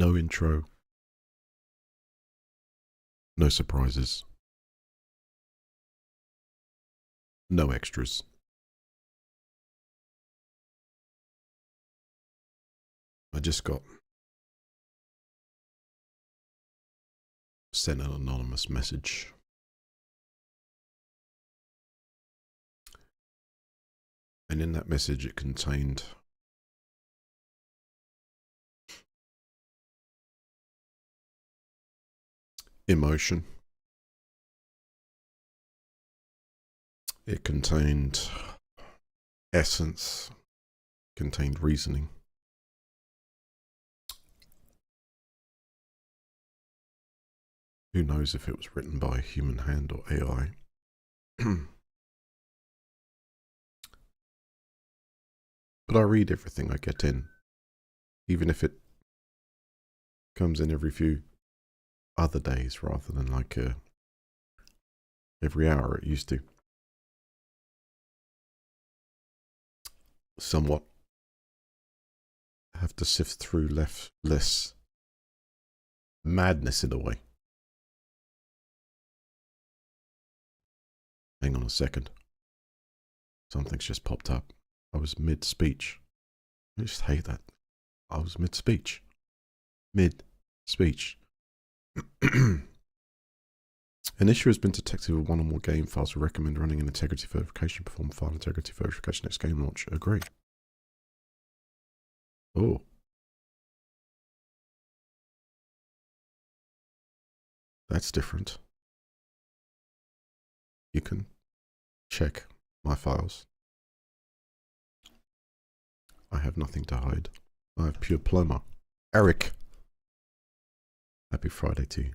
No intro. No surprises. No extras. I just got sent an anonymous message. And in that message it contained emotion. It contained essence, contained reasoning. Who knows if it was written by a human hand or AI. But I read everything I get in, even if it comes in every few other days rather than like every hour it used to. Somewhat have to sift through less madness in a way. Hang on a second. Something's just popped up. I was mid-speech. I just hate that. I was mid-speech. Mid-speech. An issue has been detected with one or more game files. We recommend running an integrity verification. Perform file integrity verification next game launch. Agree. Oh. That's different. You can check my files. I have nothing to hide. I have pure plumber. Eric. Happy Friday to you.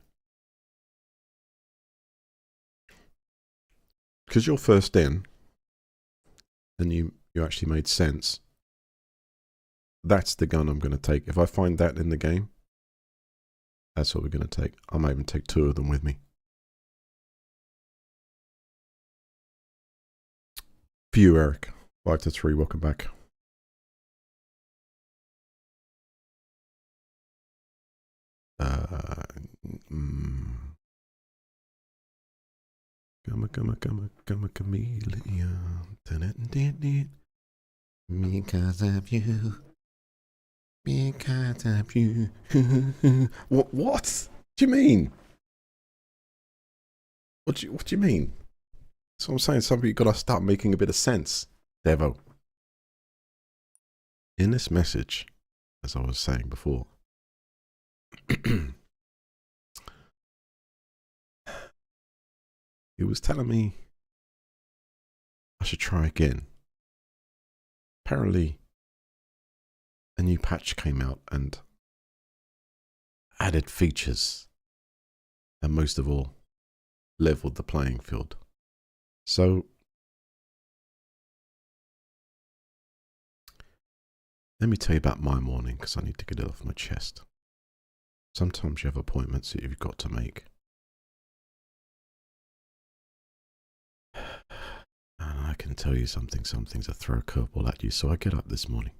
Because you're first in, and you actually made sense, that's the gun I'm going to take. If I find that in the game, that's what we're going to take. I might even take 2 of them with me. For you, Eric. 5 to 3, welcome back. Come a chameleon. Because of you. Because of you. What? Do you mean? What do you mean? So I'm saying somebody got to start making a bit of sense, Devo. In this message, as I was saying before, it was telling me I should try again. Apparently, a new patch came out and added features, and most of all, leveled the playing field. So, let me tell you about my morning, because I need to get it off my chest. Sometimes you have appointments that you've got to make. And I can tell you something's a throw a curveball at you. So I get up this morning.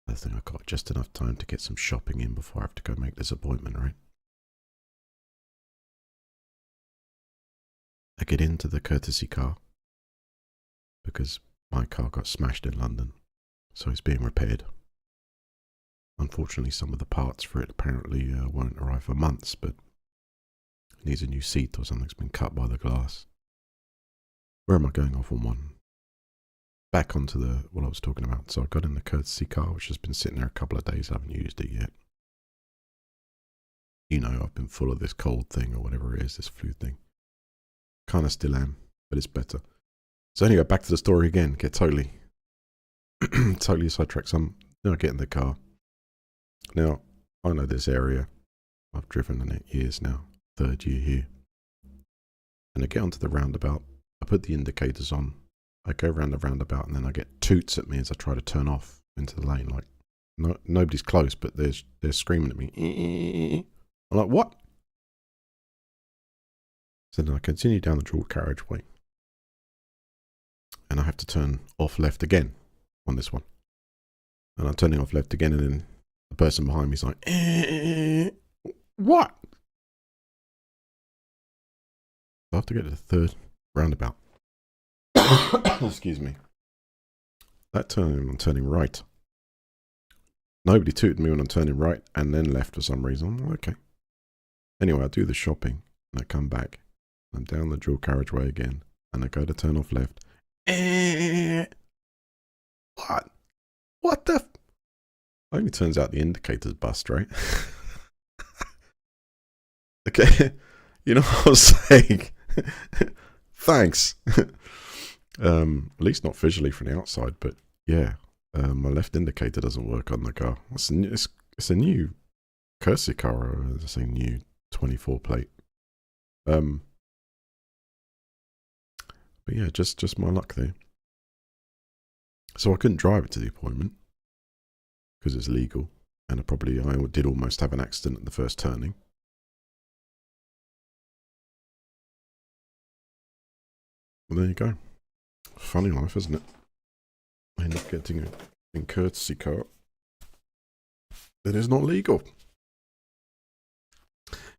I think I've got just enough time to get some shopping in before I have to go make this appointment, right? I get into the Curtesy car because my car got smashed in London, so it's being repaired. Unfortunately, some of the parts for it apparently won't arrive for months, but it needs a new seat or something's been cut by the glass. Where am I going off on one? Back onto what I was talking about. So I got in the Curtesy car, which has been sitting there a couple of days. I haven't used it yet. You know, I've been full of this cold thing or whatever it is, this flu thing. Kind of still am, but it's better. So anyway, back to the story again. Get totally sidetracked. I get in the car. Now, I know this area. I've driven in it years now. 3rd year here. And I get onto the roundabout. I put the indicators on. I go around the roundabout and then I get toots at me as I try to turn off into the lane. Like, nobody's close, but they're screaming at me. I'm like, what? So then I continue down the dual carriageway. And I have to turn off left again on this one. And I'm turning off left again, and then The person behind me is like, what? I have to get to the third roundabout. Excuse me. That turn, I'm turning right. Nobody tooted me when I'm turning right and then left for some reason. Okay. Anyway, I do the shopping and I come back. I'm down the dual carriageway again and I go to turn off left. What? What the? Only turns out the indicator's bust, right? Okay. You know what I was saying? Thanks. At least not visually from the outside, but yeah. My left indicator doesn't work on the car. It's a new Curtesy car, or as I say, new 24 plate. But yeah, just my luck there. So I couldn't drive it to the appointment because it's legal, and I did almost have an accident at the first turning. Well, there you go. Funny life, isn't it? I end up getting a Curtesy car that is not legal.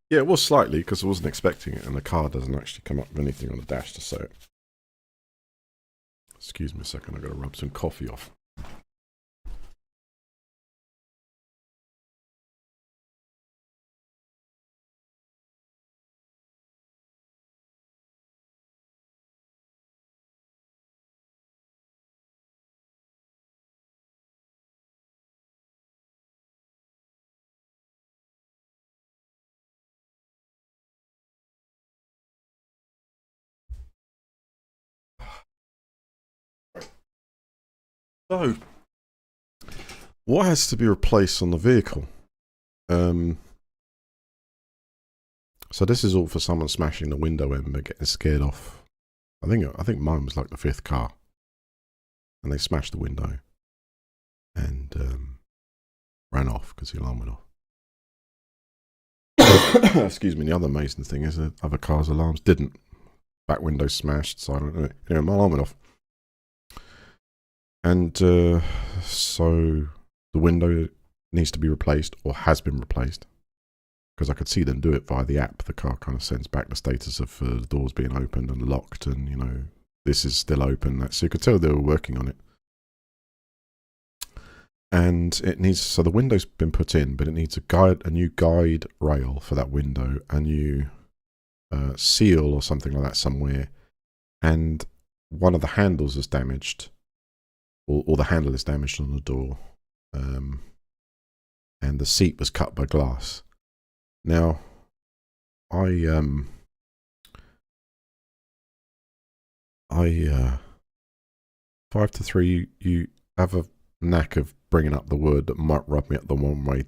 Yeah, it was slightly because I wasn't expecting it, and the car doesn't actually come up with anything on the dash to say it. Excuse me a second, I've got to rub some coffee off. So, what has to be replaced on the vehicle? So this is all for someone smashing the window in but getting scared off. I think mine was like the 5th car, and they smashed the window and ran off because the alarm went off. Excuse me. The other amazing thing is that other cars' alarms didn't. Back window smashed, silent. Anyway, my alarm went off. And so the window needs to be replaced, or has been replaced, because I could see them do it via the app. The car kind of sends back the status of the doors being opened and locked, and you know, this is still open. So you could tell they were working on it. And it needs, so the window's been put in, but it needs a new guide rail for that window, a new seal or something like that somewhere, and one of the handles is damaged. Or the handle is damaged on the door, and the seat was cut by glass. Now, 5 to 3, you have a knack of bringing up the word that might rub me up the wrong way.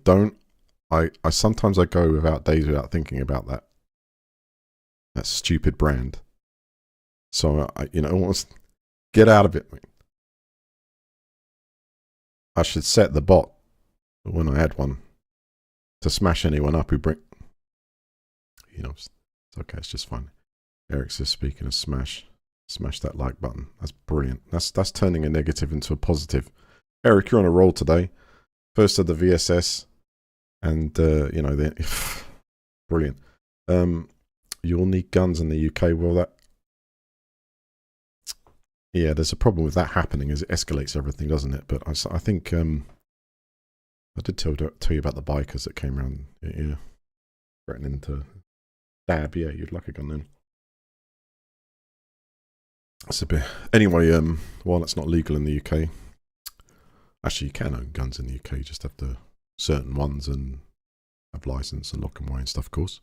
I sometimes I go days without thinking about that stupid brand. So I almost get out of it. I should set the bot, when I had one, to smash anyone up who it's okay, it's just fine. Eric says, speaking of smash that like button. That's brilliant. That's turning a negative into a positive. Eric, you're on a roll today. First of the VSS, and brilliant. You'll need guns in the UK. Well, yeah, there's a problem with that happening as it escalates everything, doesn't it? But I think I did tell you about the bikers that came around, yeah, threatening to stab. Yeah, you'd like a gun then. That's a bit. Anyway, while it's not legal in the UK, actually you can own guns in the UK. You just have to certain ones and have license and lock and away and stuff, of course.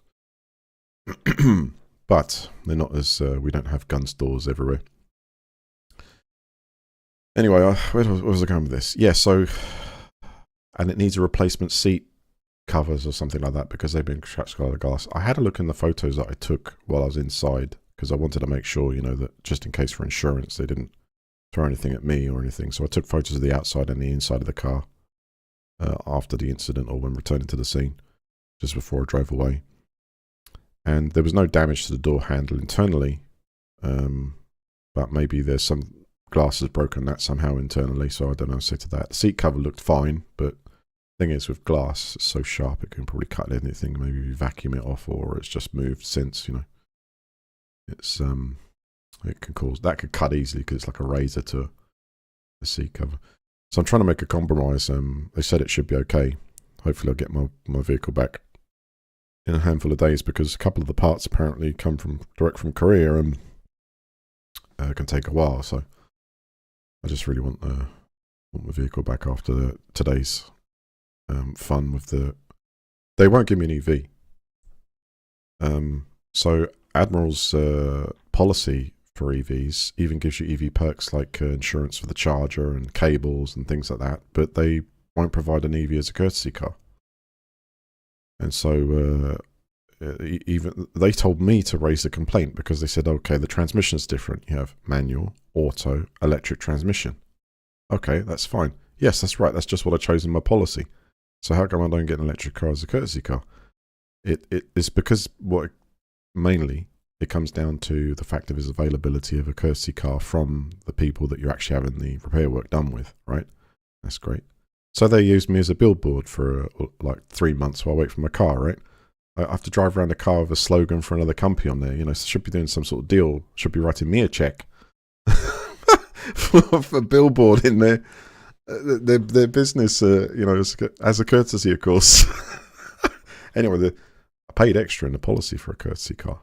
But they're not as we don't have gun stores everywhere. Anyway, where was I going with this? Yeah, so, and it needs a replacement seat covers or something like that because they've been scratched by the glass. I had a look in the photos that I took while I was inside because I wanted to make sure, that just in case for insurance they didn't throw anything at me or anything. So I took photos of the outside and the inside of the car after the incident or when returning to the scene, just before I drove away. And there was no damage to the door handle internally, but maybe there's some glass has broken that somehow internally, so I don't know, say to that. The seat cover looked fine, but Thing is, with glass, it's so sharp it can probably cut anything. Maybe if you vacuum it off, or it's just moved since, you know. It's it can cause, that could cut easily because it's like a razor to a seat cover. So I'm trying to make a compromise. They said it should be okay. Hopefully I'll get my vehicle back in a handful of days, because a couple of the parts apparently come from direct from Korea and can take a while. So I just really want my vehicle back after today's fun with the. They won't give me an EV. So Admiral's policy for EVs even gives you EV perks like insurance for the charger and cables and things like that, but they won't provide an EV as a courtesy car. And so even they told me to raise a complaint, because they said, okay, the transmission's different. You have manual, auto, electric transmission. Okay, that's fine. Yes, that's right. That's just what I chose in my policy. So how come I don't get an electric car as a courtesy car? It's because mainly it comes down to the fact of its availability of a courtesy car from the people that you're actually having the repair work done with, right? That's great. So they used me as a billboard for like 3 months while I wait for my car, right? I have to drive around a car with a slogan for another company on there. You know, so should be doing some sort of deal. Should be writing me a check for a billboard in their business. You know, as a courtesy, of course. Anyway, I paid extra in the policy for a courtesy car,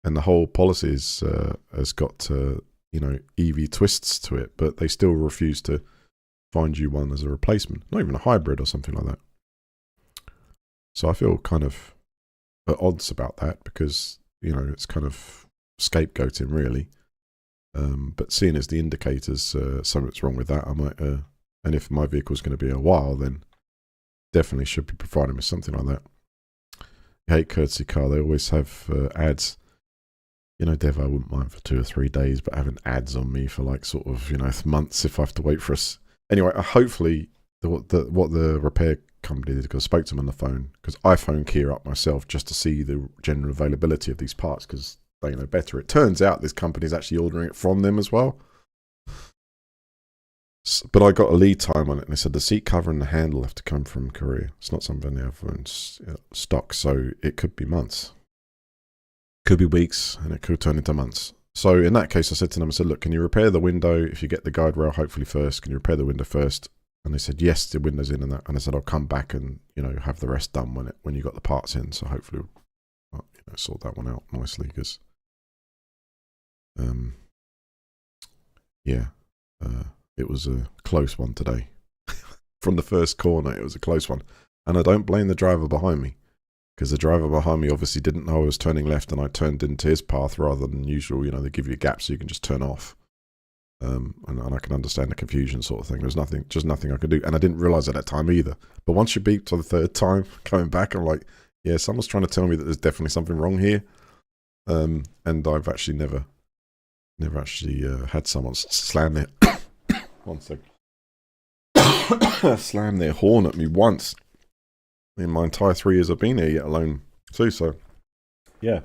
and the whole policy has got you know, EV twists to it, but they still refuse to find you one as a replacement, not even a hybrid or something like that. So I feel kind of at odds about that, because, you know, it's kind of scapegoating really. But seeing as the indicators, something's wrong with that, I might, and if my vehicle's going to be a while, then definitely should be providing me something like that. I hate courtesy car. They always have ads. You know, Dev, I wouldn't mind for 2 or 3 days, but having ads on me for like sort of, you know, months if I have to wait for us. Anyway, hopefully what the repair company did, because I spoke to them on the phone, because I phoned Kia up myself just to see the general availability of these parts, because they know better. It turns out this company is actually ordering it from them as well. But I got a lead time on it, and they said the seat cover and the handle have to come from Korea. It's not something they have in stock, so it could be months. Could be weeks, and it could turn into months. So in that case, I said to them, I said, look, can you repair the window? If you get the guide rail, hopefully first, can you repair the window first? And they said, yes, the window's in and that. And I said, I'll come back and, you know, have the rest done when you got the parts in. So hopefully, you know, sort that one out nicely, because, yeah, it was a close one today. From the first corner, it was a close one. And I don't blame the driver behind me, because the driver behind me obviously didn't know I was turning left, and I turned into his path rather than usual. You know, they give you a gap so you can just turn off. And I can understand the confusion sort of thing. There's nothing I could do. And I didn't realise at that time either. But once you beeped for the 3rd time, coming back, I'm like, yeah, someone's trying to tell me that there's definitely something wrong here. And I've actually never actually had someone slam their... One second. Slam their horn at me once in my entire 3 years I've been here, yet alone too. So, yeah.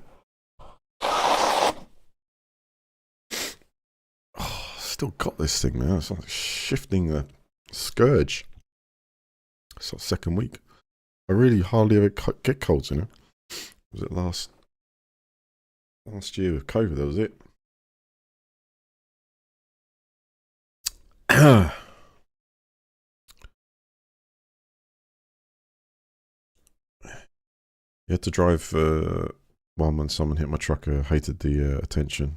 Still got this thing now. It's like shifting the scourge. It's like 2nd week. I really hardly ever get colds, you know. Was it last year with COVID? That was it. You had to drive when someone hit my truck. I hated the attention.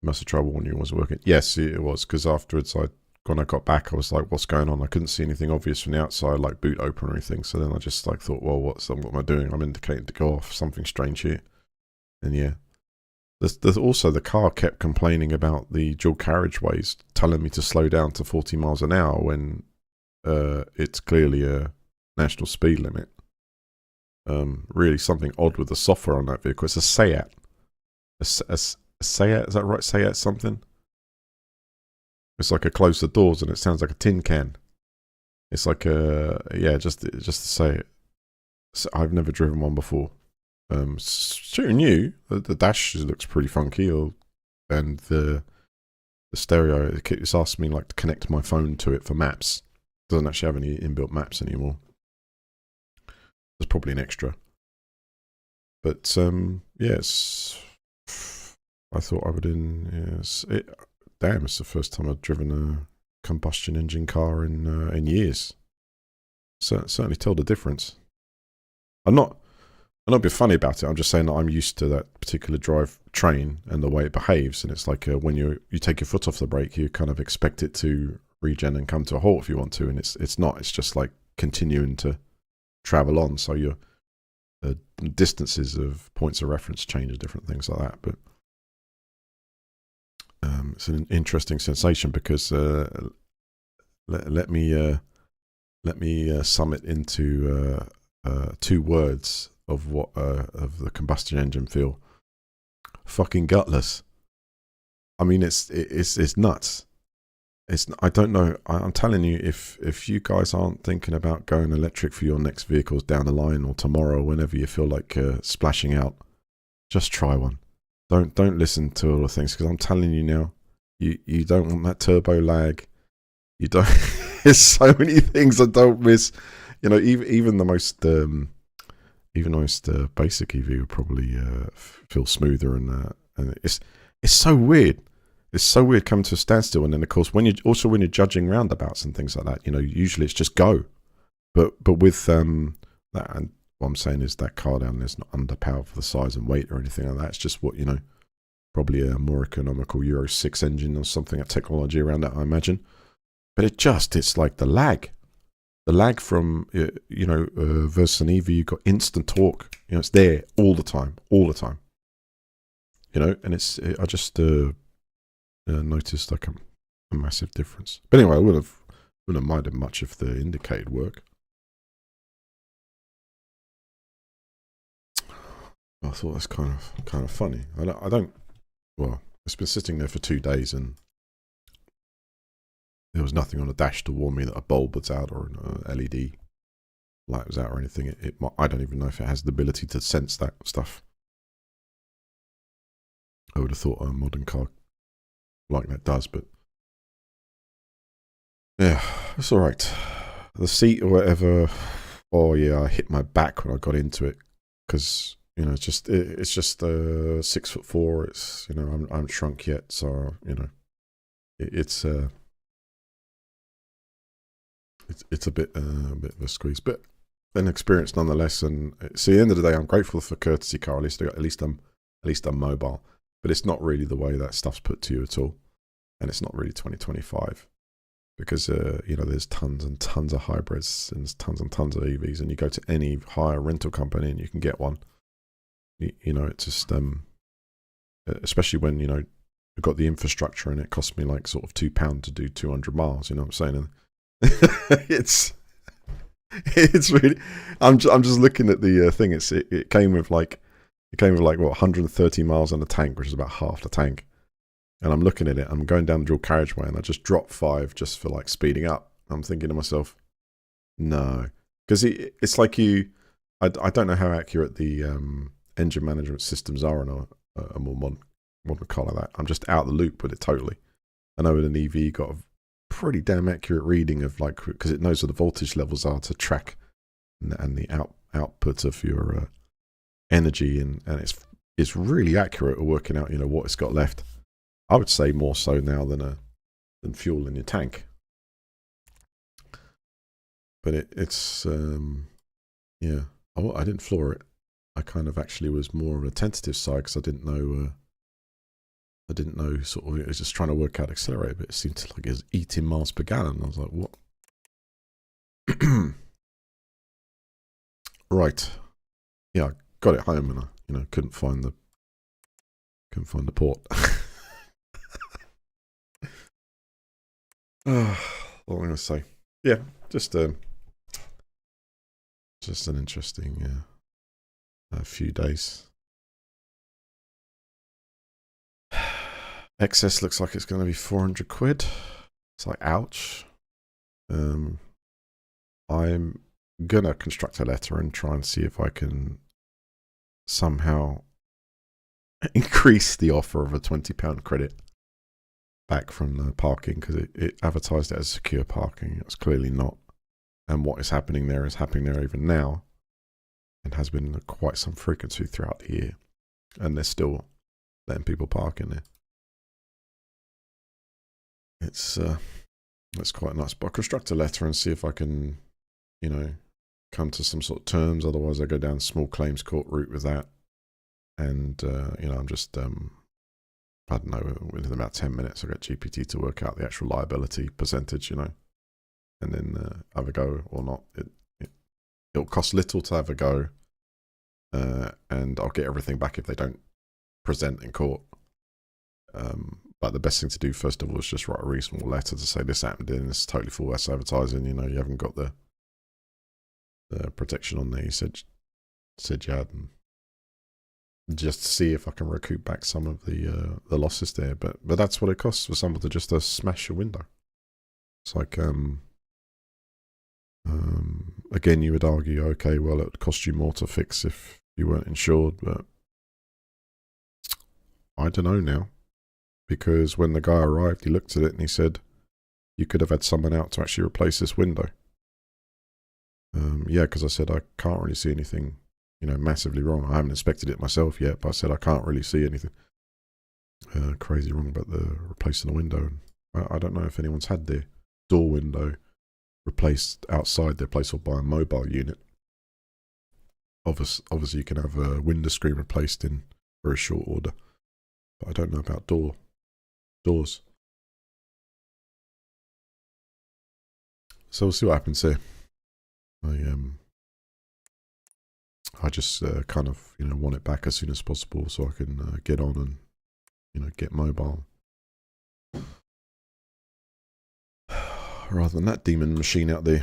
Must have trouble when you wasn't working. Yes, it was, because afterwards, when I got back, I was like, what's going on? I couldn't see anything obvious from the outside, like boot open or anything. So then I just like thought, well, what am I doing? I'm indicating to go off. Something strange here. And yeah. There's also, the car kept complaining about the dual carriageways, telling me to slow down to 40 miles an hour when it's clearly a national speed limit. Really something odd with the software on that vehicle. It's a Seat. A Seat, is that right? Seat something? It's like a close the doors and it sounds like a tin can. It's like yeah, just to say it. So I've never driven one before. Shooting new, the dash looks pretty funky, and the stereo, it's asked me like to connect my phone to it for maps Doesn't actually have any inbuilt maps anymore. There's probably an extra. But yes, I thought I would damn, it's the first time I've driven a combustion engine car in years. Certainly tell the difference. I'm not being funny about it. I'm just saying that I'm used to that particular drivetrain and the way it behaves. And it's like when you take your foot off the brake, you kind of expect it to regen and come to a halt if you want to, and it's not. It's just like continuing to travel on. So your distances of points of reference change, different things like that. But it's an interesting sensation because let me sum it into 2 words of what of the combustion engine feel. Fucking gutless. I mean, it's nuts. I don't know. I'm telling you, if you guys aren't thinking about going electric for your next vehicles down the line or tomorrow, whenever you feel like splashing out, just try one. Don't listen to all the things, because I'm telling you now, you don't want that turbo lag. You don't. There's so many things I don't miss. You know, even the most basic EV will probably feel smoother, and it's so weird. It's so weird coming to a standstill, and then of course when you're judging roundabouts and things like that, you know, usually it's just go. But with that, and what I'm saying is that car down there's not underpowered for the size and weight or anything like that. It's just what, you know, probably a more economical Euro 6 engine or something, a technology around that, I imagine. But it's like the lag from versus an EV. You've got instant torque. You know, it's there all the time. You know, and I just noticed like a massive difference. But anyway, I wouldn't have minded much if the indicated work. I thought that's kind of funny. I don't. Well, it's been sitting there for 2 days and there was nothing on the dash to warn me that a bulb was out or an LED light was out or anything. I don't even know if it has the ability to sense that stuff. I would have thought a modern car like that does, but yeah, it's all right. The seat or whatever. Oh yeah, I hit my back when I got into it because, you know, it's just 6'4". It's, you know, I'm shrunk yet, so, you know, it's a bit of a squeeze, but an experience nonetheless. And see, at the end of the day, I'm grateful for Curtesy car. At least I'm mobile, but it's not really the way that stuff's put to you at all, and it's not really 2025 because you know, there's tons and tons of hybrids and tons and tons of EVs, and you go to any hire rental company and you can get one. You know, it's just especially when, you know, you've got the infrastructure and it cost me like sort of £2 to do 200 miles. You know what I'm saying? And it's really. I'm just looking at the thing. It came with like what, 130 miles on the tank, which is about half the tank. And I'm looking at it. I'm going down the dual carriageway, and I just dropped 5 just for like speeding up. I'm thinking to myself, no, because it's like I don't know how accurate the engine management systems are on a more modern car like that. I'm just out of the loop with it totally. I know with an EV, you got a pretty damn accurate reading of, like, because it knows what the voltage levels are to track and the output of your energy, and it's really accurate at working out, you know, what it's got left. I would say more so now than fuel in your tank. But it's yeah. I didn't floor it. I kind of actually was more on a tentative side because I didn't know sort of, it was just trying to work out accelerator, but it seemed like it was 18 miles per gallon. I was like, what? Right. Yeah, I got it home and I, you know, couldn't find the port. What am I going to say? Yeah, just an interesting few days. Excess looks like it's going to be 400 quid. It's like, ouch. I'm going to construct a letter and try and see if I can somehow increase the offer of a £20 credit back from the parking, because it advertised it as secure parking. It's clearly not. And what is happening there is happening there even now, and has been quite some frequency throughout the year. And they're still letting people park in there. It's quite nice. But I'll construct a letter and see if I can, you know, come to some sort of terms. Otherwise, I go down small claims court route with that. And, you know, I'm just, I don't know, within about 10 minutes, I get GPT to work out the actual liability percentage, you know, and then have a go or not. It'll cost little to have a go, and I'll get everything back if they don't present in court. But the best thing to do, first of all, is just write a reasonable letter to say this happened and it's totally false advertising. You know, you haven't got the protection on there. You said you had, and just to see if I can recoup back some of the losses there. But that's what it costs for someone to just smash your window. It's like, again, you would argue, okay, well, it would cost you more to fix if you weren't insured, but I don't know now. Because when the guy arrived, he looked at it and he said, you could have had someone out to actually replace this window. Yeah, because I said, I can't really see anything, you know, massively wrong. I haven't inspected it myself yet, but I said, I can't really see anything crazy wrong about the replacing the window. And I don't know if anyone's had their door window replaced outside their place or by a mobile unit. Obviously, you can have a window screen replaced in very short order. But I don't know about doors. So we'll see what happens here. I just kind of, you know, want it back as soon as possible so I can get on and, you know, get mobile. Rather than that demon machine out there.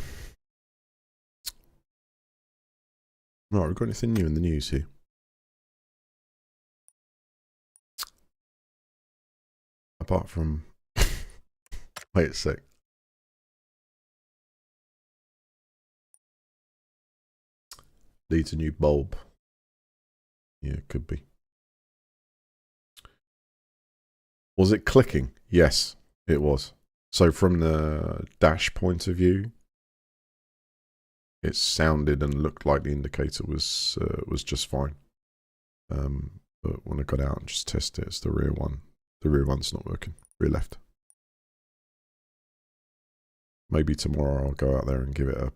Right, we've got anything new in the news here? Apart from... Wait a sec. Needs a new bulb. Yeah, it could be. Was it clicking? Yes, it was. So from the dash point of view, it sounded and looked like the indicator was just fine. But when I got out and just tested it, it's the rear one. The rear one's not working. Rear left. Maybe tomorrow I'll go out there and give it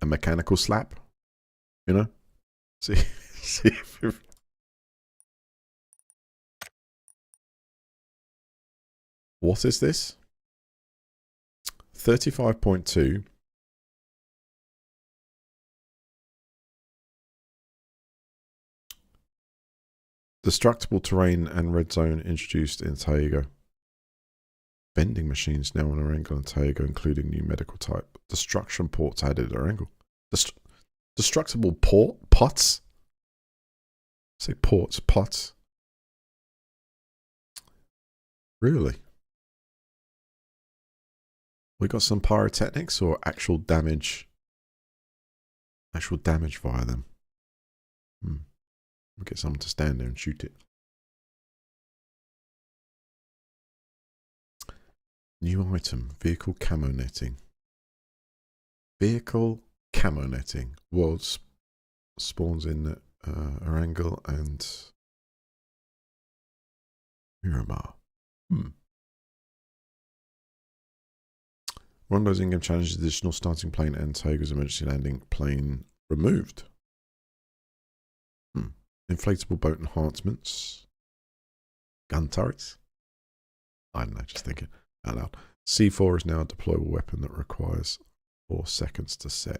a mechanical slap. You know, see if what is this? 35.2. Destructible terrain and red zone introduced in Taiga. Vending machines now on Erangel and Taiga, including new medical type. Destruction ports added at Erangel. Destructible pots? Say ports, pots. Really? We got some pyrotechnics or actual damage? Actual damage via them. We'll get someone to stand there and shoot it. New item, vehicle camo netting. Vehicle camo netting. World spawns in Erangel and Miramar. One of those in-game challenges, additional starting plane and Taiga's emergency landing plane removed. Inflatable boat enhancements. Gun turrets. I don't know, just thinking out loud. C4 is now a deployable weapon that requires 4 seconds to set.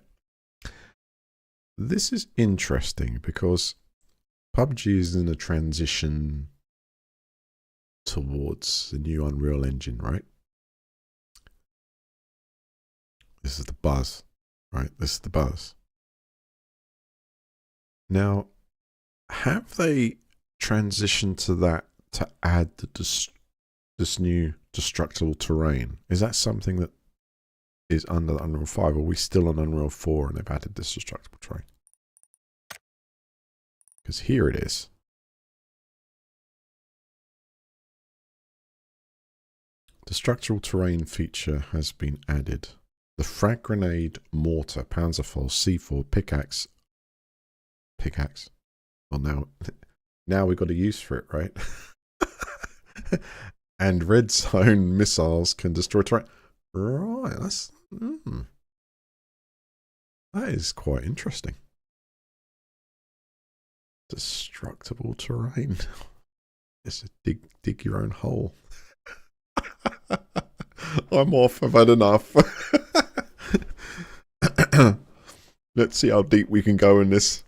This is interesting because PUBG is in a transition towards the new Unreal Engine, right? This is the buzz, right? This is the buzz. Now, have they transitioned to that to add this new destructible terrain? Is that something that is under the Unreal 5? Or are we still on Unreal 4 and they've added this destructible terrain? Because here it is. The structural terrain feature has been added. The frag grenade, mortar, panzerfaust, C4, pickaxe. Well, now we've got a use for it, right? And red zone missiles can destroy terrain. Right, that is quite interesting. Destructible terrain. It's a dig your own hole. I'm off. I've had enough. Let's see how deep we can go in this.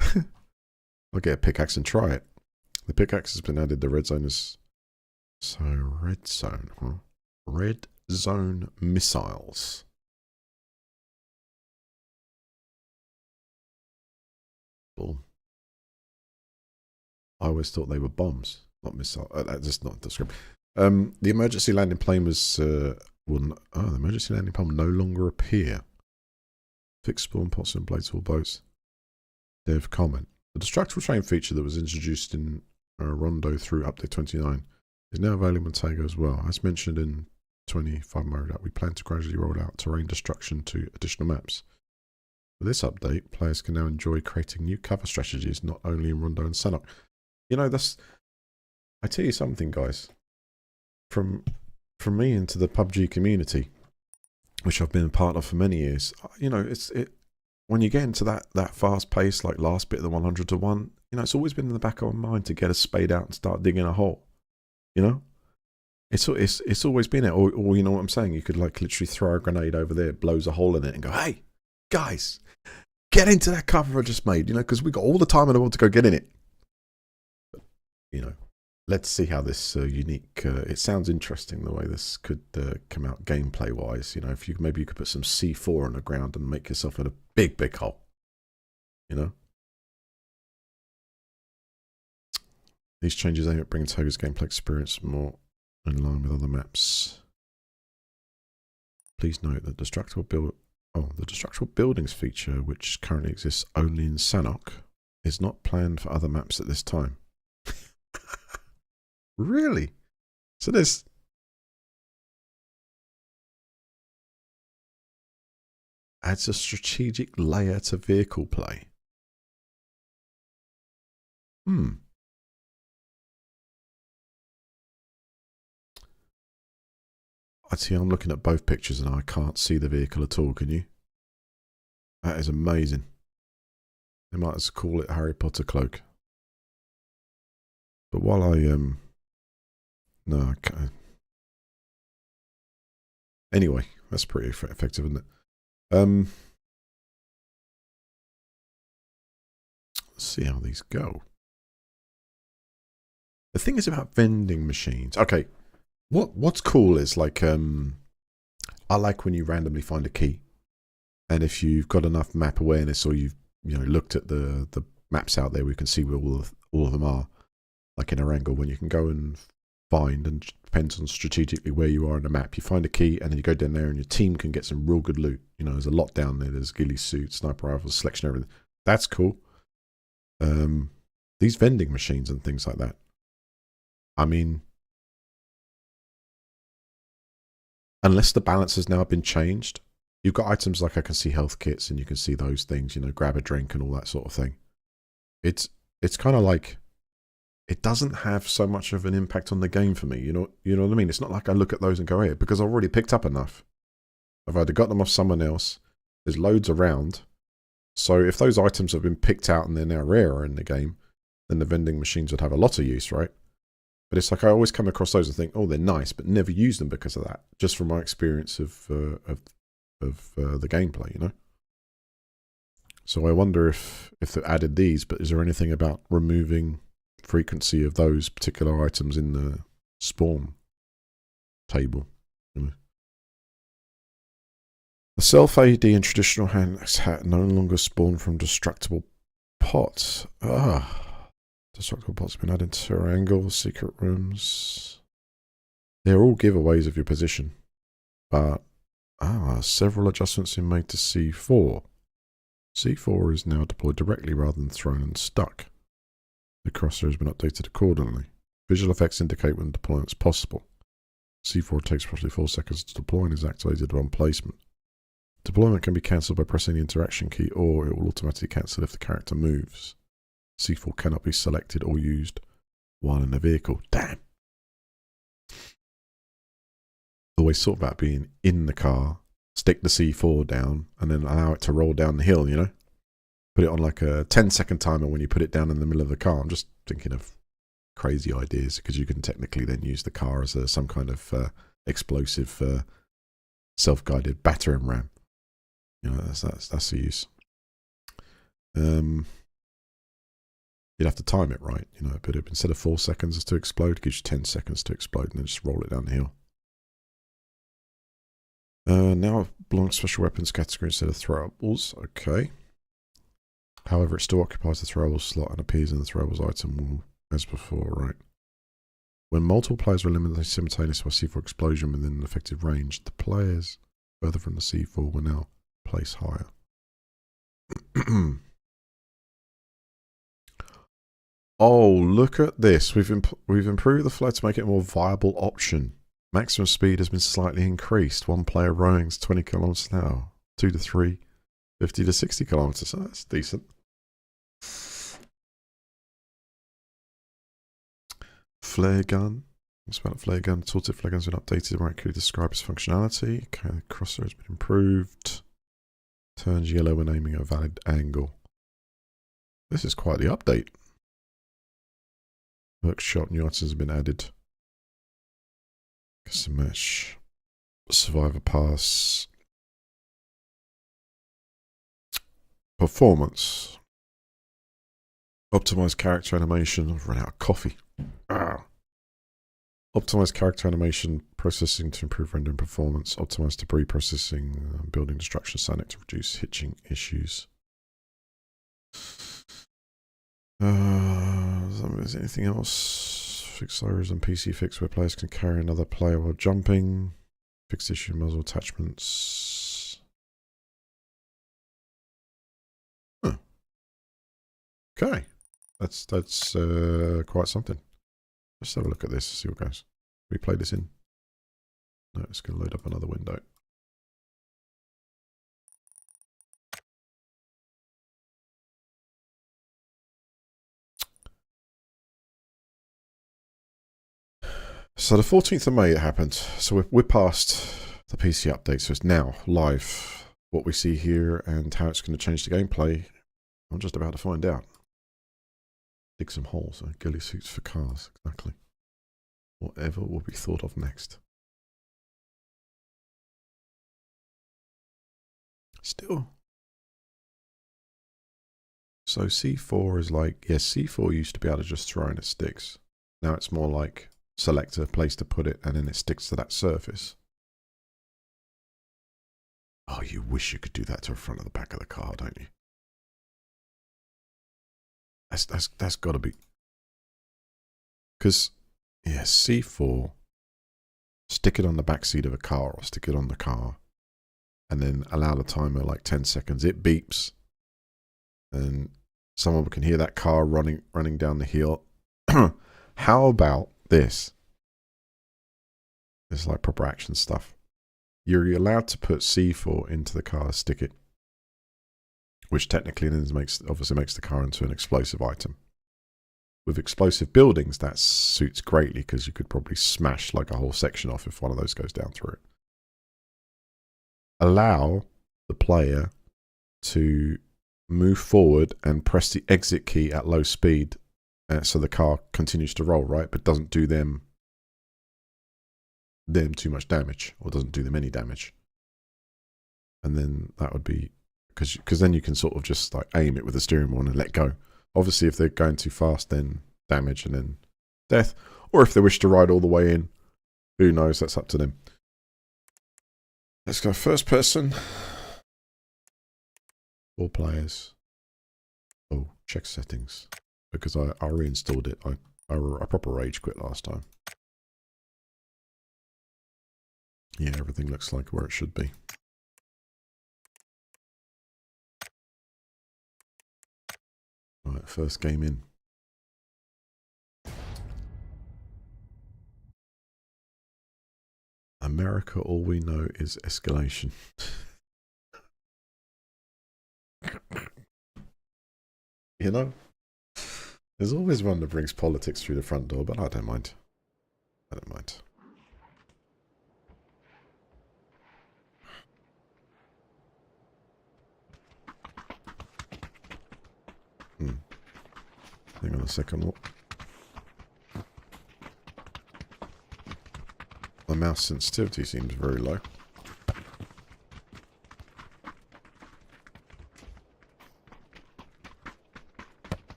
I'll get a pickaxe and try it. The pickaxe has been added. The red zone is... So, red zone, huh? Red zone missiles. Boom. I always thought they were bombs, not missiles. That's just not the script. The emergency landing plane was... the emergency landing plane will no longer appear. Fixed spawn pots and blades all boats. Dev comment. The destructible train feature that was introduced in Rondo through update 29 is now available in Tago as well. As mentioned in 25 mode, we plan to gradually roll out terrain destruction to additional maps. With this update, players can now enjoy creating new cover strategies, not only in Rondo and Sanok. You know, I tell you something, guys. From me into the PUBG community, which I've been a part of for many years, you know, when you get into that fast pace, like last bit of the 100 to 1, you know, it's always been in the back of my mind to get a spade out and start digging a hole. You know, it's always been it. Or you know what I'm saying? You could like literally throw a grenade over there, it blows a hole in it, and go, "Hey, guys, get into that cover I just made." You know, because we got all the time in the world to go get in it. But, you know, let's see how this unique. It sounds interesting the way this could come out gameplay wise. You know, if maybe you could put some C4 on the ground and make yourself in a big hole. You know. These changes aim at bringing Toga's gameplay experience more in line with other maps. Please note that the destructible buildings feature, which currently exists only in Sanok, is not planned for other maps at this time. Really? So there's... adds a strategic layer to vehicle play. I see, I'm looking at both pictures and I can't see the vehicle at all, can you? That is amazing. They might as well call it Harry Potter cloak. But while I, no, I can't. Anyway, that's pretty effective, isn't it? Let's see how these go. The thing is about vending machines. Okay. What's cool is like I like when you randomly find a key, and if you've got enough map awareness or you've looked at the maps out there, we can see where all of them are, like in a angle. When you can go and find, and depends on strategically where you are on the map, you find a key and then you go down there and your team can get some real good loot. You know, there's a lot down there. There's ghillie suits, sniper rifles, selection, everything. That's cool. These vending machines and things like that. I mean, unless the balance has now been changed, you've got items like I can see health kits and you can see those things, you know, grab a drink and all that sort of thing. It's kind of like, it doesn't have so much of an impact on the game for me. You know what I mean? It's not like I look at those and go, hey, because I've already picked up enough. I've either got them off someone else. There's loads around. So if those items have been picked out and they're now rarer in the game, then the vending machines would have a lot of use, right? But it's like I always come across those and think, oh, they're nice, but never use them because of that. Just from my experience of the gameplay, you know. So I wonder if they added these, but is there anything about removing frequency of those particular items in the spawn table? You know? The self AD and traditional hand hat no longer spawn from destructible pots. Destructible pots have been added to angles, secret rooms. They're all giveaways of your position. But, several adjustments have been made to C4. C4 is now deployed directly rather than thrown and stuck. The crosshair has been updated accordingly. Visual effects indicate when deployment is possible. C4 takes approximately 4 seconds to deploy and is activated upon placement. Deployment can be cancelled by pressing the interaction key, or it will automatically cancel if the character moves. C4 cannot be selected or used while in the vehicle. Damn. Always thought about being in the car, stick the C4 down, and then allow it to roll down the hill, you know? Put it on like a 10-second timer when you put it down in the middle of the car. I'm just thinking of crazy ideas, because you can technically then use the car as some kind of explosive self-guided battering ram. You know, that's the use. You'd have to time it right, you know, but instead of 4 seconds to explode, it gives you 10 seconds to explode and then just roll it down the hill. Now belongs to special weapons category instead of throwables. Okay. However, it still occupies the throwable slot and appears in the throwables item as before, right? When multiple players are eliminated simultaneously by C4 explosion within an effective range, the players further from the C4 will now place higher. Oh, look at this. We've improved the flow to make it a more viable option. Maximum speed has been slightly increased. One player rowing is 20 kilometers an hour. 2 to 3, 50 to 60 kilometers. So that's decent. Flare gun. What's about a flare gun? Tilted flare guns have been updated. Right, clearly describe its functionality. Okay, the crosser has been improved. Turns yellow when aiming at a valid angle. This is quite the update. Workshop new items have been added. Custom match. Survivor pass. Performance. Optimized character animation. I've run out of coffee. Optimized character animation processing to improve rendering performance. Optimized debris processing, building destruction sonic to reduce hitching issues. Is there anything else? Fixed errors on PC fix where players can carry another player while jumping. Fixed issue muzzle attachments. Huh. Okay. That's quite something. Let's have a look at this, see what goes. We play this in. No, it's going to load up another window. So the 14th of May it happened. So we're past the PC update, so it's now live. What we see here and how it's going to change the gameplay, I'm just about to find out. Dig some holes, ghillie suits for cars, exactly. Whatever will be thought of next. Still. So C4 is like, yes, C4 used to be able to just throw in at sticks. Now it's more like select a place to put it and then it sticks to that surface. Oh, you wish you could do that to the front of the back of the car, don't you? That's got to be. Because, yeah, C4, stick it on the back seat of a car or stick it on the car and then allow the timer like 10 seconds. It beeps and someone can hear that car running down the hill. How about this? It's like proper action stuff. You're allowed to put C4 into the car, stick it, which technically then obviously makes the car into an explosive item. With explosive buildings, that suits greatly because you could probably smash like a whole section off if one of those goes down through it. Allow the player to move forward and press the exit key at low speed so the car continues to roll, right? But doesn't do them too much damage or doesn't do them any damage. And then that would be, because then you can sort of just like aim it with the steering wheel and let go. Obviously, if they're going too fast, then damage and then death. Or if they wish to ride all the way in, who knows? That's up to them. Let's go first person. 4 players. Oh, check settings. Because I reinstalled it. I proper rage quit last time. Yeah, everything looks like where it should be. Right, first game in. America, all we know is escalation. You know? There's always one that brings politics through the front door, but I don't mind. I don't mind. Hang on a second. My mouse sensitivity seems very low.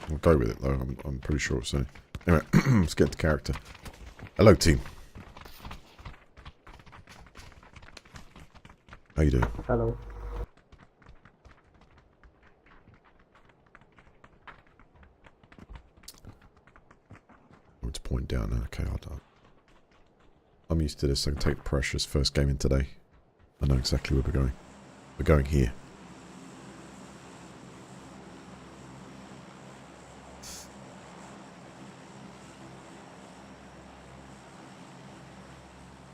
I'll go with it though, I'm pretty sure it's so. Anyway, let's get into character. Hello team. How you doing? Hello. It's point down. Okay, I'm used to this. I can take the pressures. First game in today. I know exactly where we're going. We're going here.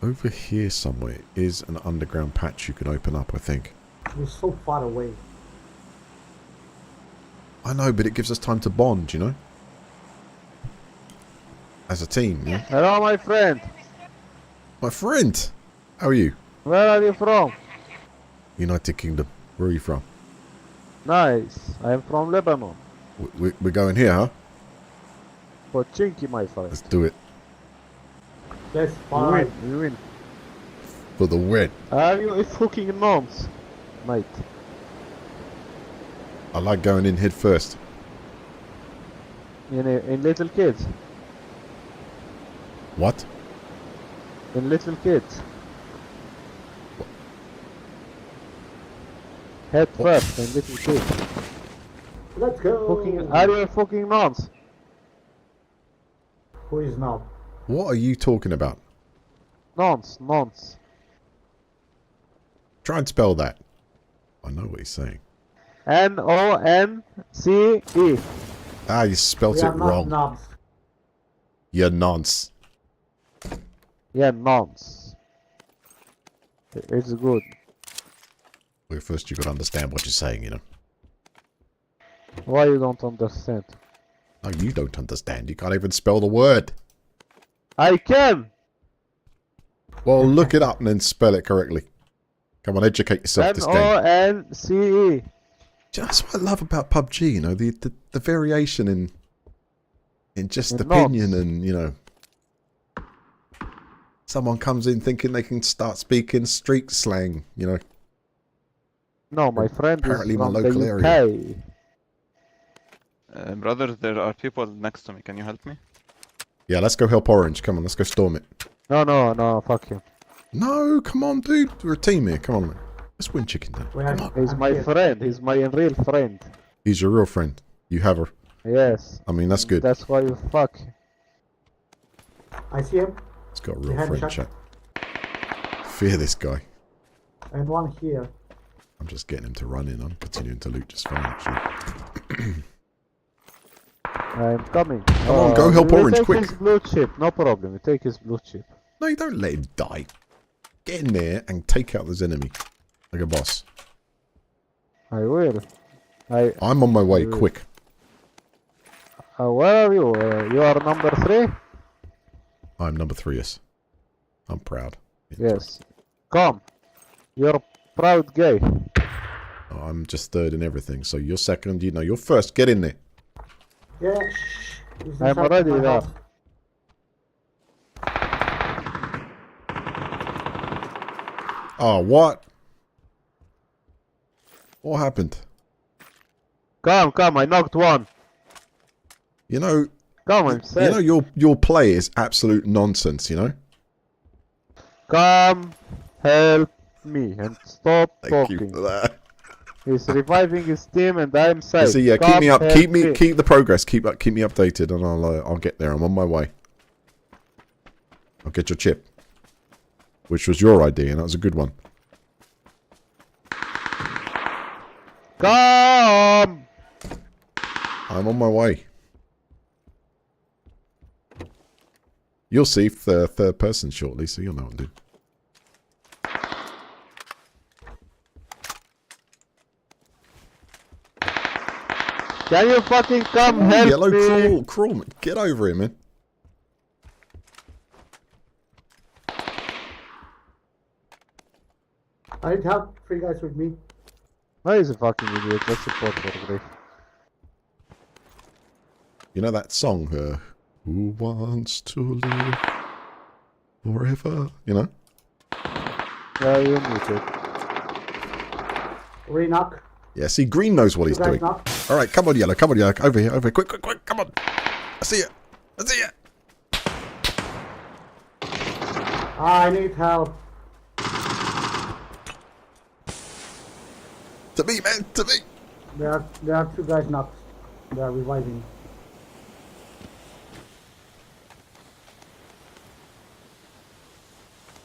Over here somewhere is an underground patch you can open up, I think. We're so far away. I know, but it gives us time to bond, you know? As a team, yeah? Hello, my friend. My friend! How are you? Where are you from? United Kingdom. Where are you from? Nice. I am from Lebanon. We're going here, huh? Pochinki, my friend. Let's do it. Yes, You fine. win. You win. For the win. Are you fucking nonce, mate? I like going in head first. In little kids. What? In little kids. Head first in little kids. Let's go. Are you a fucking nonce? Who is now? What are you talking about? Nonce. Try and spell that. I know what he's saying. N-O-N-C-E. Ah, you spelt We it are not wrong. knobs. You're nonce. Yeah, nonce. It's good. Well, first you got to understand what you're saying, you know. Why you don't understand? No, you don't understand. You can't even spell the word. I can! Well, look it up and then spell it correctly. Come on, educate yourself this game. N-O-N-C-E. That's what I love about PUBG, you know, the variation in just In opinion nonce. and, you know. Someone comes in thinking they can start speaking street slang, you know. No, my friend Apparently is my from local the area. UK. Brother, there are people next to me. Can you help me? Yeah, let's go help Orange. Come on, let's go storm it. No, fuck him. No, come on, dude. We're a team here. Come on, man. Let's win chicken dinner. We are, Come on. He's I'm my here. friend. He's my real friend. He's your real friend. You have her. Yes. I mean, that's good. That's why you fuck. I see him. He's got a real Behind friend, shot. chat. Fear this guy. And one here. I'm just getting him to run in. I'm continuing to loot just fine, actually. I'm coming. Come on, go help we Orange, take quick. his blue chip. No problem. We take his blue chip. No, you don't let him die. Get in there and take out this enemy. Like a boss. I will. I'm on my way, will. quick. Where are you? You are number 3? I'm number 3, yes. I'm proud. Yes. Come. You're proud gay. Oh, I'm just third in everything, so you're second. You know, you're first. Get in there. Yeah, shh. He's I'm inside already my there. house. Oh, what? What happened? Come. I knocked one. You know, Come, I'm you safe. know your play is absolute nonsense, you know? Come. Help me and stop Thank you talking. for that. He's reviving his team and I'm safe. So yeah, keep Come me up, help keep the progress, keep me updated, and I'll get there. I'm on my way. I'll get your chip, which was your idea, and that was a good one. Come! I'm on my way. You'll see the third person shortly, so you'll know what to do. Can you fucking come Oh, help yellow me? crawl, man. Get over here, man. I need help. 3 guys with me. Why is a fucking idiot? Let's support for grief. You know that song, Who Wants to Live Forever? You know? Yeah, you need it. Re-knock. Yeah, see, green knows what 2 he's guys doing. knock. Alright, come on, yellow, come on, yellow. Over here, quick, quick, quick, come on. I see you. I see you. I need help. To me, man, to me. There are 2 guys knocked. They are reviving.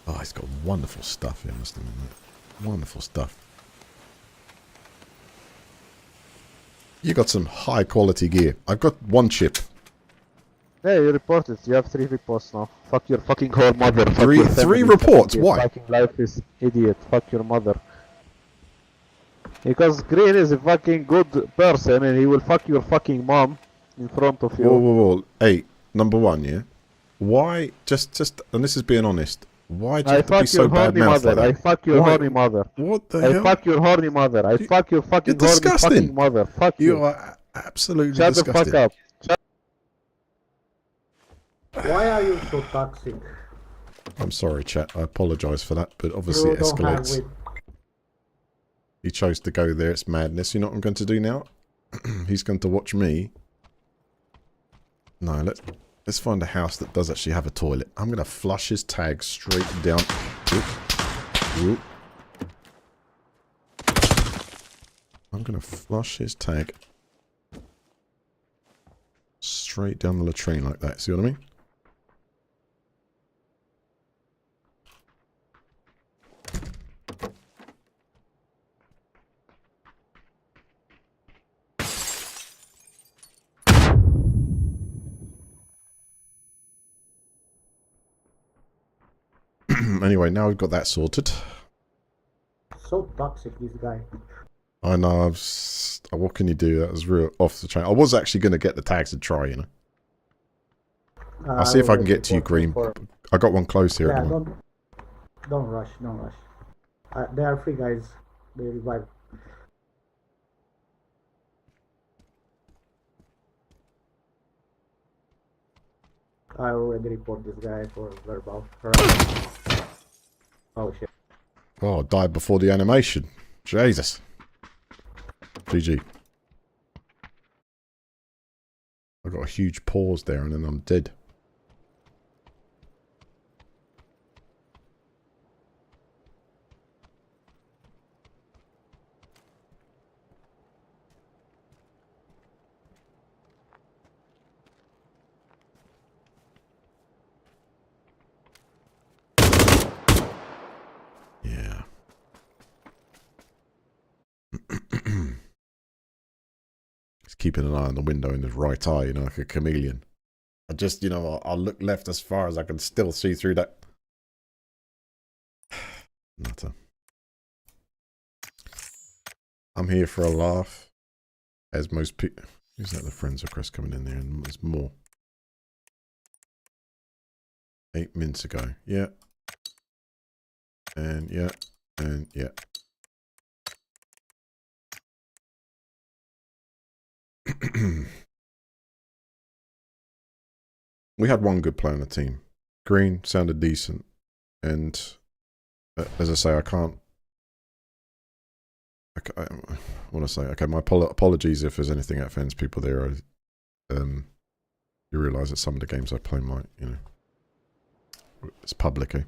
Oh, he's got wonderful stuff here, must admit that. Wonderful stuff. You got some high quality gear. I've got 1 chip. Yeah, you reported. You have 3 reports now. Fuck your fucking whore mother. Fuck Three your family. reports? Fuck your Why? fucking life is idiot. Fuck your mother. Because Green is a fucking good person and he will fuck your fucking mom in front of you. Whoa, whoa, whoa. Hey, number 1, yeah? Why, just, and this is being honest, why do you I have to be fuck so your bad horny mouthed like mother. I that? fuck your Why? horny mother. What the I hell? fuck your horny mother. I fuck your fucking You're horny disgusting. fucking mother. Fuck you. You are absolutely Shut disgusting. the fuck up. Why are you so toxic? I'm sorry, chat. I apologise for that, but obviously You it don't have escalates. wit. He chose to go there. It's madness. You know what I'm going to do now? He's going to watch me. No, let's find a house that does actually have a toilet. I'm going to flush his tag straight down. Oop. Oop. I'm going to flush his tag straight down the latrine like that. See what I mean? Anyway, now we've got that sorted. So toxic, this guy. I know, what can you do? That was real off the chain. I was actually going to get the tags and try, you know. I'll see if I can get to you, Green. I got one close here. Yeah, At the moment. don't rush, don't rush. There are 3 guys. They revive. I already report this guy for verbal. Oh shit. Oh, I died before the animation. Jesus. GG. I got a huge pause there and then I'm dead. Yeah. He's keeping an eye on the window in his right eye, you know, like a chameleon. I just, you know, I'll look left as far as I can still see through that. Nutter. I'm here for a laugh, as most people. Who's that? The friends request coming in there, and there's more. 8 minutes ago. Yeah. And yeah. And yeah. We had one good player on the team. Green sounded decent. And as I say, I want to say, okay, my apologies if there's anything that offends people there. You realise that some of the games I play might, you know, it's public, eh?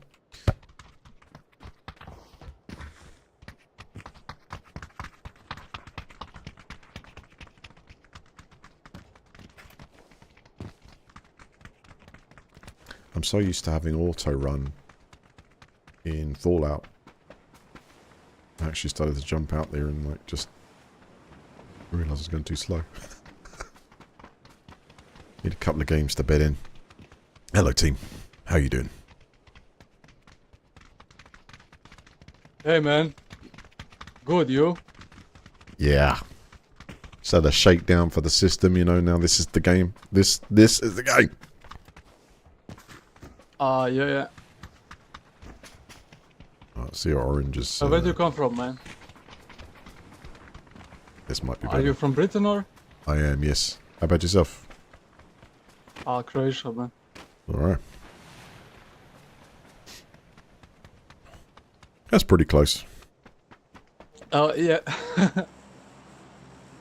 I'm so used to having auto run in Fallout. I actually started to jump out there and like just realised I was going too slow. Need a couple of games to bed in. Hello team. How you doing? Hey man, good you? Yeah. Just had a shakedown for the system, you know, now this is the game. This is the game. Yeah. Oh, see your oranges. So where do you come from, man? This might be Are better. you from Britain or? I am, yes. How about yourself? Croatia, man. Alright. That's pretty close. Yeah.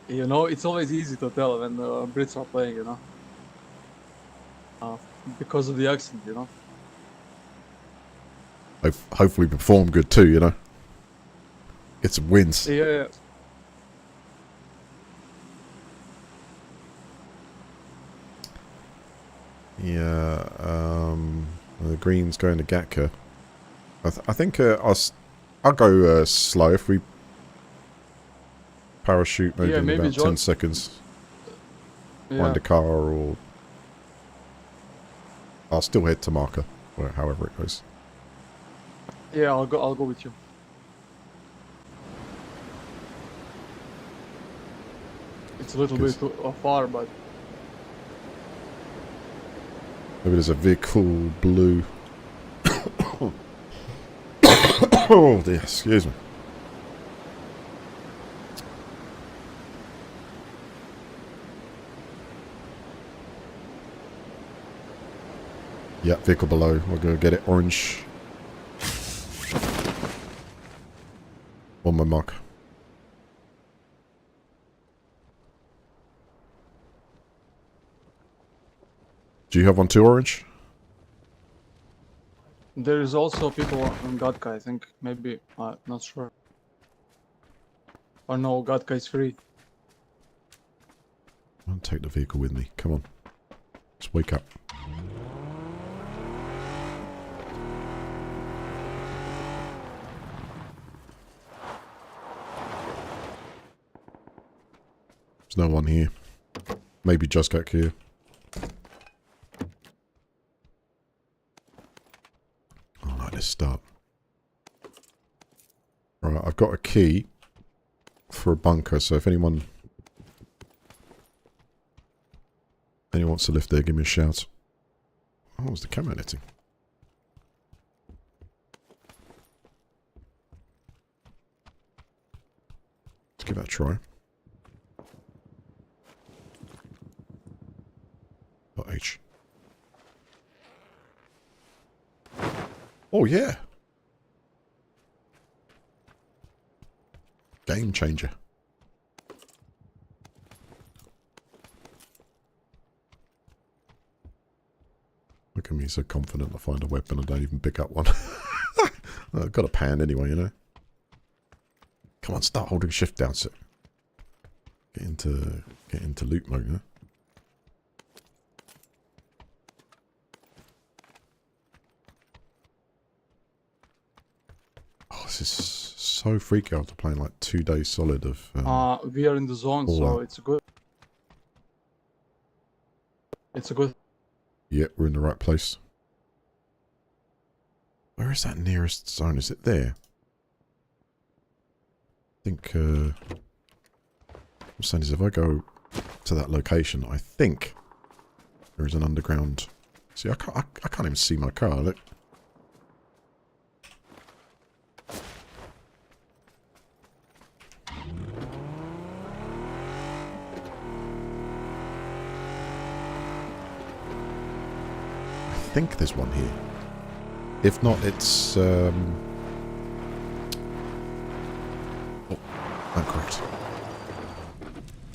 You know, it's always easy to tell when Brits are playing, you know. Because of the accent, you know. Hopefully perform good too, you know. Get some wins. Yeah. Yeah, the green's going to Gatka. I think I'll go slow if we parachute maybe Yeah, in maybe about John- 10 seconds. Yeah. Find a car or... I'll still head to marker, or however it goes. Yeah, I'll go with you. It's a little Good. bit too far, but Maybe there's a vehicle blue. Oh dear, excuse me. Yeah, vehicle below. We're going to get it orange. On my mark. Do you have one too, orange? there is also people on Gatka, I think. Maybe, not sure. Or no, Gatka is free. I'll take the vehicle with me. Come on. Let's wake up. There's no one here. Maybe just got here. Alright, let's start. Right, I've got a key for a bunker, so if anyone wants to lift there, give me a shout. Oh, was the camera editing? Let's give that a try. H. Oh yeah. Game changer. Look at me, so confident I find a weapon and don't even pick up one. I've got a pan anyway, you know. Come on, start holding shift down, sir. Get into loot mode, huh? Oh, this is so freaky after playing like 2 days solid of... We are in the zone, all so out. it's good. It's a good. Yeah, we're in the right place. Where is that nearest zone? Is it there? I think, what I'm saying is if I go to that location, I think there is an underground... See, I can't even see my car, look. I think there's one here. If not, it's oh, I'm correct.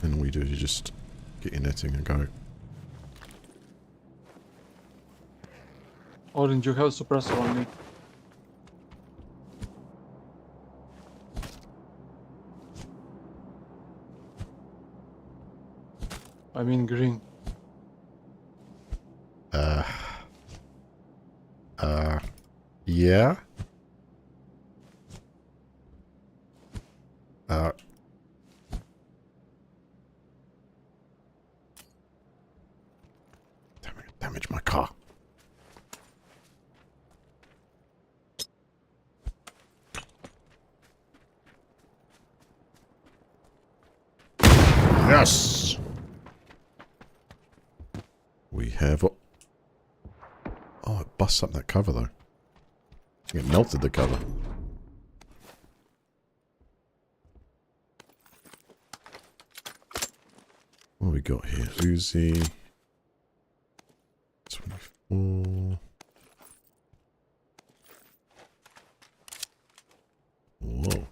And all you do is you just get your netting and go. Orange, you have suppressor on me. I mean green. Yeah. Damage my car. Yes! We have... Oh, it busts up that cover, though. It melted the cover. What have we got here? Uzi. 24. Whoa.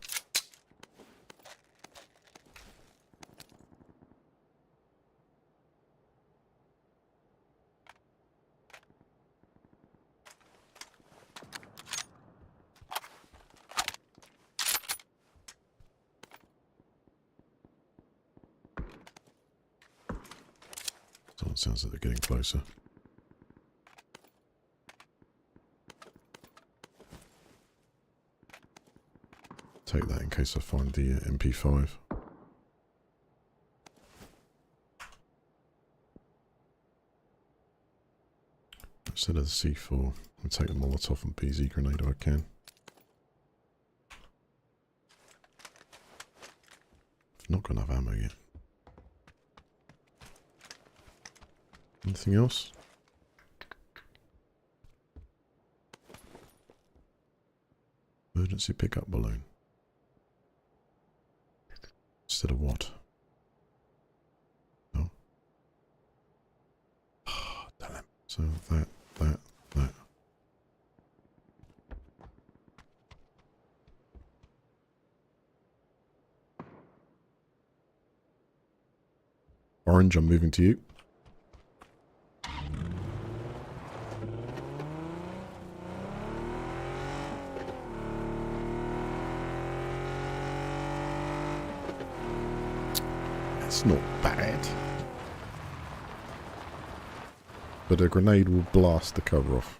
So it sounds like they're getting closer. Take that in case I find the MP5. Instead of the C4, I'll take the Molotov and PZ grenade if I can. I've not got enough ammo yet. Anything else? Emergency pickup balloon. Instead of what? No. Damn it. So that. Orange, I'm moving to you. That's not bad. But a grenade will blast the cover off.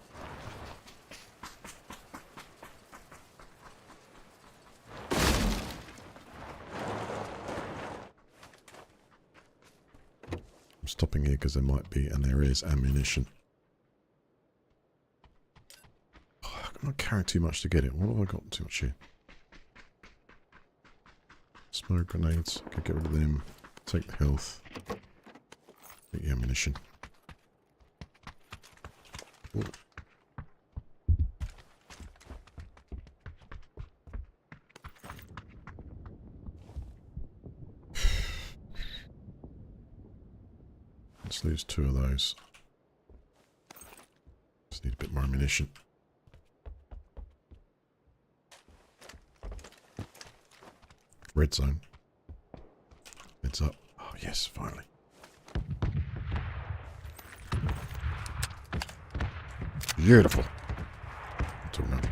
I'm stopping here because there might be, and there is, ammunition. Oh, I'm not carrying too much to get it. What have I got too much here? Smoke grenades. Could get rid of them. Take the health. Take the ammunition. Ooh. Let's lose 2 of those. Just need a bit more ammunition. Red zone. Heads up. Oh yes, finally. Beautiful. I'm talking about.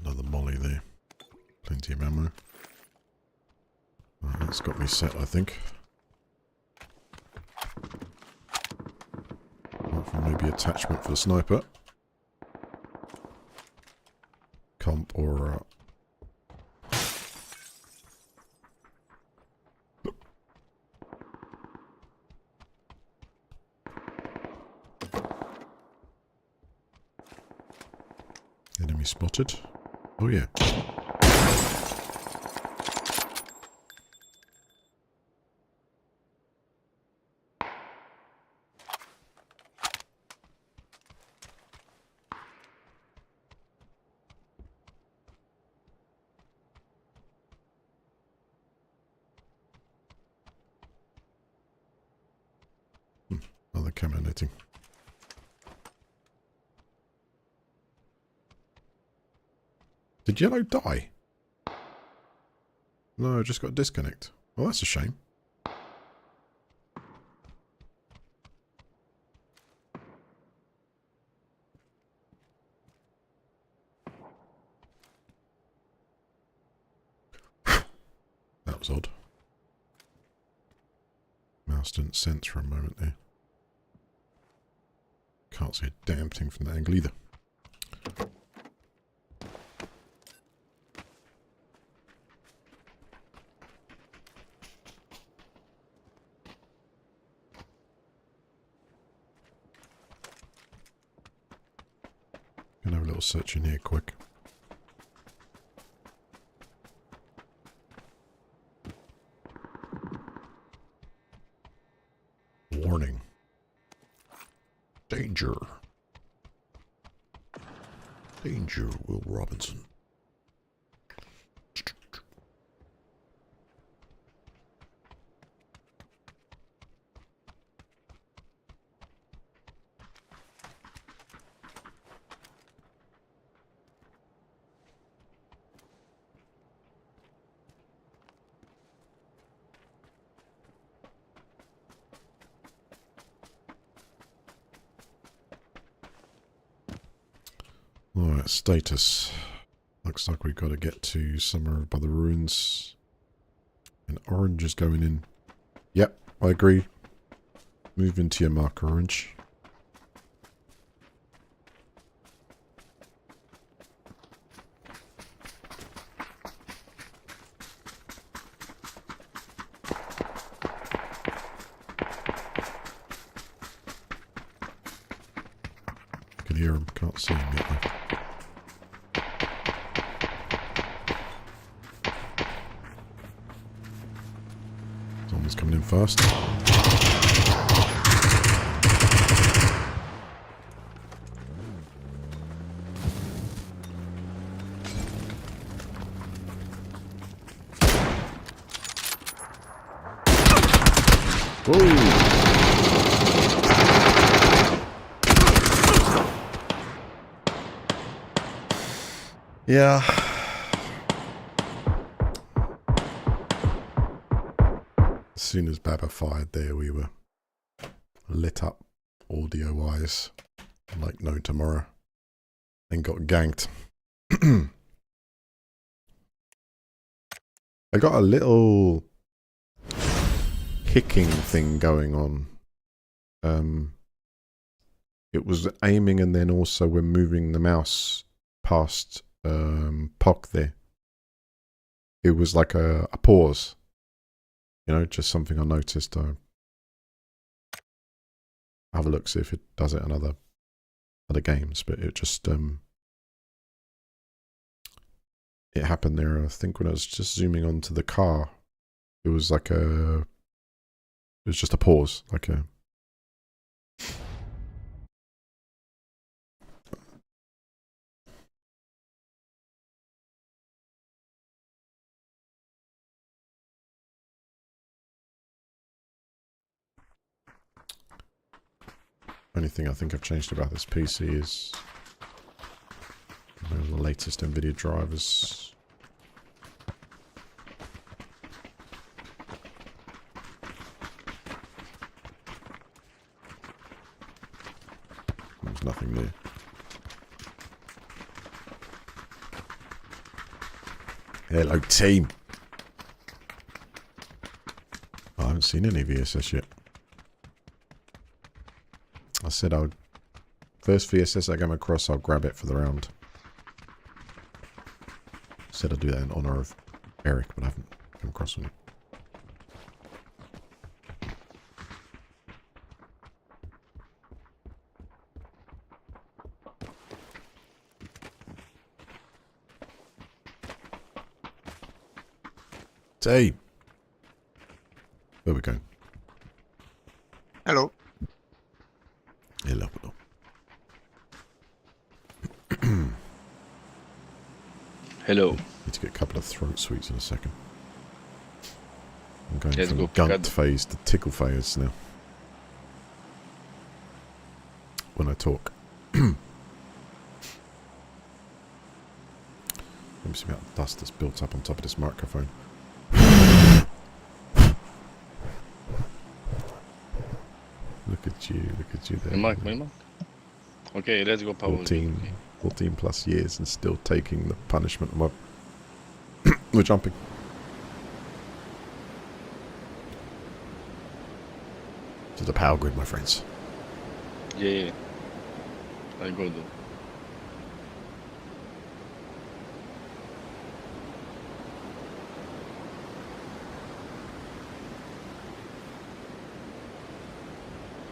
Another molly there. Plenty of ammo. Right, that's got me set, I think. Apart from maybe attachment for the sniper. Comp or... Enemy spotted. Oh yeah. Another camo netting. Did yellow die? No, I just got a disconnect. Well, that's a shame. mouse didn't sense for a moment there. Can't see a damn thing from that angle either. Gonna have a little search in here quick. Warning. Danger. Danger, Will Robinson. Alright, status. Looks like we've got to get to somewhere by the ruins. And orange is going in. Yep, I agree. Move into your mark, orange. Can hear him, can't see him yet though. Someone's coming in fast. Whoa! Yeah. As soon as Baba fired there, we were lit up audio-wise like no tomorrow. And got ganked. I got a little kicking thing going on. It was aiming and then also we're moving the mouse past POC there. It was like a pause. You know, just something I noticed. I'll have a look, see if it does it in other games, but it just it happened there. I think when I was just zooming onto the car, it was like it was just a pause, like a only thing I think I've changed about this PC is the latest NVIDIA drivers. There's nothing there. Hello, team. I haven't seen any VSS yet. I said I would. First VSS I come across, I'll grab it for the round. Said I'd do that in honor of Eric, but I haven't come across one. Team! Where we going? Hello. Hello, hello. Hello. Need to get a couple of throat sweets in a second. I'm going Let's from go gunt cut. phase to tickle phase now. When I talk. Let me see about the dust that's built up on top of this microphone. Look at you there. My mic. Okay, let's go power. 14 plus years and still taking the punishment of my... We're jumping. To the power grid, my friends. Yeah. I go though.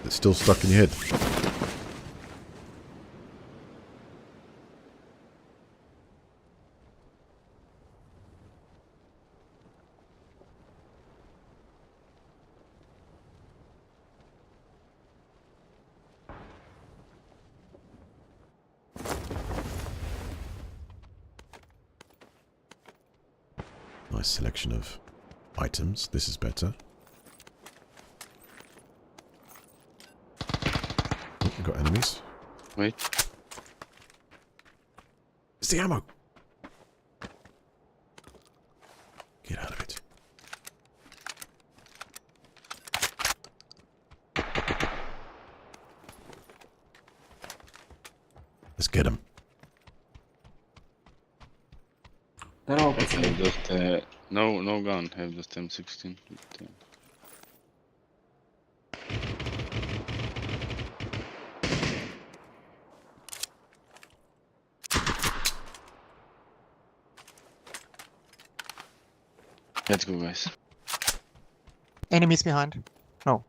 It's still stuck in your head. Nice selection of items. This is better. Oh, we've got enemies. Wait. It's the ammo! Get out of it. Let's get him. They're all I have pushing. just no gun. I have just M16. Let's go, guys. Enemies behind. No.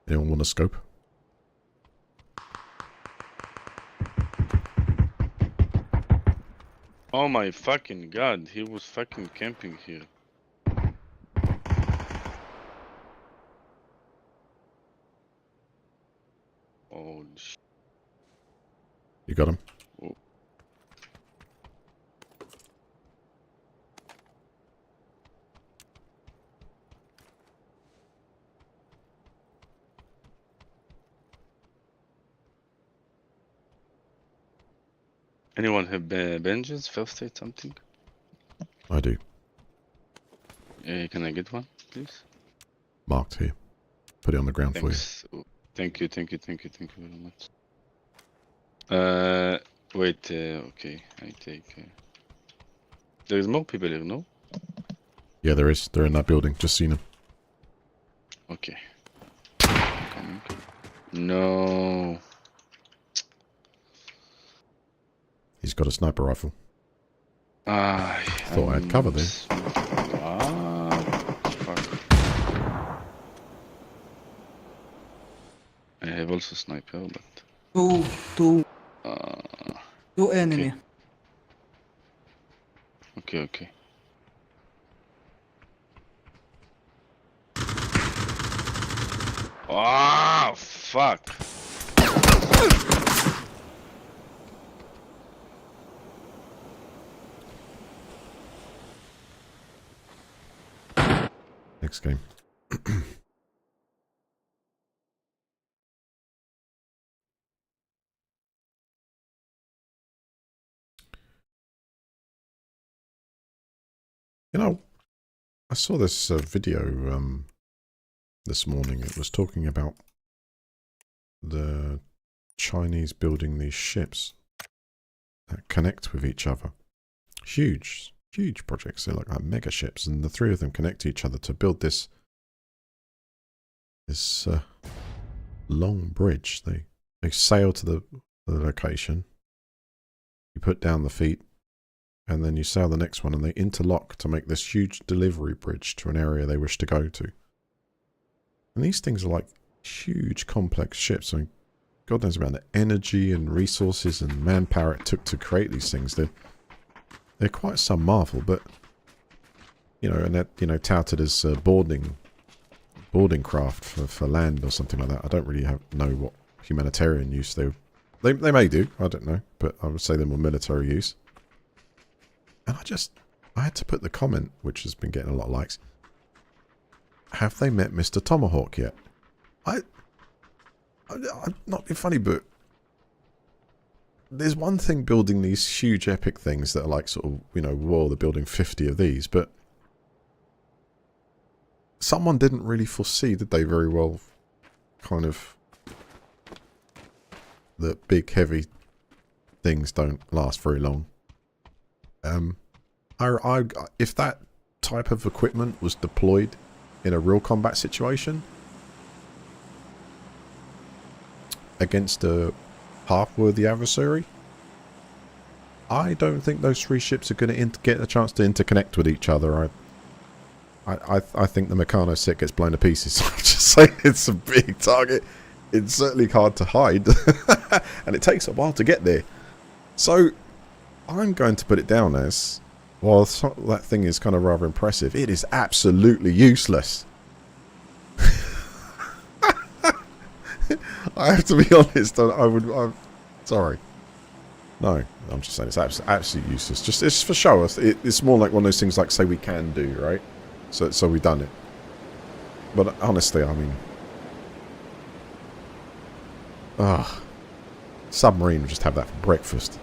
Anyone want a scope? Oh my fucking god, he was fucking camping here. Holy shit. You got him? Oh. Anyone have benches, first aid, something? I do. Can I get one, please? Marked here. Put it on the ground Thanks. Oh, thank you very much. Wait, okay, I take... There's more people here, no? for you. Yeah, there is. They're in that building. Just seen them. Okay. Coming. No. He's got a sniper rifle. Ah, Thought I had cover there. Ah, fuck. I have also sniper, but... Two Uh, enemy. okay. Ah, fuck. Next game. You know, I saw this video this morning. It was talking about the Chinese building these ships that connect with each other. Huge projects. They're like mega ships, and the three of them connect to each other to build this long bridge. They sail to the location. You put down the feet, and then you sail the next one, and they interlock to make this huge delivery bridge to an area they wish to go to. And these things are like huge, complex ships. I mean, God knows about the energy and resources and manpower it took to create these things. They're quite some marvel, but you know, and they're touted as boarding craft for land or something like that. I don't really know what humanitarian use they may do. I don't know, but I would say they're more military use. And I had to put the comment, which has been getting a lot of likes. Have they met Mr. Tomahawk yet? I'm not being funny, but there's one thing building these huge epic things that are like sort of, you know, whoa, they're building 50 of these, but someone didn't really foresee, did they, very well, kind of, that big, heavy things don't last very long. If that type of equipment was deployed in a real combat situation against a half-worthy adversary, I don't think those three ships are going to get a chance to interconnect with each other. I think the Meccano set gets blown to pieces. I'm just saying, it's a big target. It's certainly hard to hide. And it takes a while to get there. So, I'm going to put it down as, while that thing is kind of rather impressive, it is absolutely useless. I have to be honest. I'm sorry. No, I'm just saying it's absolutely useless. It's for show. It's more like one of those things like say we can do, right? So we've done it. But honestly, I mean, submarine would just have that for breakfast.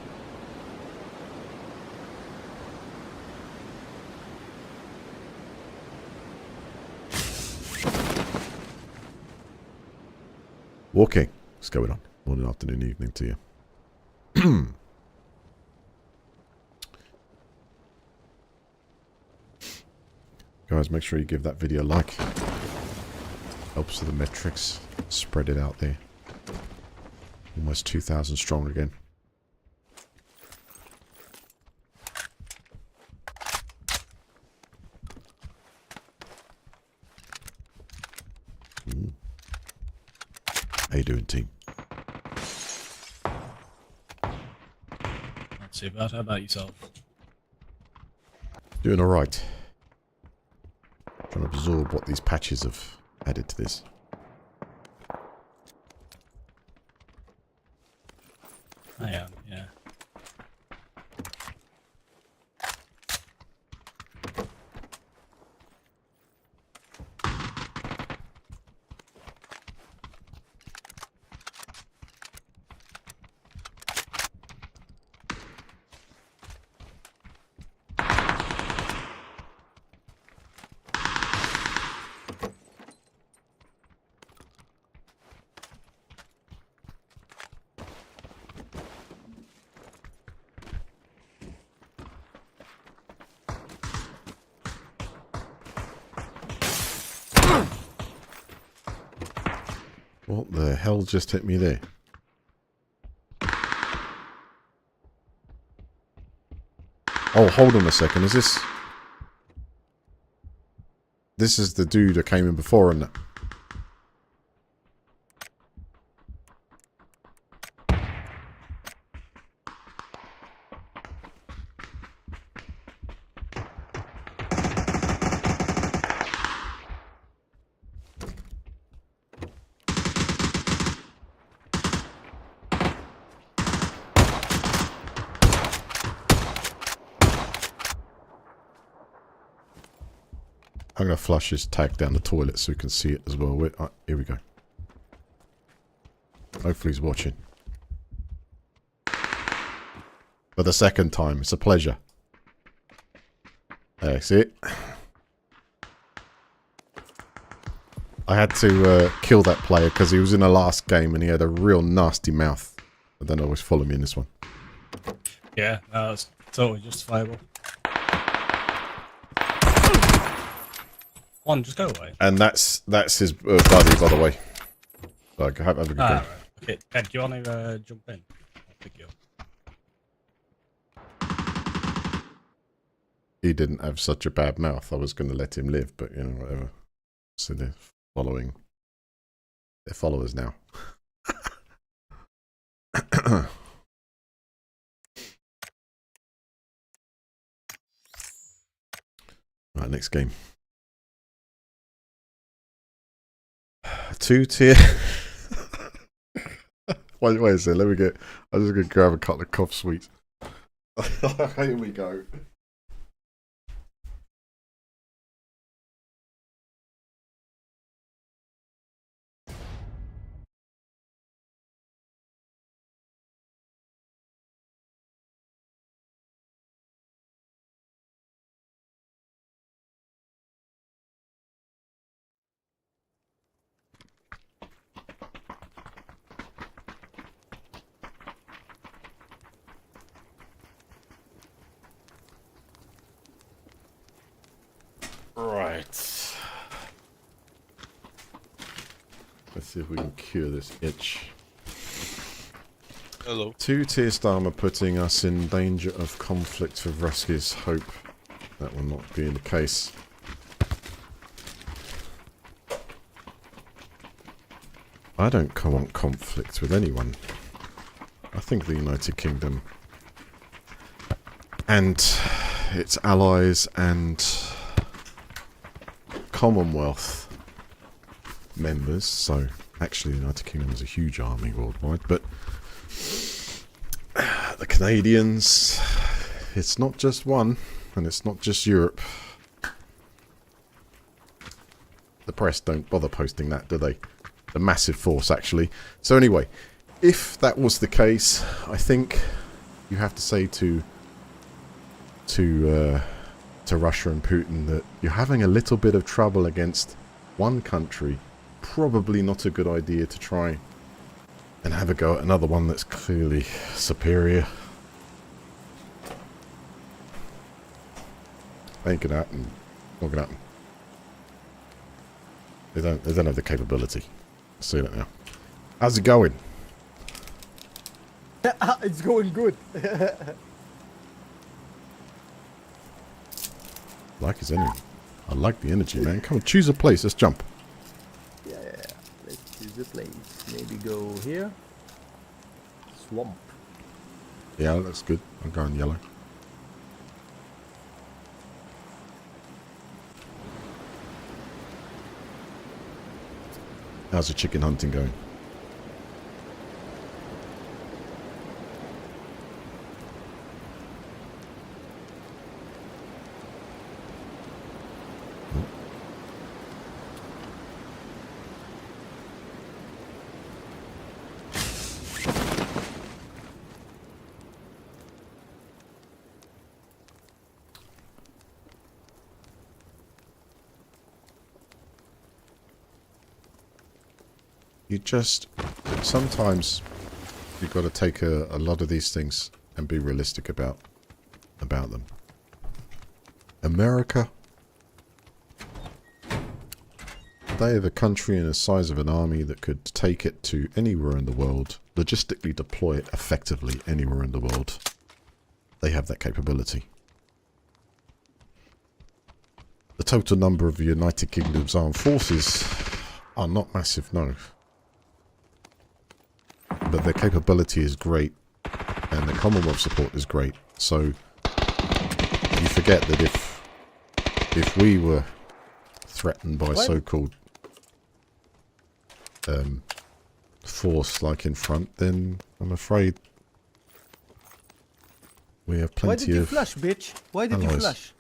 Walking. What's going on? Morning, afternoon, evening to you. Guys, make sure you give that video a like. Helps with the metrics. Spread it out there. Almost 2,000 strong again. How you doing, team? Not too bad. How about yourself? Doing alright. Trying to absorb what these patches have added to this. I am, yeah. What the hell just hit me there? Oh, hold on a second. Is this... This is the dude that came in before, isn't it? I'm going to flush his tag down the toilet so we can see it as well. Here we go. Hopefully he's watching. For the second time. It's a pleasure. There, see it? I had to kill that player because he was in the last game and he had a real nasty mouth. I don't always follow me in this one. Yeah, no, that's totally justifiable. One, just go away. And that's his buddy, by the way. Like, have a good game. Right. Okay, Ed, do you want to jump in? I'll pick you up. He didn't have such a bad mouth. I was going to let him live, but, you know, whatever. So they're following. They're followers now. Right, next game. 2-tier. wait a second, let me get... I'm just going to grab a couple of cough sweets. Here we go. Right. Let's see if we can cure this itch. Hello. 2 tier star are putting us in danger of conflict with Ruskies. Hope that will not be the case. I don't want conflict with anyone. I think the United Kingdom and its allies and Commonwealth members, so actually the United Kingdom is a huge army worldwide, but the Canadians, it's not just one, and it's not just Europe. The press don't bother posting that, do they? The massive force, actually. So anyway, if that was the case, I think you have to say to Russia and Putin that you're having a little bit of trouble against one country. Probably not a good idea to try and have a go at another one that's clearly superior. Ain't gonna happen. Not gonna happen. They don't have the capability. I'll see that now. How's it going? It's going good. Like his energy. I like the energy, man. Come on, choose a place. Let's jump. Yeah, let's choose the place. Maybe go here. Swamp. Yeah, that's good. I'm going yellow. How's the chicken hunting going? You just, sometimes you've got to take a lot of these things and be realistic about them. America, they have a country and a size of an army that could take it to anywhere in the world, logistically deploy it effectively anywhere in the world. They have that capability. The total number of the United Kingdom's armed forces are not massive, no. But their capability is great, and the Commonwealth support is great. So you forget that if we were threatened by so-called force like in front, then I'm afraid we have plenty of. Why did you flash, bitch? Why did you allies. flash?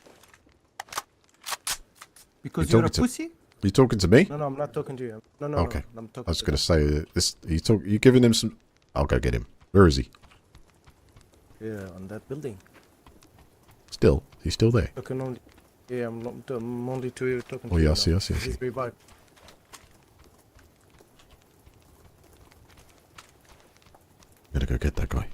Because You're you're a talking to- pussy? You talking to me? No, I'm not talking to you. No, Okay. I'm talking I was to going to say this. You giving him some? I'll go get him. Where is he? Yeah, on that building. Still? He's still there? Talking only. Yeah, I'm only to you talking to Oh you. yeah, I now. see. I see. I see. He's revived. Gotta go get that guy.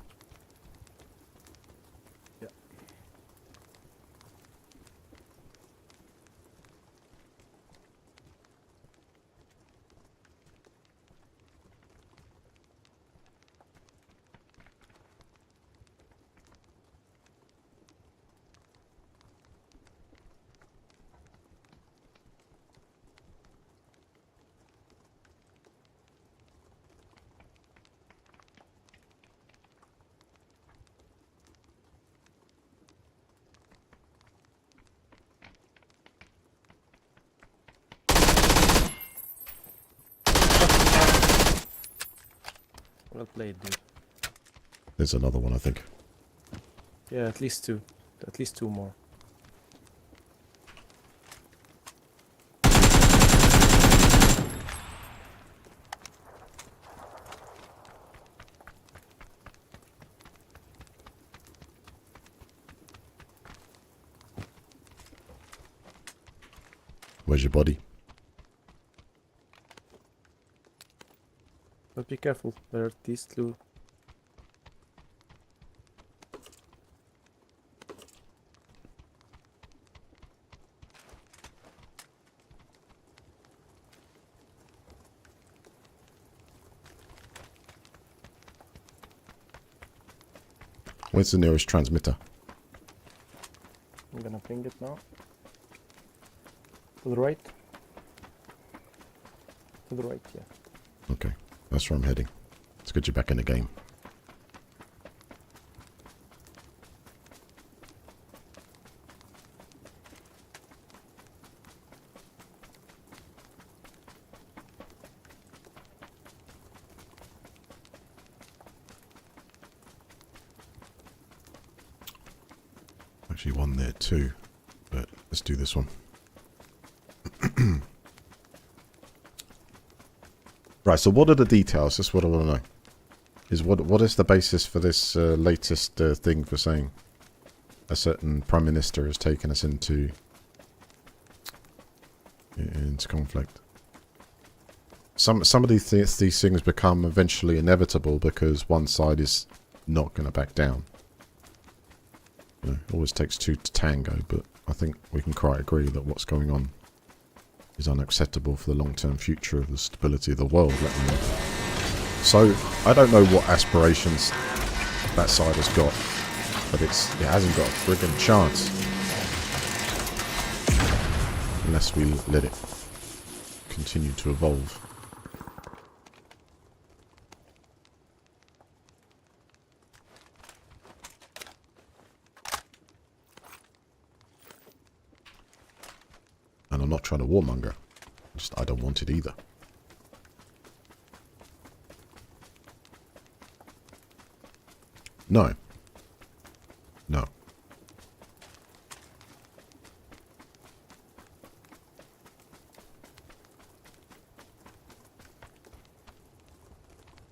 Well played, dude. There's another one, I think. Yeah, at least two. At least two more. Where's your body? But be careful. There are these two. Where's the nearest transmitter? I'm gonna ping it now. To the right. To the right, yeah. Okay, that's where I'm heading. It's good you're back in the game. Actually one there too, but let's do this one. Right, so what are the details? That's what I want to know. Is what is the basis for this latest thing for saying a certain prime minister has taken us into conflict? Some of these things become eventually inevitable because one side is not going to back down. You know, it always takes two to tango, but I think we can quite agree that what's going on is unacceptable for the long-term future of the stability of the world, let me know. So, I don't know what aspirations that side has got, but it hasn't got a friggin' chance. Unless we let it continue to evolve. And I'm not trying to warmonger. Just I don't want it either. No. No.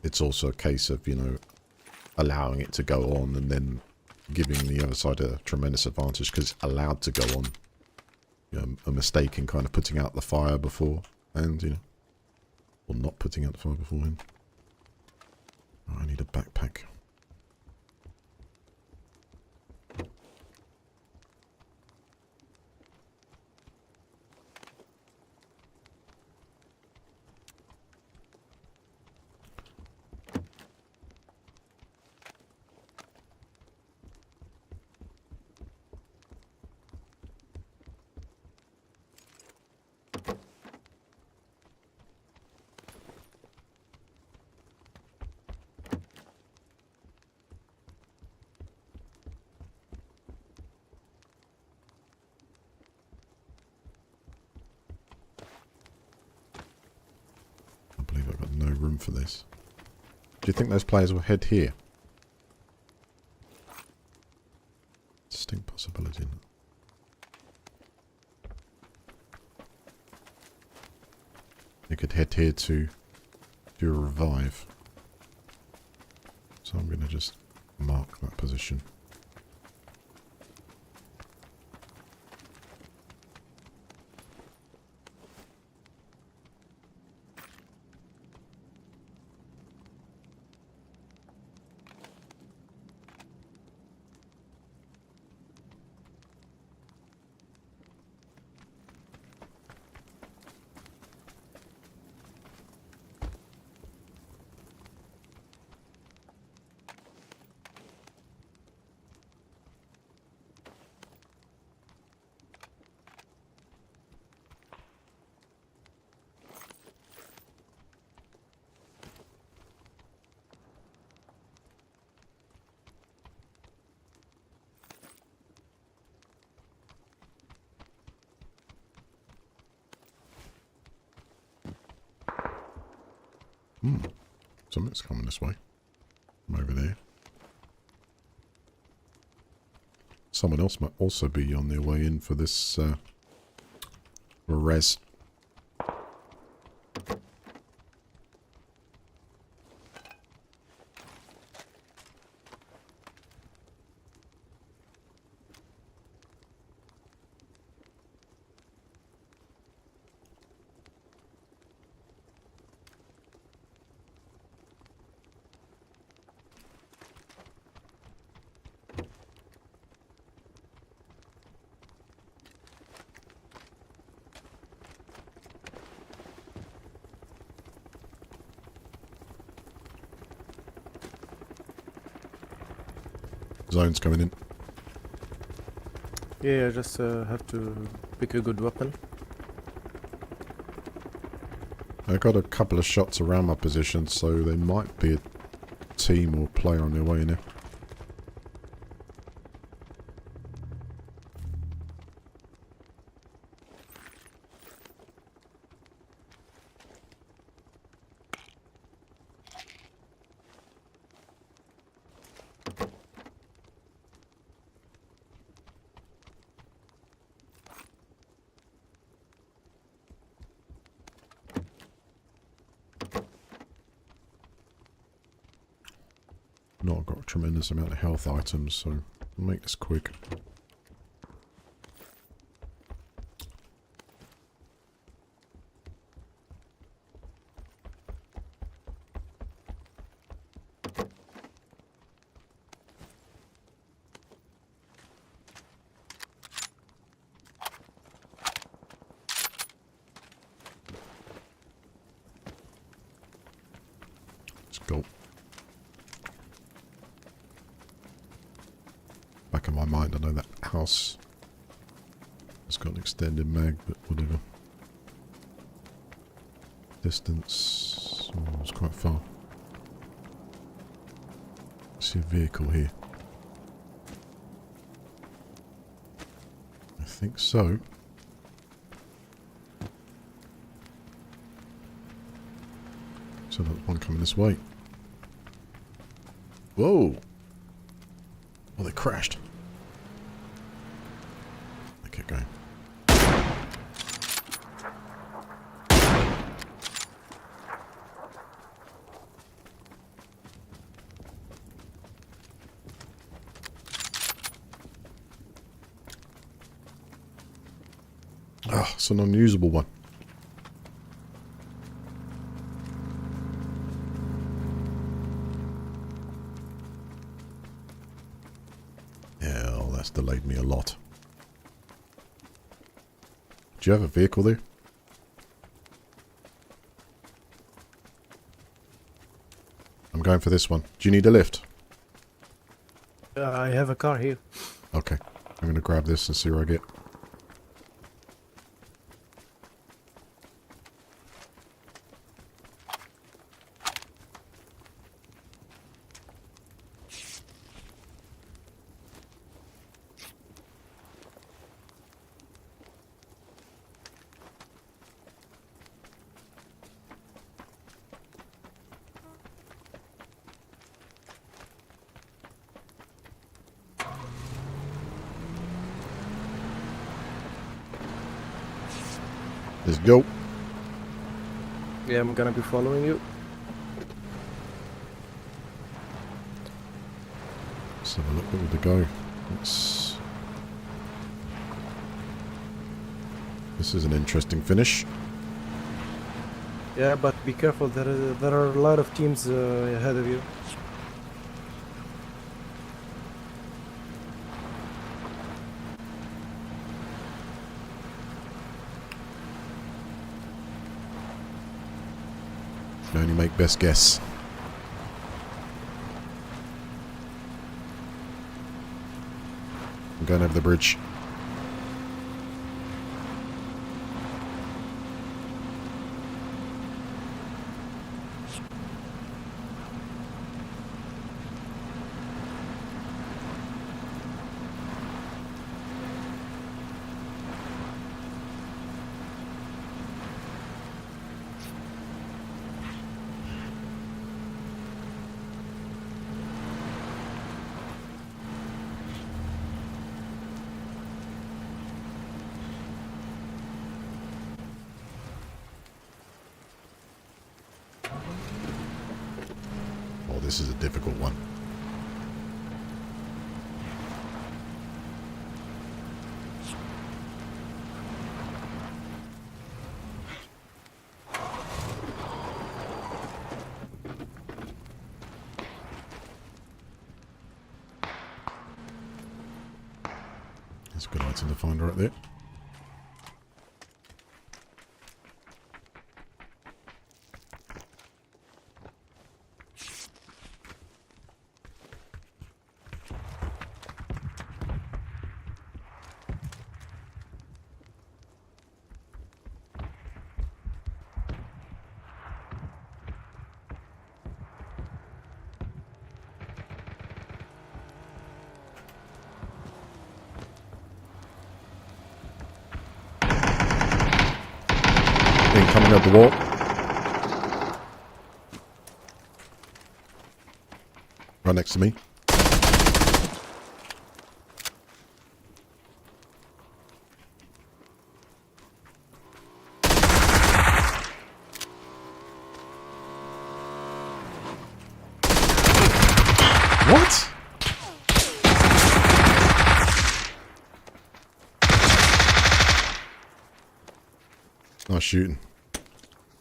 It's also a case of, you know, allowing it to go on and then giving the other side a tremendous advantage because it's allowed to go on. You know, a mistake in kind of putting out the fire before and, you know, or not putting out the fire beforehand. Oh, I need a backpack. I believe I've got no room for this. Do you think those players will head here? Distinct possibility. Isn't it? You could head here to do a revive. So I'm going to just mark that position. Something's coming this way. From over there. Someone else might also be on their way in for this res. Zone's coming in. Yeah, I just have to pick a good weapon. I got a couple of shots around my position, so they might be a team or player on their way in there. Not got a tremendous amount of health items, so I'll make this quick. Let's go. Back in my mind, I know that house has got an extended mag, but whatever. Distance, oh, it's quite far. See a vehicle here. I think so. So there's one coming this way. Whoa! Oh, they crashed. They kept going. Ah, it's an unusable one. Hell, that's delayed me a lot. Do you have a vehicle there? I'm going for this one. Do you need a lift? I have a car here. Okay. I'm going to grab this and see where I get. Let's go. Yeah, I'm gonna be following you. Let's have a look where to go. This is an interesting finish. Yeah, but be careful. There are a lot of teams ahead of you. You can only make best guess. I'm going over the bridge. Oh, this is a difficult one. That's a good item to find right there. coming up the wall. Right next to me. What? Nice shooting.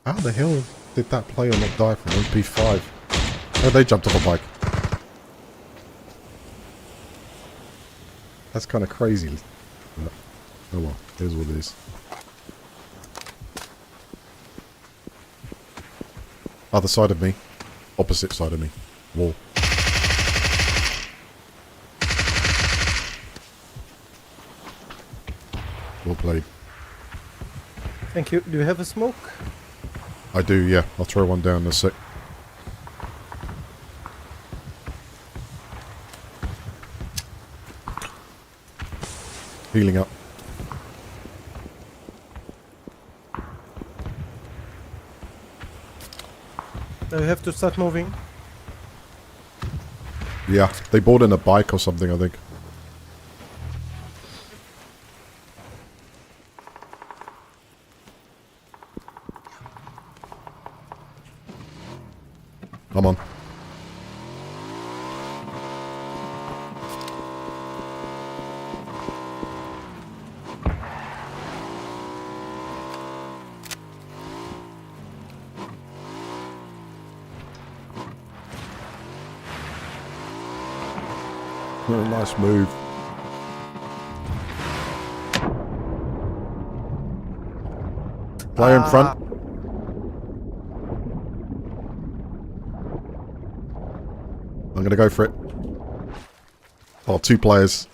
How the hell did that player not die from MP5? Oh, they jumped off a bike. That's kind of crazy. But, oh well, here's what it is. Other side of me. Opposite side of me. Wall. Well played. Thank you. Do you have a smoke? I do, yeah. I'll throw one down in a sec. Healing up. I have to start moving. Yeah, they bought in a bike or something, I think. I'm on. Oh, nice move. Player in front. I'm gonna go for it. Oh, 2 players.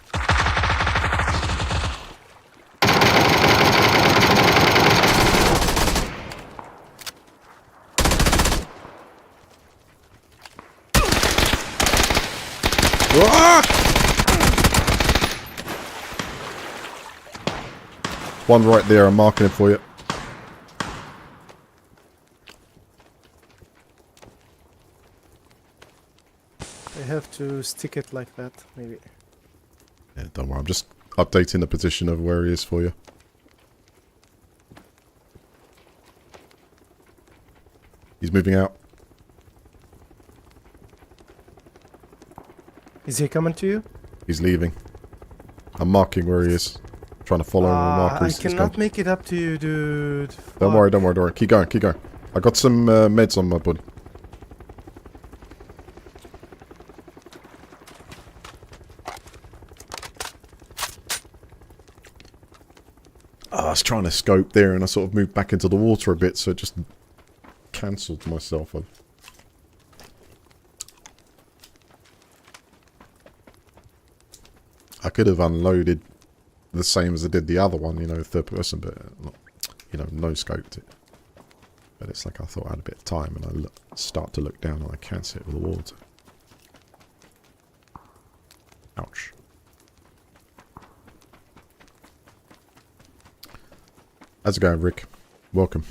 Ah! One right there, I'm marking it for you. I have to stick it like that, maybe. Yeah, don't worry, I'm just updating the position of where he is for you. He's moving out. Is he coming to you? He's leaving. I'm marking where he is. Trying to follow him and mark where I he's cannot gone. make it up to you, dude. Don't worry, don't worry, don't worry. Keep going, keep going. I got some meds on my body. I was trying to scope there and I sort of moved back into the water a bit, so it just cancelled myself. I could have unloaded the same as I did the other one, you know, third person, but, you know, no scoped it. But it's like I thought I had a bit of time and I start to look down and I can't see it with the water. Ouch. How's it going, Rick? Welcome.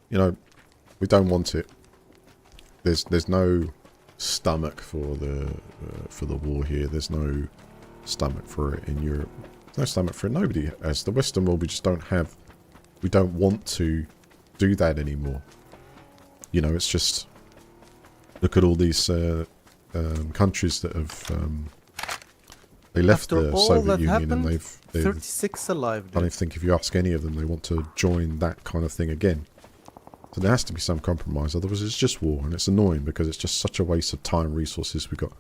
You know, we don't want it. There's no stomach for the war here. There's no stomach for it in Europe. There's no stomach for it. Nobody has. The Western world, we just don't have. We don't want to do that anymore. You know, it's just. Look at all these countries that have they left After the all Soviet that Union happened, and they've 36 alive, I dude. don't think if you ask any of them they want to join that kind of thing again. So there has to be some compromise, otherwise it's just war, and it's annoying because it's just such a waste of time, resources. We've got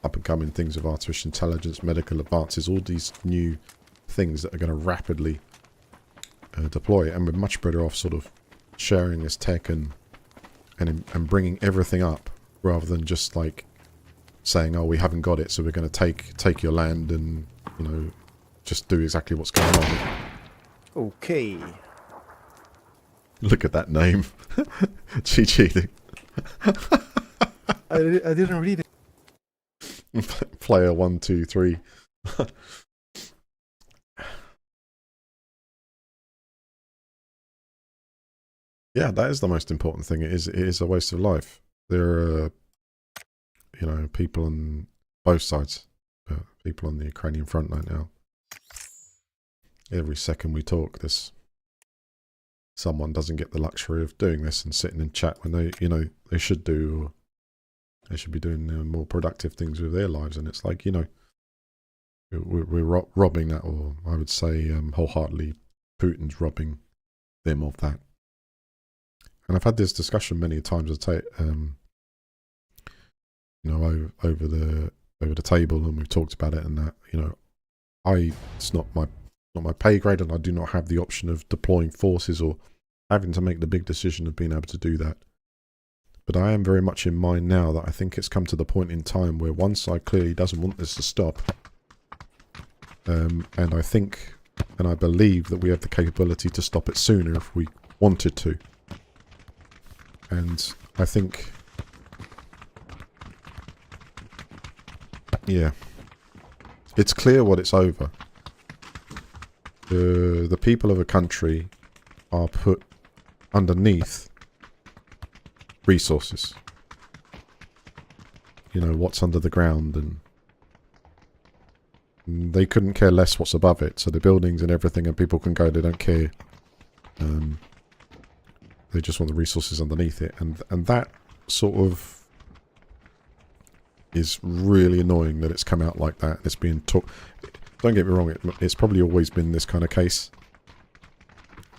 up and coming things of artificial intelligence, medical advances, all these new things that are going to rapidly deploy, and we're much better off sort of sharing this tech and bringing everything up rather than just like saying, oh, we haven't got it, so we're going to take your land and, you know, just do exactly what's going on. Okay. Look at that name. GG. I didn't read it. Player 1, 2, 3. Yeah, that is the most important thing. It is a waste of life. There are, you know, people on both sides, but people on the Ukrainian front right now. Every second we talk, someone doesn't get the luxury of doing this and sitting in chat when they, you know, they should do. They should be doing more productive things with their lives, and it's like, you know, we're robbing that, or I would say wholeheartedly, Putin's robbing them of that. And I've had this discussion many times. You know, over the table, and we've talked about it, and that, you know, it's not my pay grade, and I do not have the option of deploying forces or having to make the big decision of being able to do that. But I am very much in mind now that I think it's come to the point in time where one side clearly doesn't want this to stop, and I think, and I believe that we have the capability to stop it sooner if we wanted to. And I think, yeah, it's clear what it's over. The people of a country are put underneath resources. You know, what's under the ground, and they couldn't care less what's above it. So the buildings and everything, and people can go, they don't care. They just want the resources underneath it. And that sort of is really annoying that it's come out like that. It's being talked. Don't get me wrong, it's probably always been this kind of case.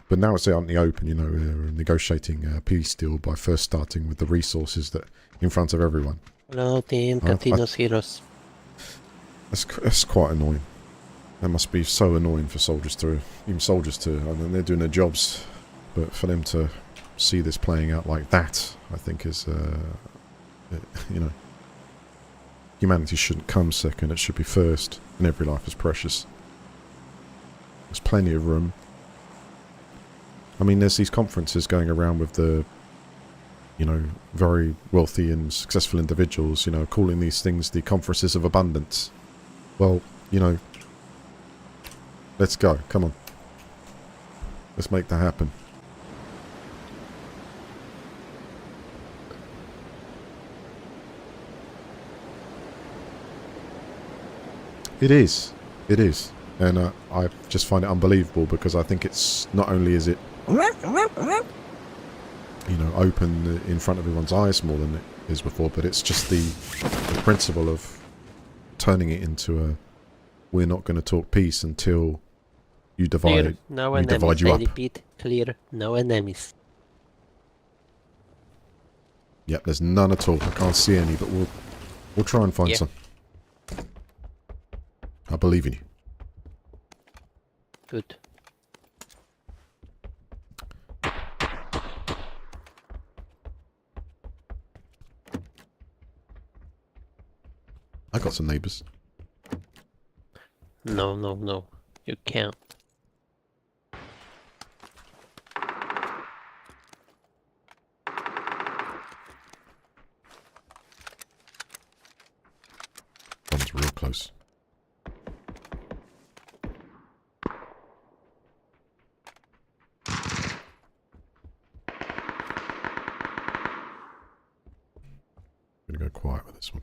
But now it's out in the open, you know, we're negotiating a peace deal by first starting with the resources that in front of everyone. Hello, team. Continuous heroes. That's quite annoying. That must be so annoying for soldiers to, I mean, they're doing their jobs, but for them to see this playing out like that, I think is, you know, humanity shouldn't come second, it should be first, and every life is precious. There's plenty of room. I mean, there's these conferences going around with the, you know, very wealthy and successful individuals, you know, calling these things the conferences of abundance. Well, you know, let's go. Come on. Let's make that happen. It is. It is. And I just find it unbelievable, because I think it's not only is it, you know, open in front of everyone's eyes more than it is before, but it's just the principle of turning it into a, we're not going to talk peace until you divide, Clear. No we enemies. divide you I up. repeat. Clear. No enemies. Yep, there's none at all. I can't see any, but we'll try and find some. I believe in you. Good. I got some neighbours. No, no, no. You can't. One's real close. I'm gonna go quiet with this one.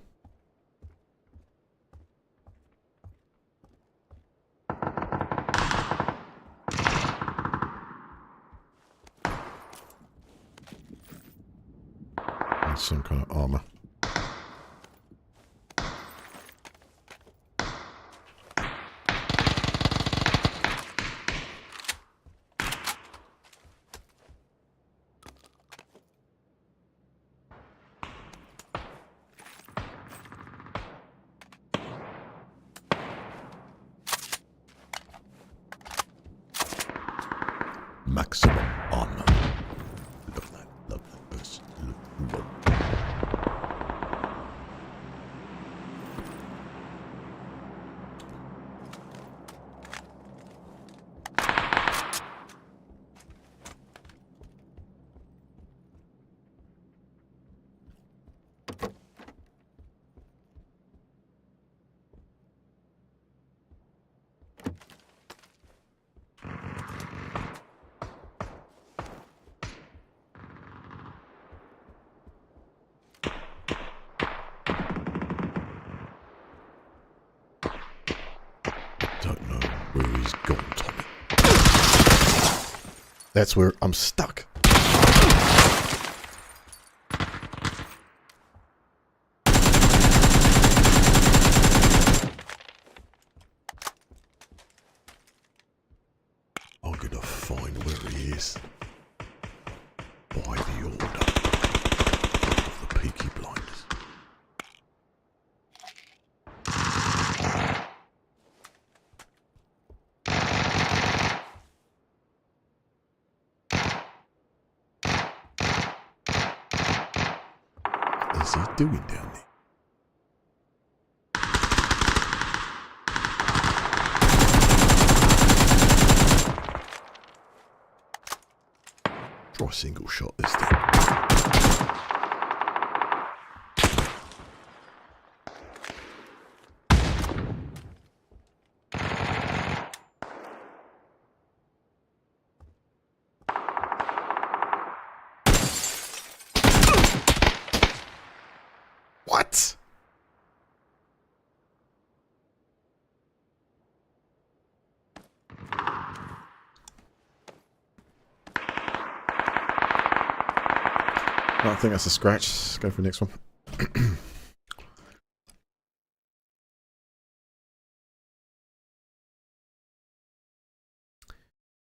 That's some kind of armour. Maximum armor. Love that. Love that person. Love. Where he's gone, Tommy. That's where I'm stuck. I'm gonna find where he is. By the order of the Peaky Blinders. What is he doing down there? Try a single shot this thing. What? I think that's a scratch. Let's go for the next one.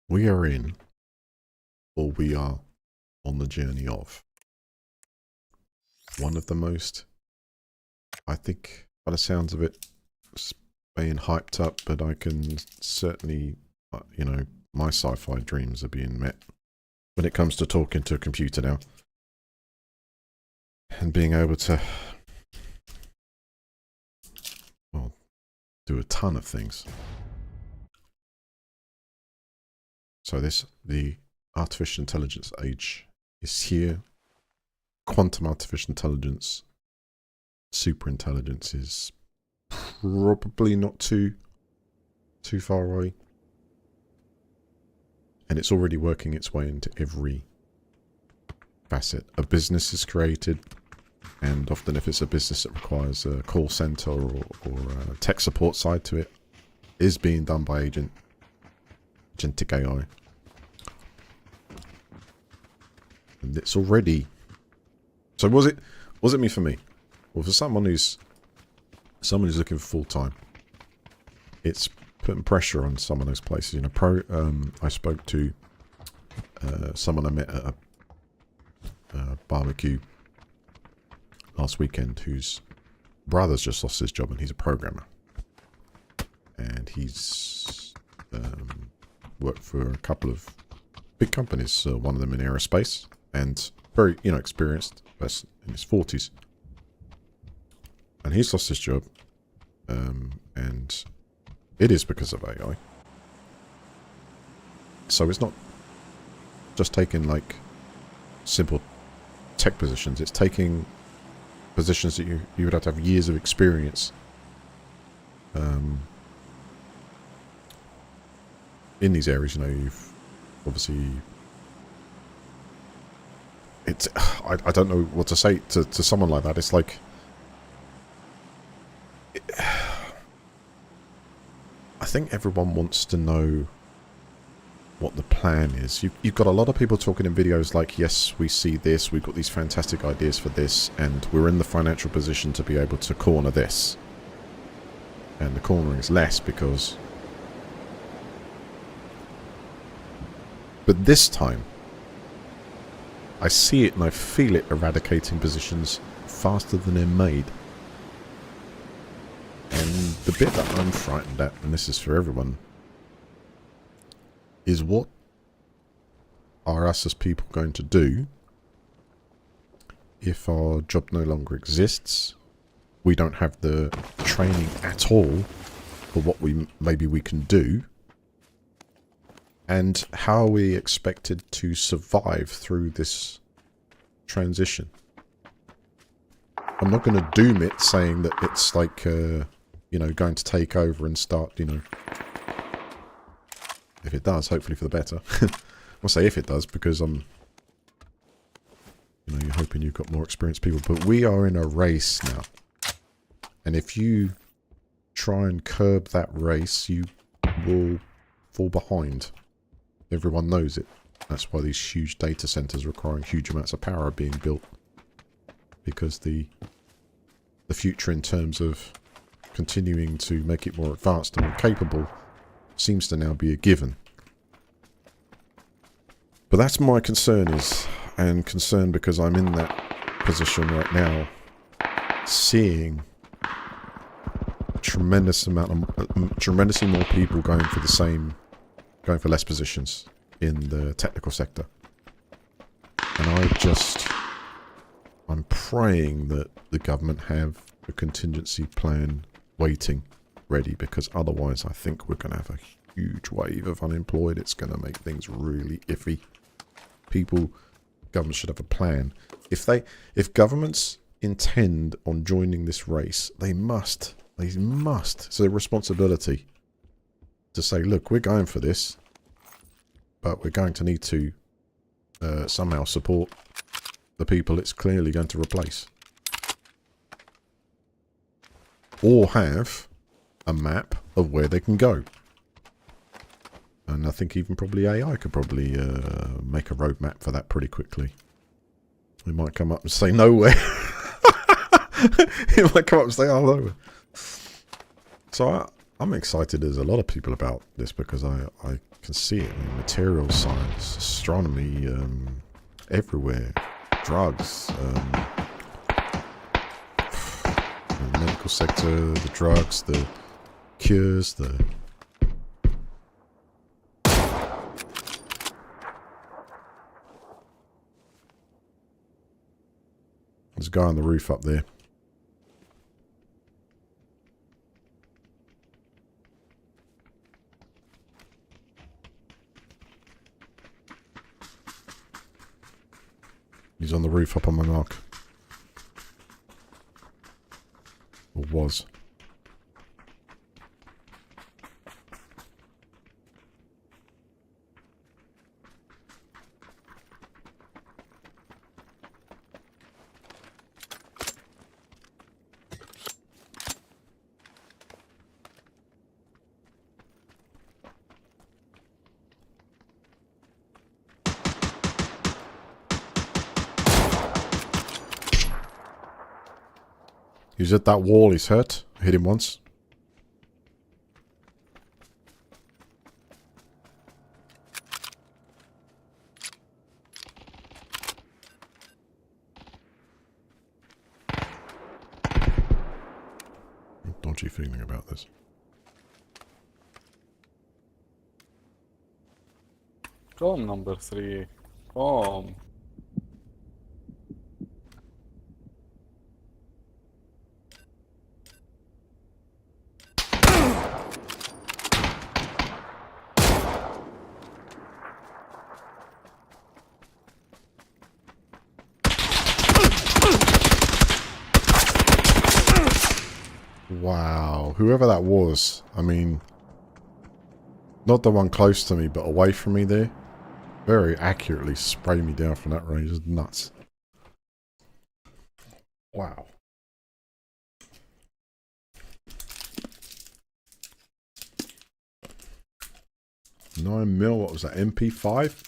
We are in, or we are on the journey of, one of the most, I think, by the sounds of it, being hyped up, but I can certainly, you know, my sci-fi dreams are being met when it comes to talking to a computer now. And being able to, well, do a ton of things. So the artificial intelligence age is here. Quantum artificial intelligence, super intelligence is probably not too far away. And it's already working its way into every facet. A business is created, and often if it's a business that requires a call center or a tech support side to it, is being done by agentic AI. And it's already, so was it me for me? Well, for someone who's looking for full time, it's putting pressure on some of those places. You know, I spoke to someone I met at a barbecue last weekend whose brother's just lost his job, and he's a programmer, and he's worked for a couple of big companies, one of them in aerospace, and very, you know, experienced person in his 40s, and he's lost his job, and it is because of AI. So it's not just taking like simple tech positions, it's taking positions that you would have to have years of experience in these areas. You know, you've obviously, it's, I don't know what to say to someone like that. It's like, I think everyone wants to know what the plan is. You've got a lot of people talking in videos like, yes, we see this, we've got these fantastic ideas for this, and we're in the financial position to be able to corner this. And the cornering is less because... But this time, I see it and I feel it eradicating positions faster than they're made. And the bit that I'm frightened at, and this is for everyone, is what are us as people going to do if our job no longer exists? We don't have the training at all for what maybe we can do. And how are we expected to survive through this transition? I'm not going to doom it saying that it's like, you know, going to take over and start, you know... If it does, hopefully for the better. I'll say if it does, because I'm... You know, you're hoping you've got more experienced people. But we are in a race now. And if you try and curb that race, you will fall behind. Everyone knows it. That's why these huge data centers requiring huge amounts of power are being built. Because the future in terms of continuing to make it more advanced and more capable seems to now be a given. But that's my concern is, and concern because I'm in that position right now, seeing tremendously more people going for less positions in the technical sector. And I'm praying that the government have a contingency plan waiting ready, because otherwise I think we're going to have a huge wave of unemployed. It's going to make things really iffy. Governments should have a plan. If governments intend on joining this race, they must, it's their responsibility to say, look, we're going for this, but we're going to need to somehow support the people it's clearly going to replace. Or have a map of where they can go. And I think even probably AI could probably make a roadmap for that pretty quickly. It might come up and say nowhere. It might come up and say, oh, nowhere. So I'm excited as a lot of people about this, because I can see it. I mean, materials science, astronomy, everywhere. Drugs, the medical sector, the drugs, the cures, There's a guy on the roof up there. He's on the roof up on my mark. Or was. He's at that wall, he's hurt. I hit him once. Dodgy feeling about this. Come, number 3. Come. Wow, whoever that was, I mean, not the one close to me, but away from me there, very accurately sprayed me down from that range. It's nuts. Wow. $9mm, what was that, MP5?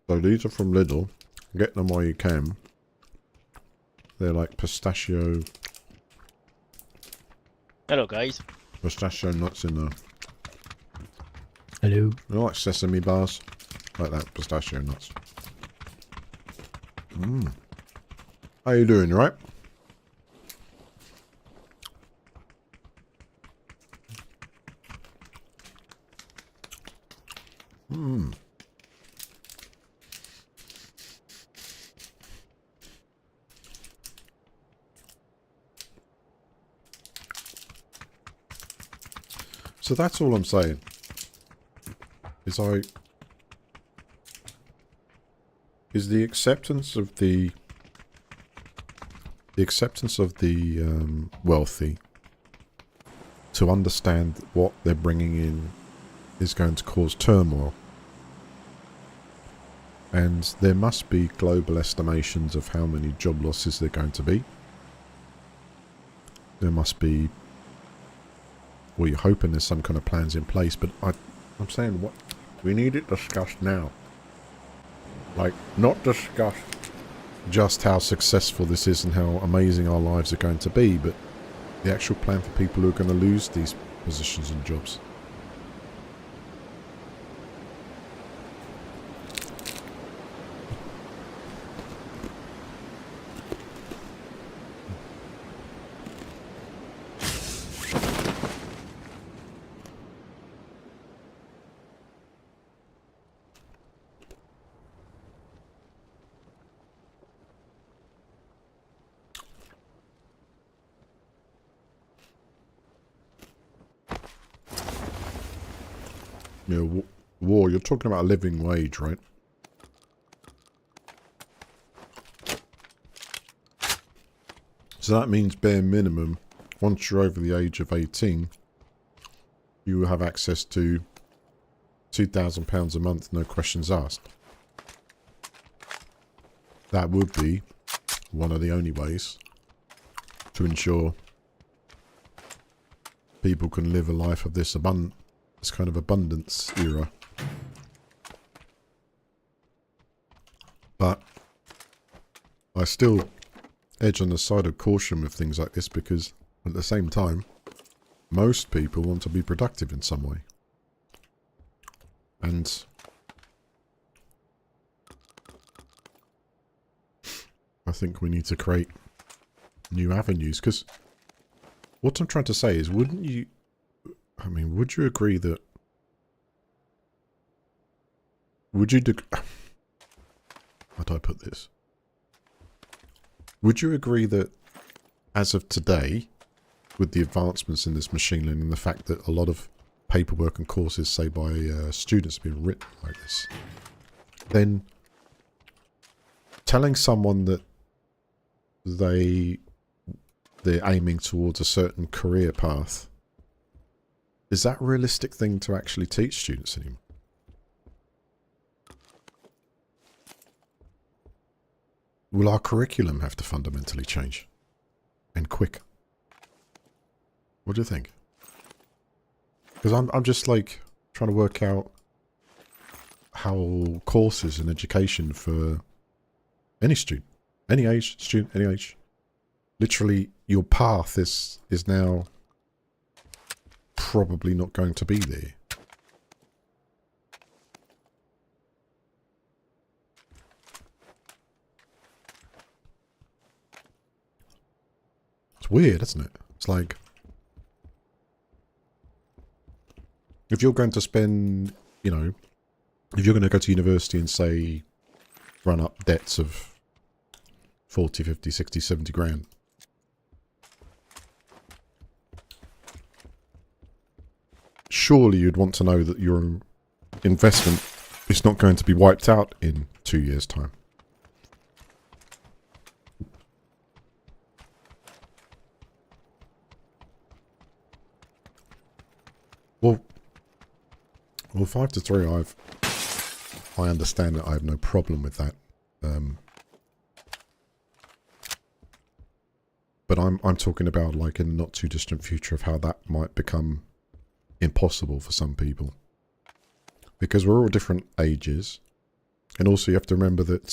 So these are from Lidl. Get them while you can. They're like pistachio. Hello, guys. Pistachio nuts in there. Hello. They're like sesame bars. Like that, pistachio nuts. How you doing, you right? So that's all I'm saying. Is is the acceptance of the wealthy to understand what they're bringing in is going to cause turmoil. And there must be global estimations of how many job losses there are going to be. There must be, well, you're hoping there's some kind of plans in place, but I'm saying what we need it discussed now. Like, not discussed just how successful this is and how amazing our lives are going to be, but the actual plan for people who are going to lose these positions and jobs. You know, war, you're talking about a living wage, right? So that means bare minimum, once you're over the age of 18, you will have access to £2,000 a month, no questions asked. That would be one of the only ways to ensure people can live a life of this kind of abundance era. But I still edge on the side of caution with things like this, because at the same time, most people want to be productive in some way. And I think we need to create new avenues, because what I'm trying to say is, would you agree that, how do I put this? Would you agree that as of today, with the advancements in this machine learning, the fact that a lot of paperwork and courses, say by students, have been written like this, then telling someone that they're aiming towards a certain career path, is that a realistic thing to actually teach students anymore? Will our curriculum have to fundamentally change? And quick? What do you think? Because I'm just like trying to work out how courses and education for any student, any age, literally your path is now probably not going to be there. It's weird, isn't it? It's like, if you're going to spend, if you're going to go to university and say, run up debts of 40, 50, 60, 70 grand, surely you'd want to know that your investment is not going to be wiped out in 2 years' time. Well, 5 to 3, I understand that I have no problem with that. But I'm talking about, like, in the not too distant future, of how that might become impossible for some people, because we're all different ages, and also you have to remember that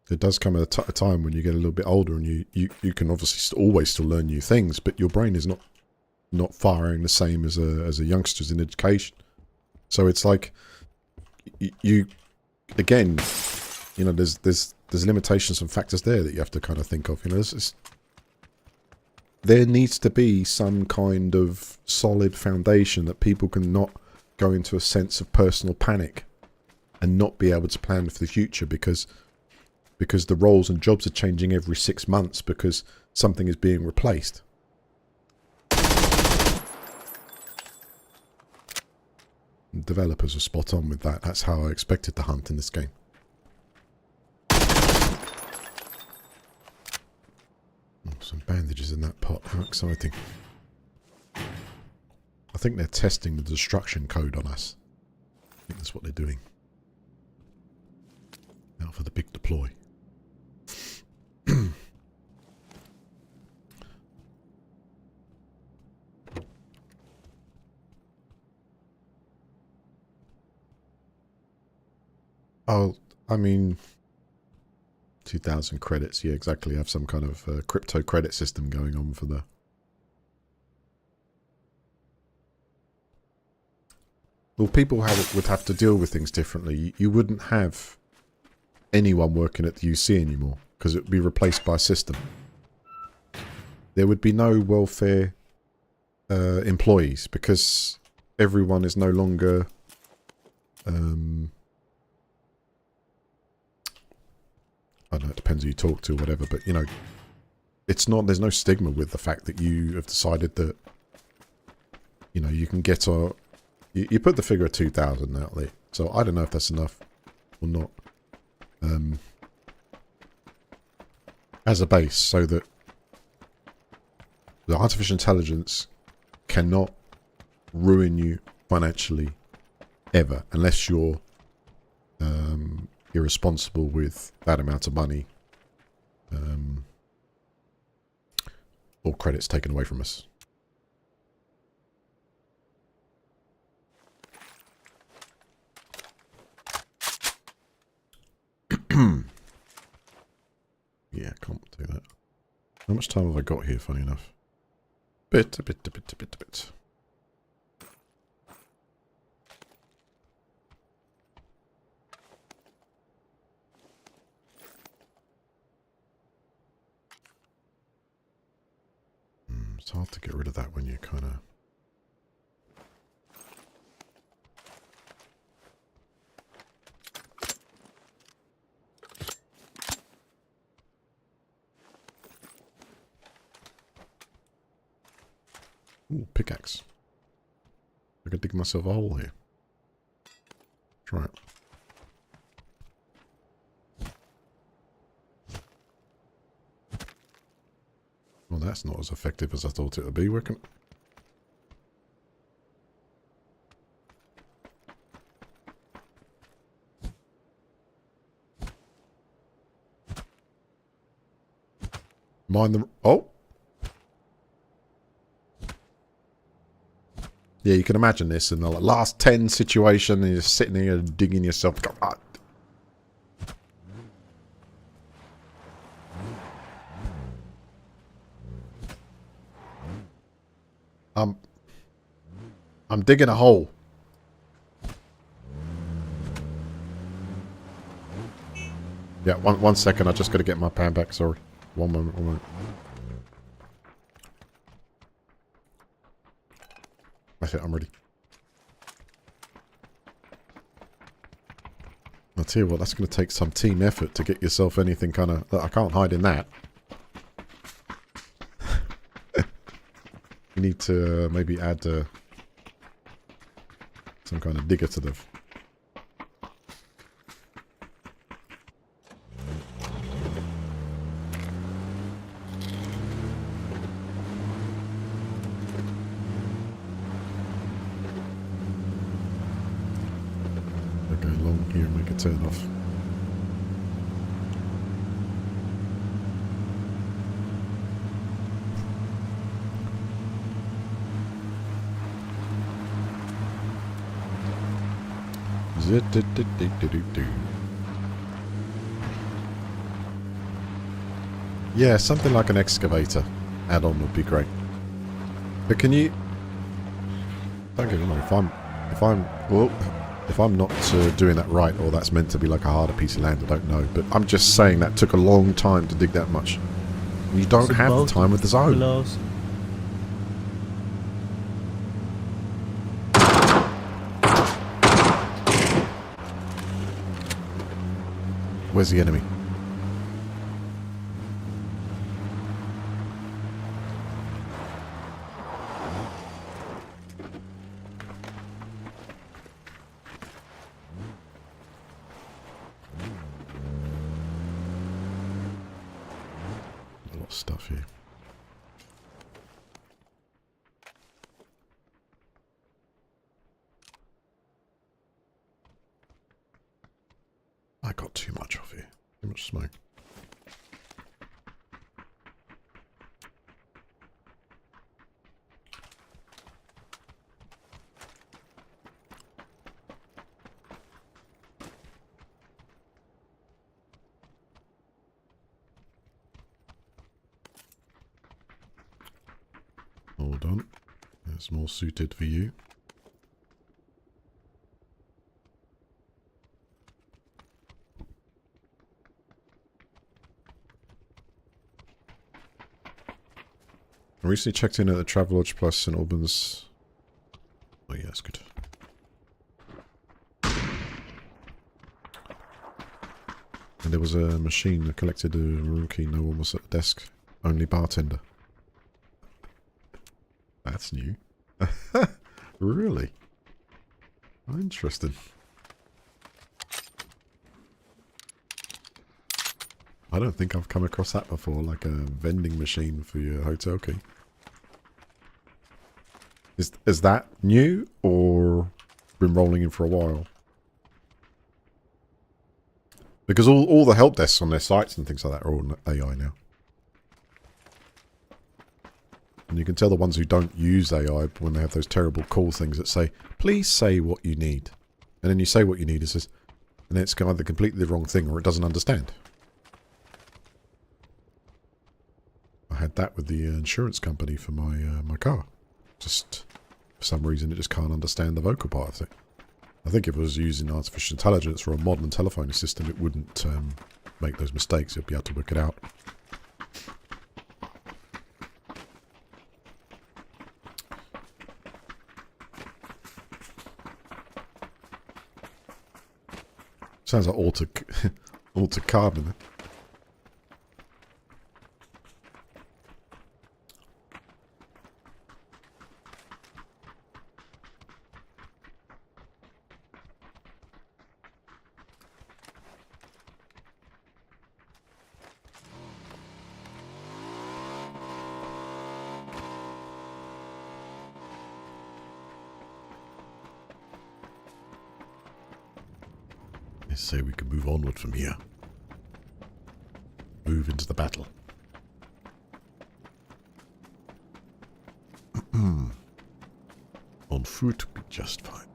there does come a time when you get a little bit older, and you can obviously always still learn new things, but your brain is not firing the same as a youngster's in education. So it's like you again, there's limitations and factors there that you have to kind of think of. There needs to be some kind of solid foundation that people can not go into a sense of personal panic and not be able to plan for the future, because the roles and jobs are changing every 6 months because something is being replaced. Developers are spot on with that. That's how I expected to hunt in this game. exciting. I think they're testing the destruction code on us. I think that's what they're doing. Now for the big deploy. Oh, I mean, 2,000 credits. Yeah, exactly. Have some kind of crypto credit system going on for the... Well, people would have to deal with things differently. You wouldn't have anyone working at the UC anymore because it would be replaced by a system. There would be no welfare employees because everyone is no longer... I don't know, it depends who you talk to or whatever, but, you know, it's not, there's no stigma with the fact that you have decided that, you know, you can get a, you put the figure of 2,000 out there, so I don't know if that's enough or not, as a base, so that the artificial intelligence cannot ruin you financially ever, unless you're, irresponsible with that amount of money or credits taken away from us. Yeah, can't do that. How much time have I got here, funny enough? A bit. It's hard to get rid of that when you kind of... Ooh, pickaxe. I could dig myself a hole here. Try it. Well, that's not as effective as I thought it would be, working. Mind the... Oh! Yeah, you can imagine this in the last 10 situation, and you're sitting here digging yourself. God. I'm digging a hole. Yeah, one second. I just got to get my pan back. Sorry. One moment. That's it. I'm ready. I'll tell you what. That's going to take some team effort to get yourself anything kind of... I can't hide in that. You need to maybe add... some kind of digger to the... Okay, along here, make a turn off. Yeah, something like an excavator add-on would be great. But can you... Don't get me wrong, if I'm not doing that right, or that's meant to be like a harder piece of land, I don't know. But I'm just saying that took a long time to dig that much. You don't have the time with the zone. Belows. Where's the enemy? A lot of stuff here. much smoke. Hold on. That's more suited for you. I recently checked in at the Travelodge Plus St Albans. Oh yeah, that's good. And there was a machine that collected a room key. No one was at the desk. Only bartender. That's new. Really? Interesting. I don't think I've come across that before, like a vending machine for your hotel key. Is that new or been rolling in for a while? Because all the help desks on their sites and things like that are all AI now. And you can tell the ones who don't use AI when they have those terrible call things that say, please say what you need. And then you say what you need, it says, and it's either completely the wrong thing or it doesn't understand. I had that with the insurance company for my my car. Just, for some reason, it just can't understand the vocal part of it. I think if it was using artificial intelligence or a modern telephone system, it wouldn't make those mistakes. It'd be able to work it out. Sounds like alter carbon. They say we can move onward from here. Move into the battle. On foot, be just fine.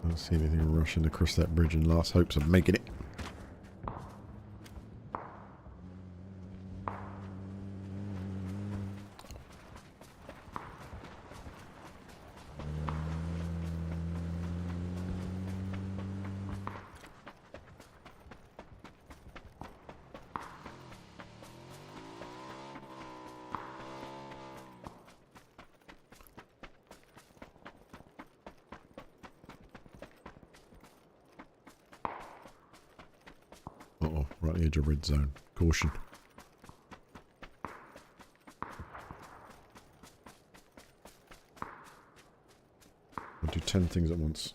I don't see anything rushing across that bridge in last hopes of making it. Uh-oh, right at the edge of red zone. Caution. I'll do 10 things at once.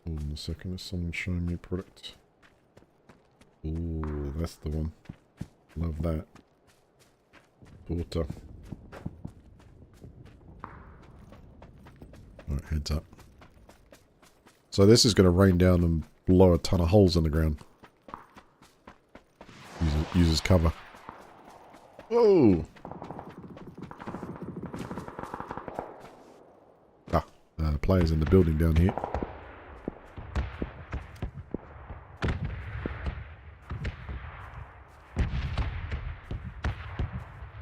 Hold on a second, there's someone showing me a product. Ooh, that's the one. Love that. Porter. Alright, heads up. So this is going to rain down and blow a ton of holes in the ground. Uses cover. Whoa! Ah, players in the building down here.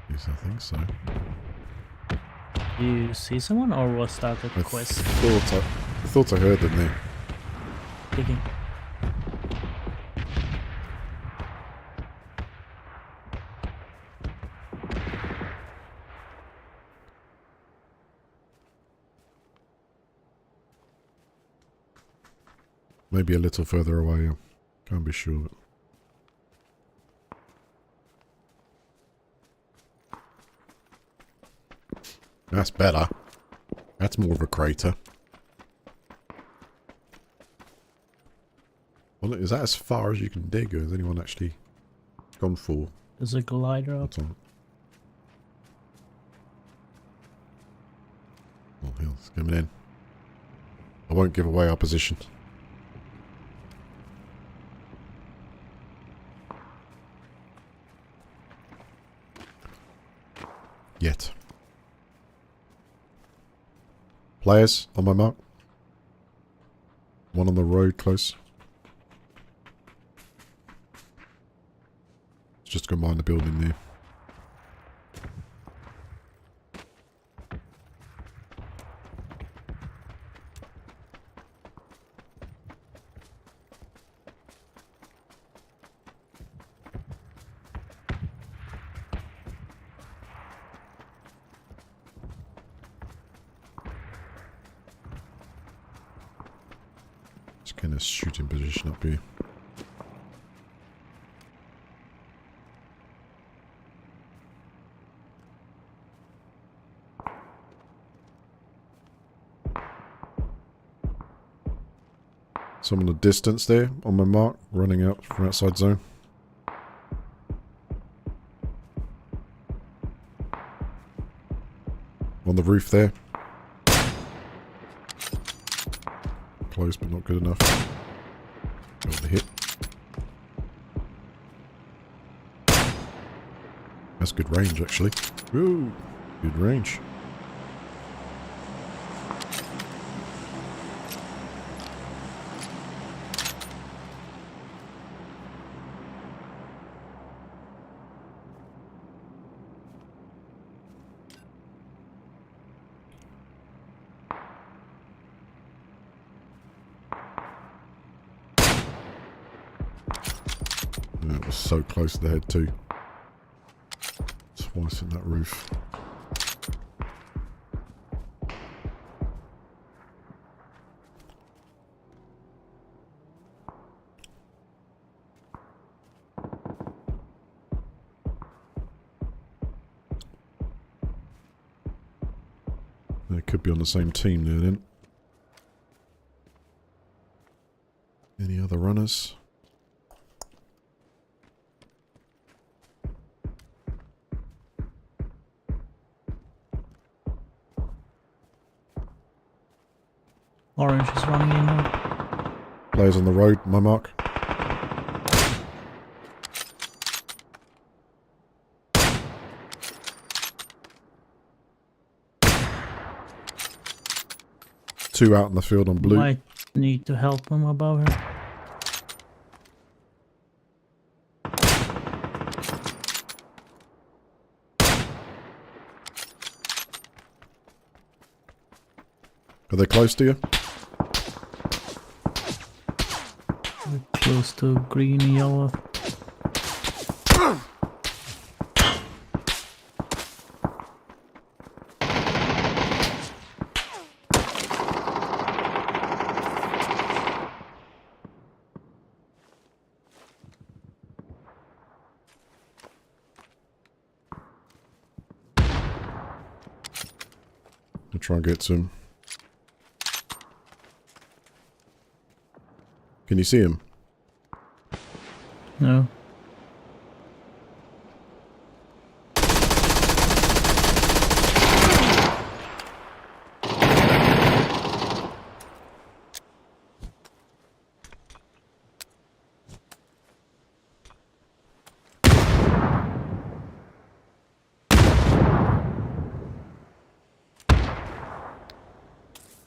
Yes, I think so. You see someone, or was that a quest? I thought I heard them there. Digging. Maybe a little further away, yeah. Can't be sure. That's better. That's more of a crater. Well, is that as far as you can dig, or has anyone actually Gone full. There's a glider up. What's on? Oh, hell, it's coming in. I won't give away our position. Yet. Players on my mark. One on the road close. Just go mine the building there. Just kind of shooting position up here. Some in the distance there on my mark, running out from outside zone. On the roof there. Close but not good enough. Got the hit. That's good range actually. Woo! Good range. That was so close to the head too. Twice in that roof. They could be on the same team there then. Any other runners? Orange is running in now. Players on the road, my mark. Two out in the field on blue. Might need to help him above her. Are they close to you? We're close to green and yellow. I'll try and get some. Can you see him? No.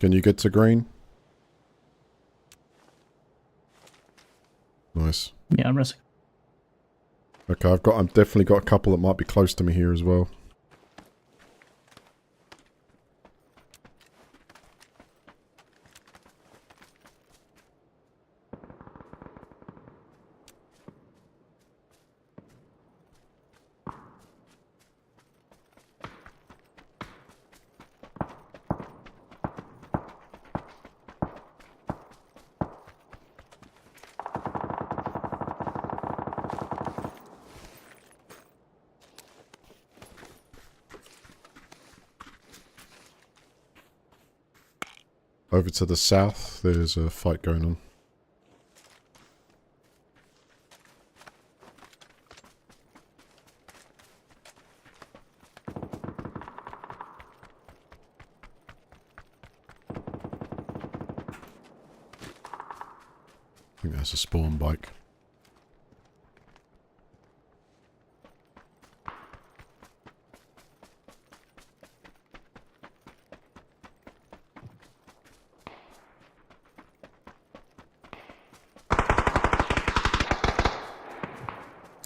Can you get to green? Nice. Yeah, I'm resting. Okay, I've definitely got a couple that might be close to me here as well. Over to the south, there's a fight going on. think that's a spawn bike.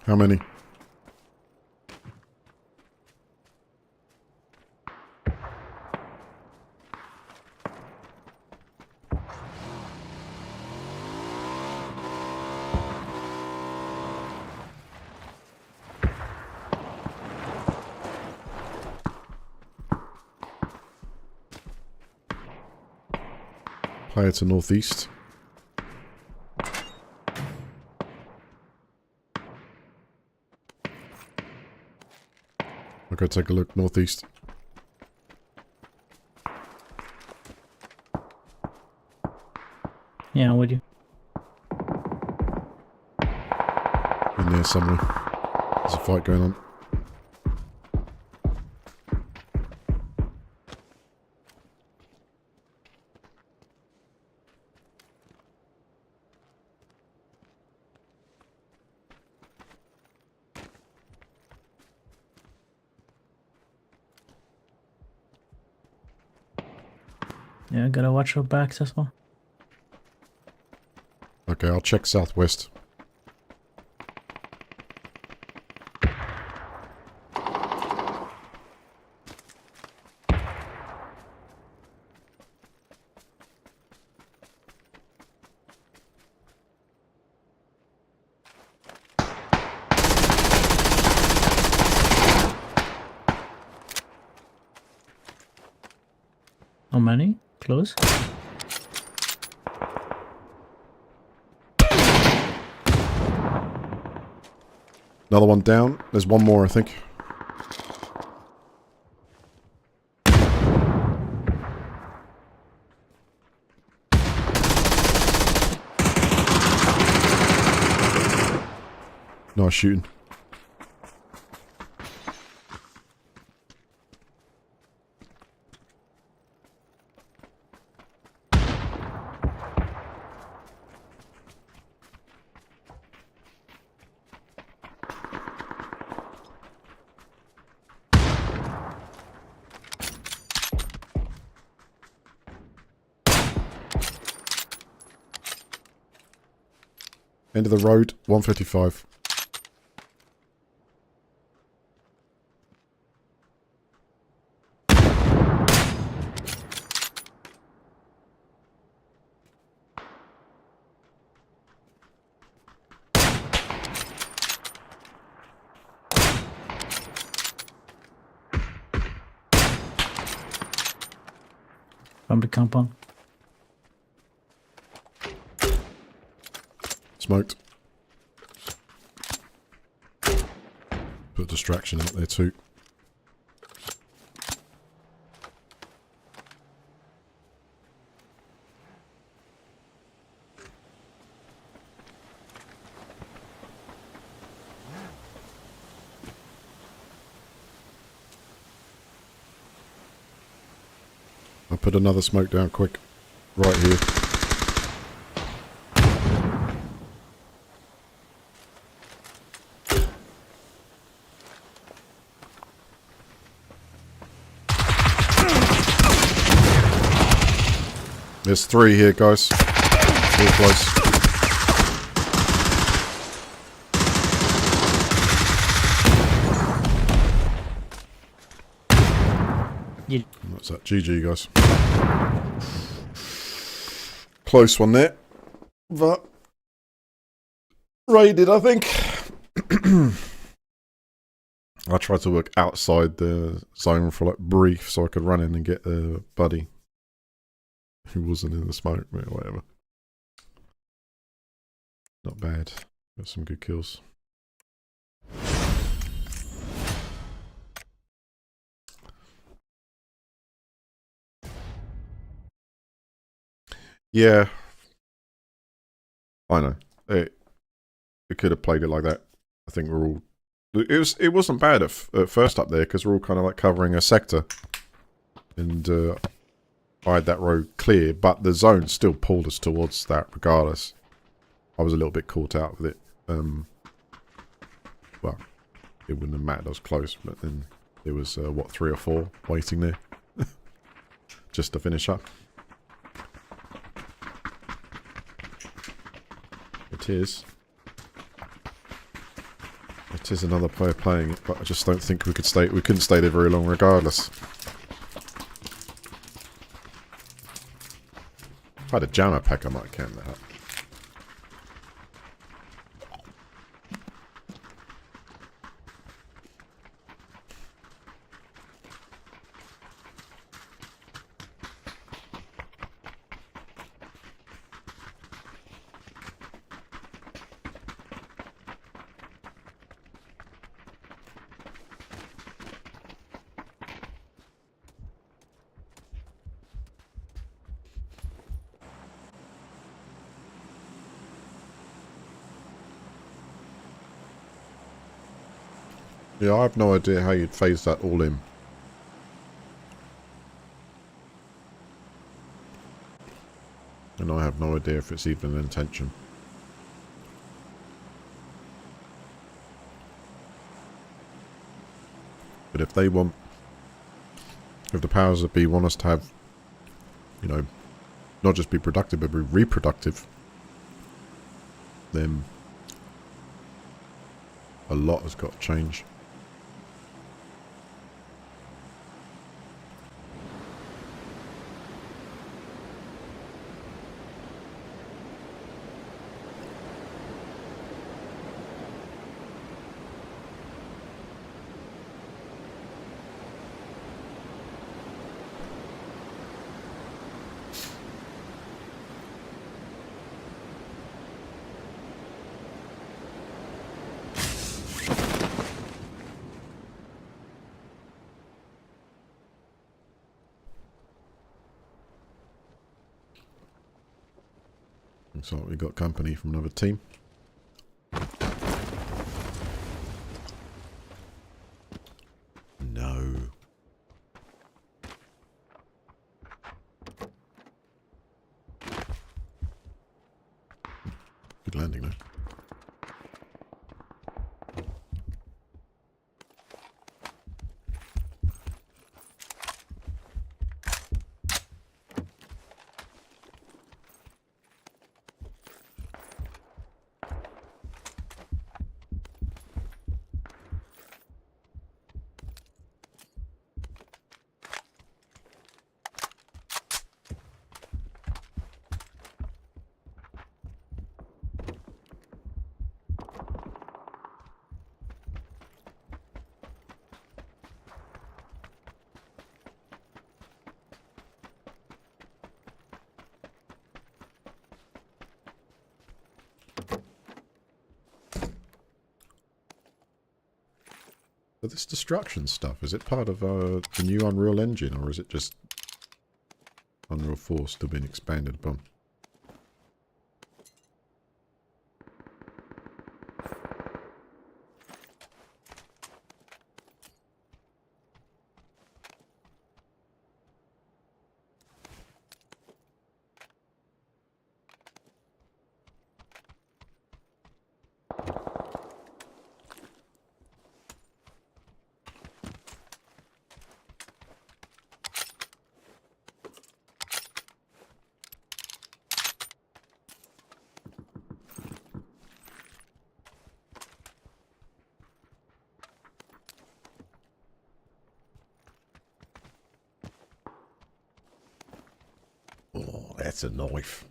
How many? Player to northeast. I'll go take a look northeast. Yeah, would you? In there somewhere. There's a fight going on. Yeah, gotta watch your backs as well. Okay, I'll check southwest. How many? Close? Another one down. There's one more, I think. Nice shooting. End of the road, 155. From the compound. Smoked. Put a distraction out there too. I'll put another smoke down quick. Right here. There's 3 here, guys. Real close. Yeah. What's that? GG, guys. Close one there. But raided, I think. I tried to work outside the zone for like brief so I could run in and get a buddy who wasn't in the smoke or whatever. Not bad. Got some good kills. Yeah. I know. It could have played it like that. I think we're all... It wasn't bad at first up there because we're all kind of like covering a sector. And I had that road clear, but the zone still pulled us towards that regardless. I was a little bit caught out with it. Well, it wouldn't have mattered, I was close, but then there was, what, 3 or 4 waiting there just to finish up. It is another player playing it, but I just don't think we couldn't stay there very long regardless. If I had a jammer pack, I might camp that up. Yeah, I have no idea how you'd phase that all in. And I have no idea if it's even an intention. But if they want... If the powers that be want us to have, you know, not just be productive, but be reproductive, then a lot has got to change. Looks like we got company from another team. No. Good landing though. So this destruction stuff, is it part of the new Unreal Engine, or is it just Unreal 4 still being expanded upon? Oh, that's a knife.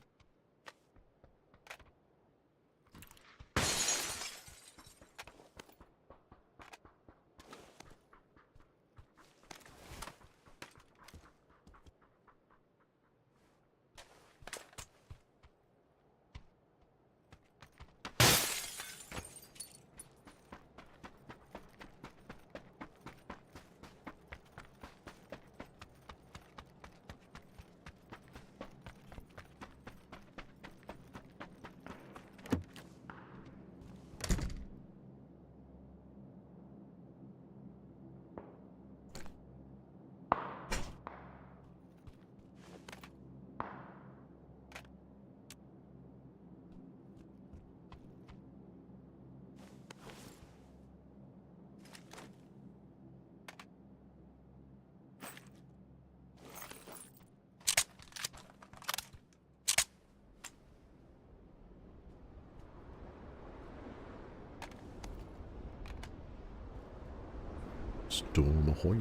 Storm ahoy.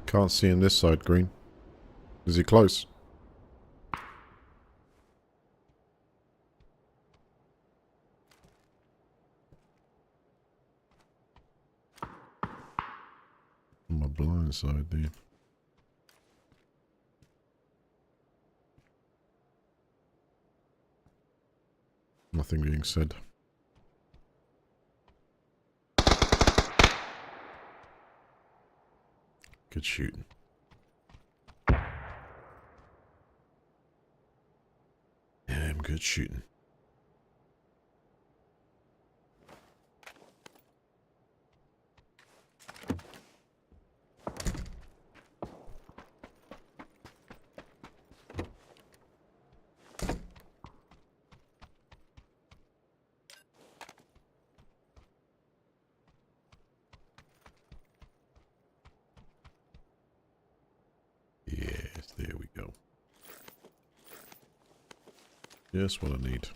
Can't see him this side, Green. Is he close? On my blind side, dude. Nothing being said. Good shooting. Damn good shooting. Yes, there we go. Just what I need.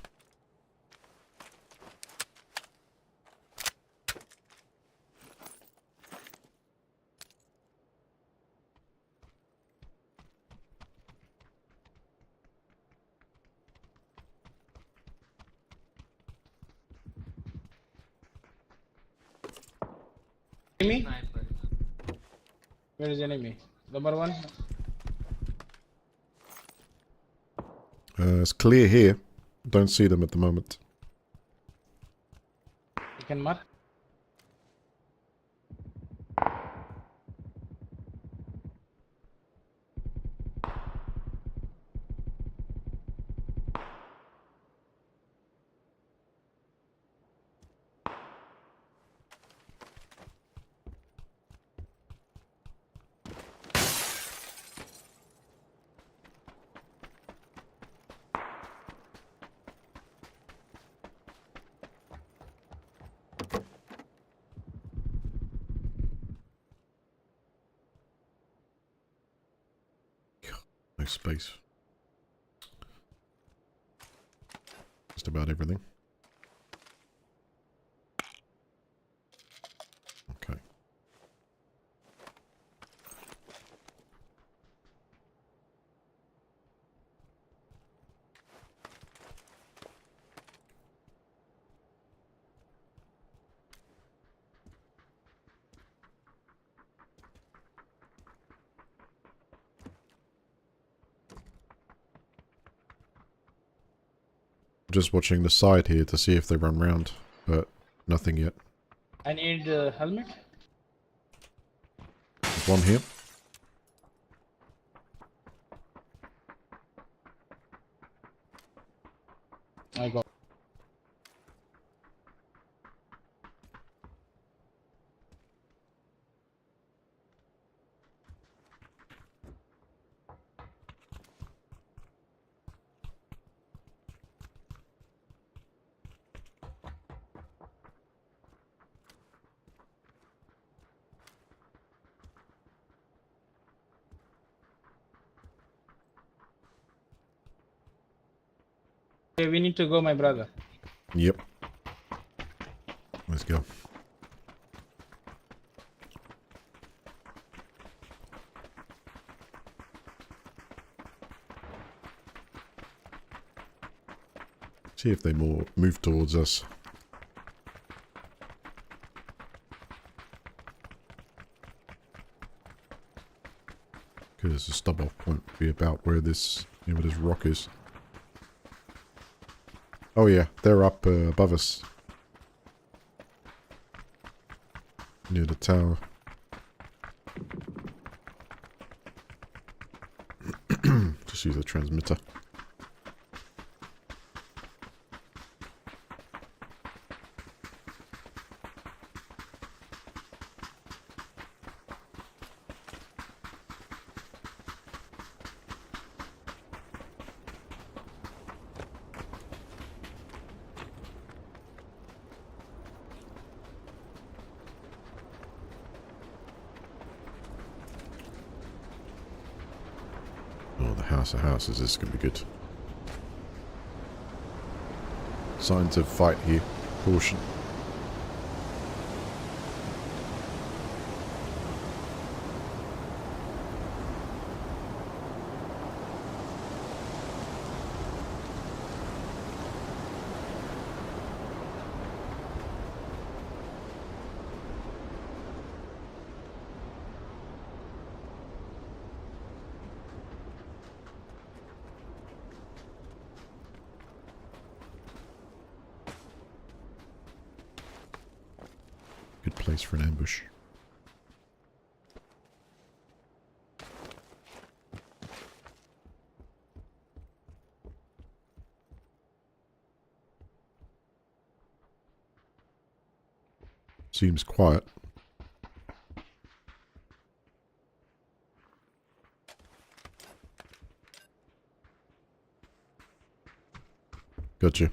Enemy? Where is enemy? Number one? It's clear here. Don't see them at the moment. You can mark. No space. Just about everything. Okay. Just watching the side here to see if they run round, but nothing yet. I need helmet. There's one here. I got. Okay, we need to go, my brother. Yep. Let's go. See if they move towards us. Because the stop off point would be about where this rock is. Oh yeah, they're up above us. Near the tower. Just use the transmitter. house of houses. This is going to be good. Signs of fight here. Caution. Good place for an ambush. Seems quiet. Gotcha.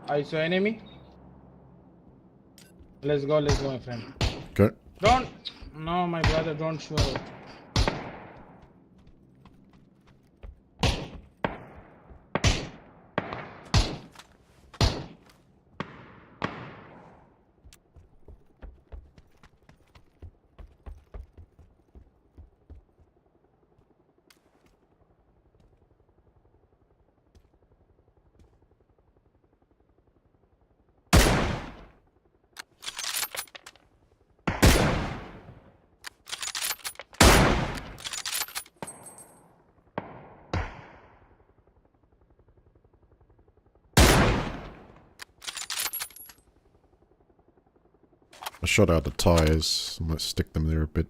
I saw enemy. Let's go, my friend. Okay. Don't. No, my brother, don't shoot. I shot out the tires. I might stick them there a bit.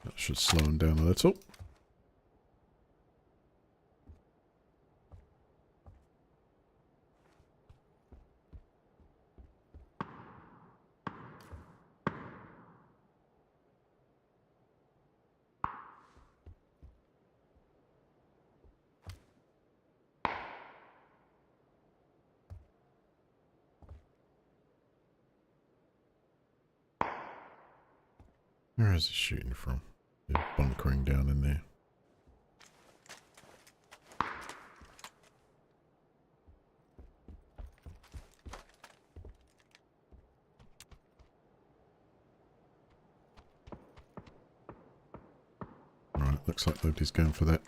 That should slow him down a little. Where is he shooting from? They're bunkering down in there. Alright, looks like nobody's going for that.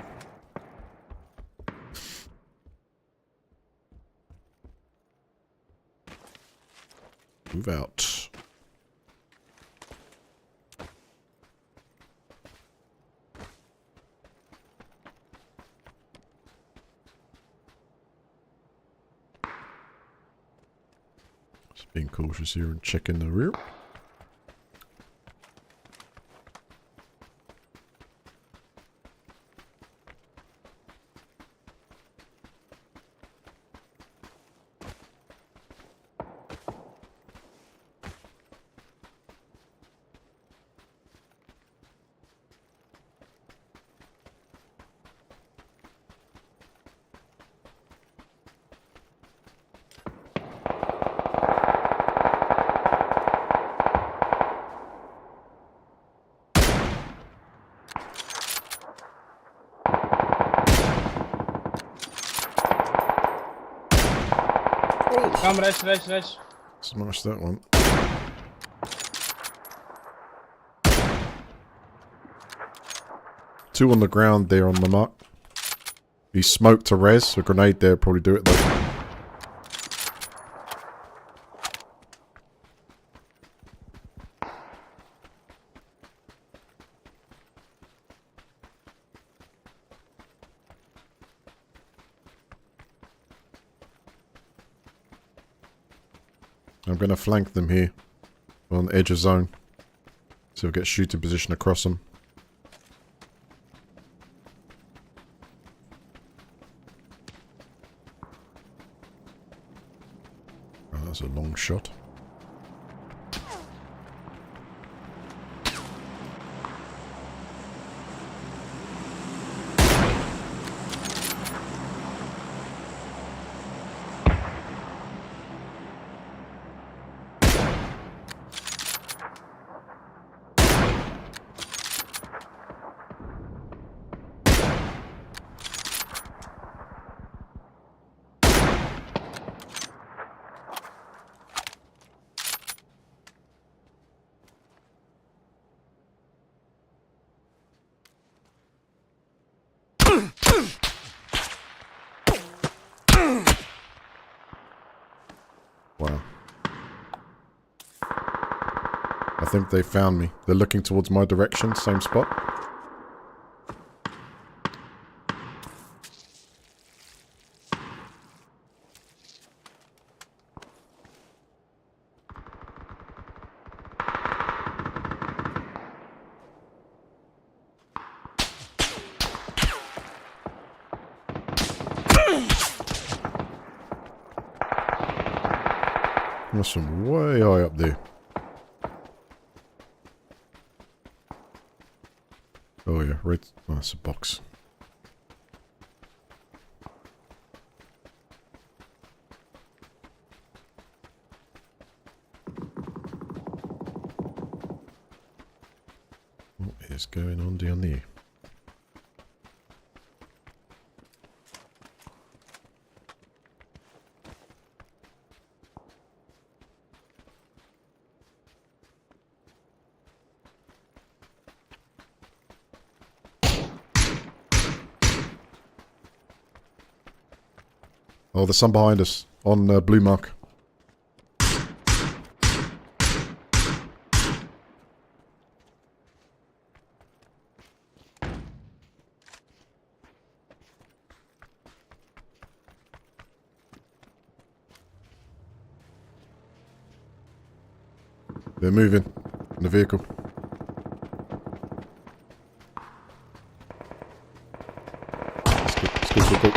Move out. Just being cautious here and checking the rear. Come, rush. Smash that one. Two on the ground there on the mark. He smoked to res. A grenade there probably do it though. I'm going to flank them here. On the edge of zone. So we'll get shooting position across them. Oh, that's a long shot. Wow. I think they found me. They're looking towards my direction, same spot. There's some way high up there. Oh yeah, right. Oh, that's a box. What is going on down there? Oh, there's some behind us on blue mark. They're moving in the vehicle. Let's go.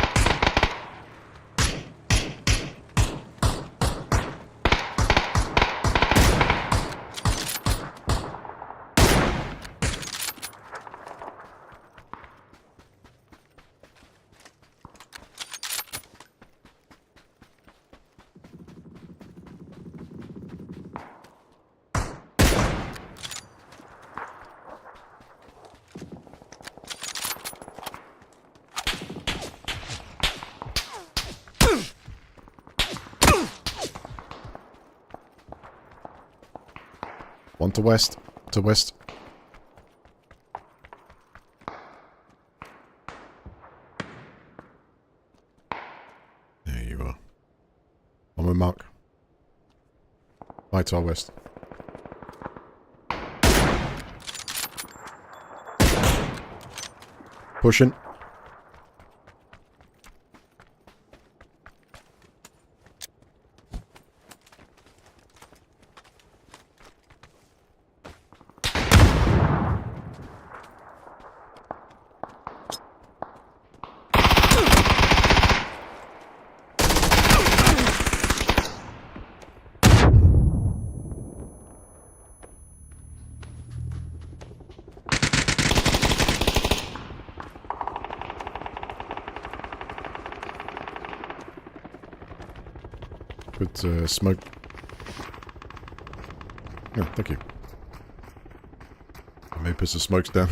One to west. To west. There you are. On my mark. Right to our west. Pushing. Good smoke. Yeah, thank you. I may put some smokes down.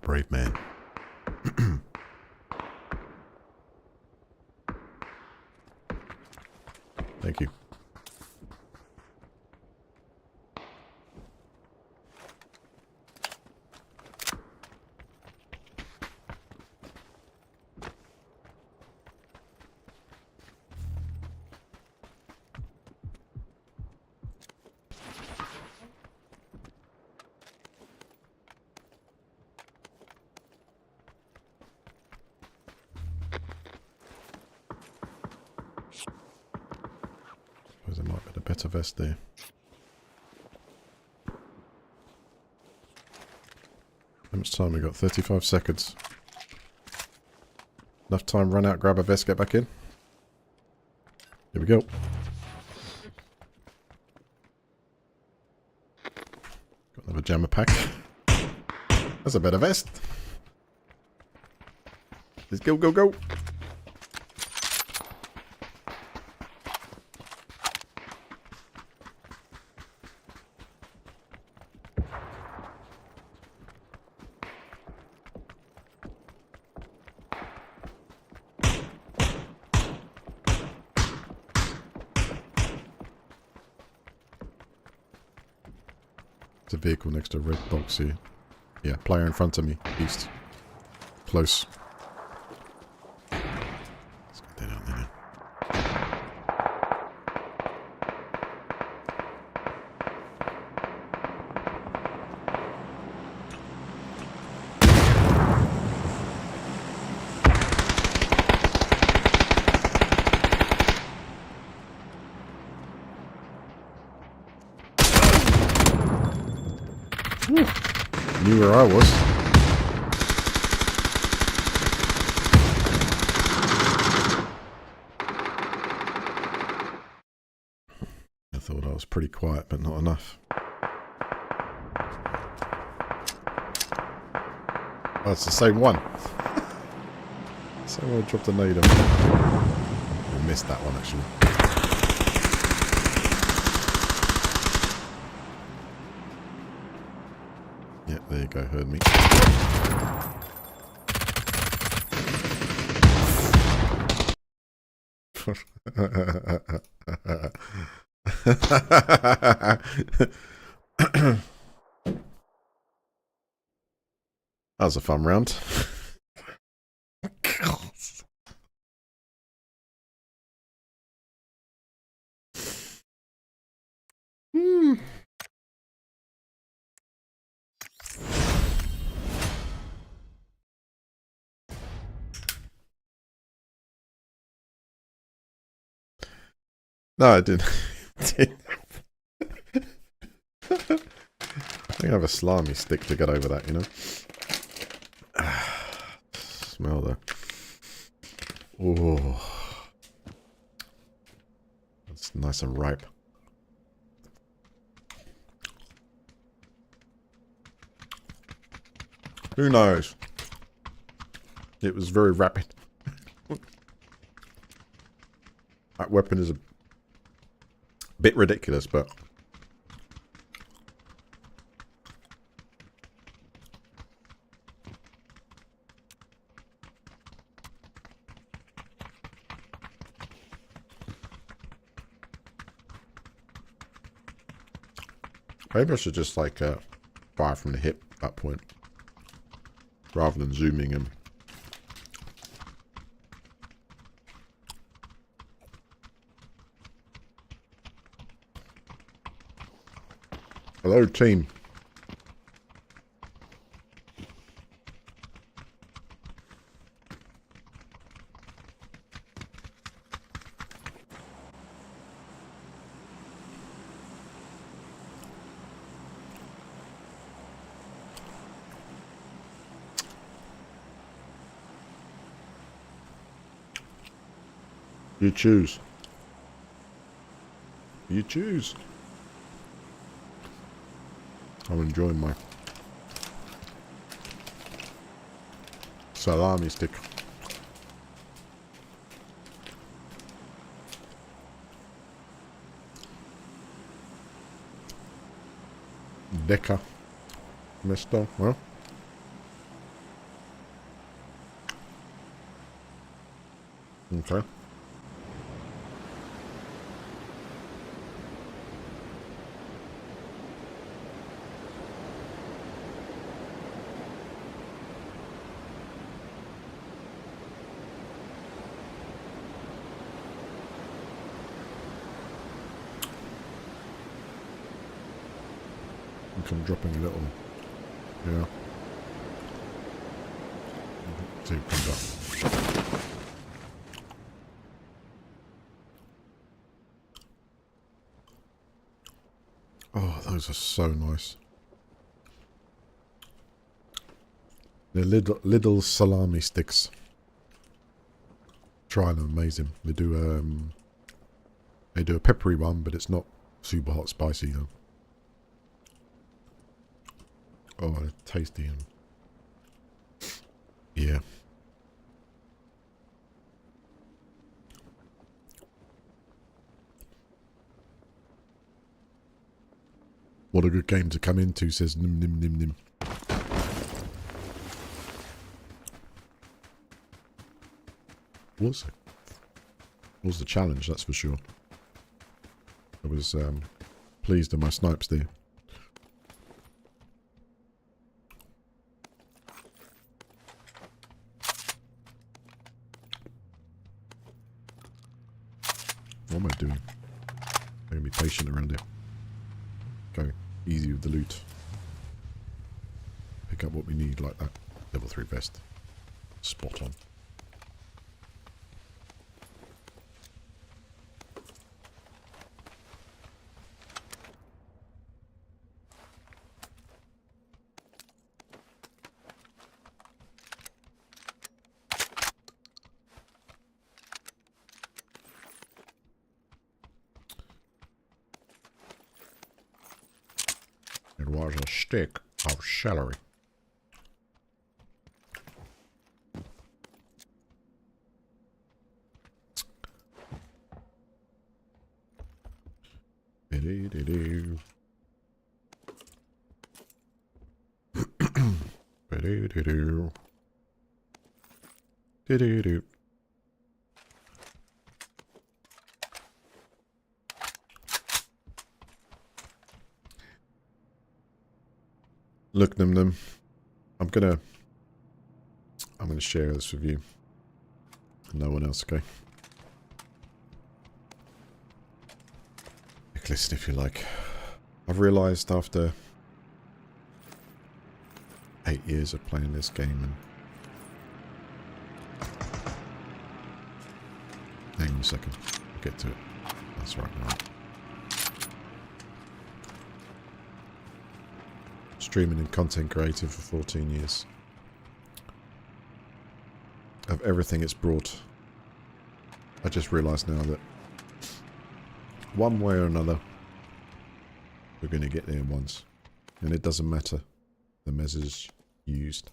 brave man. Thank you. Suppose there might be a better vest there. How much time we got? 35 seconds. Enough time, run out, grab a vest, get back in. Here we go. Got another jammer pack. That's a better vest. Let's go, go, go. A vehicle next to a red box here. Yeah, player in front of me. East. Close. Let's get that out there now. Knew where I was. I thought I was pretty quiet, but not enough. Oh, it's the same one. Someone dropped a nade on me. I missed that one, actually. Yeah, there you go, heard me. That was a fun round. No, I didn't. I think I have a salami stick to get over that, you know? Smell that. Oh, that's nice and ripe. Who knows? It was very rapid. That weapon is a bit ridiculous, but maybe I should just like fire from the hip at that point rather than zooming in. Hello, team. You choose. You choose. I'm enjoying my salami stick. Deca. Mister, well. Okay. I'm dropping a little. Yeah. See what comes up. Oh, those are so nice. They're little salami sticks. Try them, amazing. They do a peppery one, but it's not super hot spicy though. Oh, they're tasty. And yeah. What a good game to come into, says Nim Nim Nim Nim. Was the challenge, that's for sure. I was pleased with my snipes there. What am I doing? I'm going to be patient around here. Go easy with the loot. Pick up what we need like that. Level 3 vest. Spot on. It was a stick of celery. Ba-dee-dee-doo. Ba-dee-dee-doo. Dee-dee-doo. Look, Nim Nim, I'm gonna share this with you. No one else, okay? Listen if you like. I've realised after 8 years of playing this game and... Hang on a second. I'll get to it. That's right now. Streaming and content creator for 14 years. Of everything it's brought. I just realised now that one way or another we're going to get there once. And it doesn't matter the measures used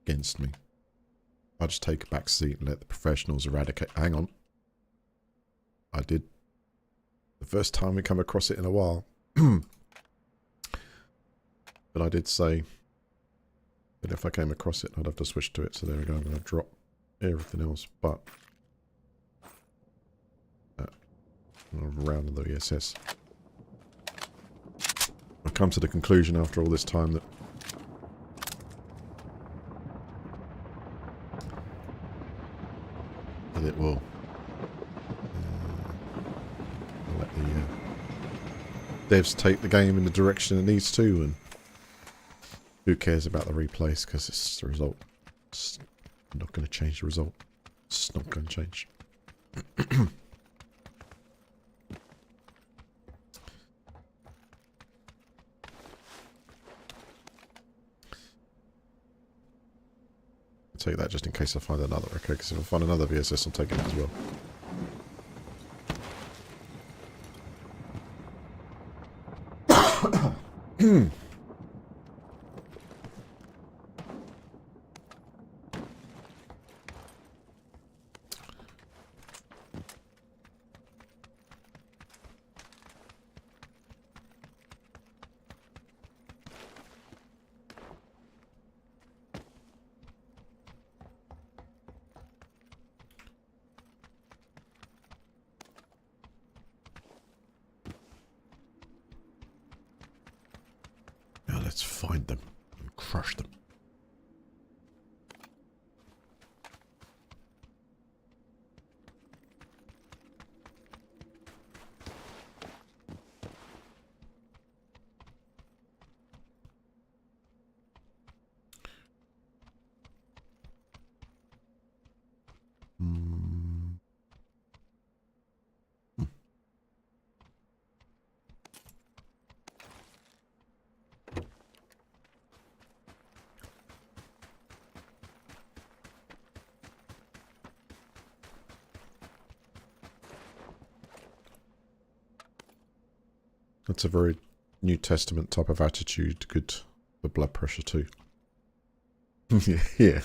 against me. I just take a back seat and let the professionals eradicate. Hang on. I did. The first time we come across it in a while. But I did say that if I came across it, I'd have to switch to it. So there we go. I'm going to drop everything else but around the VSS. I've come to the conclusion after all this time that it will let the devs take the game in the direction it needs to, and who cares about the replays, because it's the result. It's not going to change the result. It's not going to change. Take that just in case I find another. Okay, because if I find another VSS, I'm taking it as well. Let's find them and crush them. That's a very New Testament type of attitude, good for blood pressure too. Yeah. Yeah.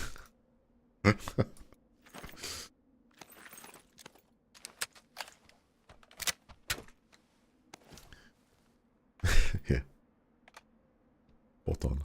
Spot on.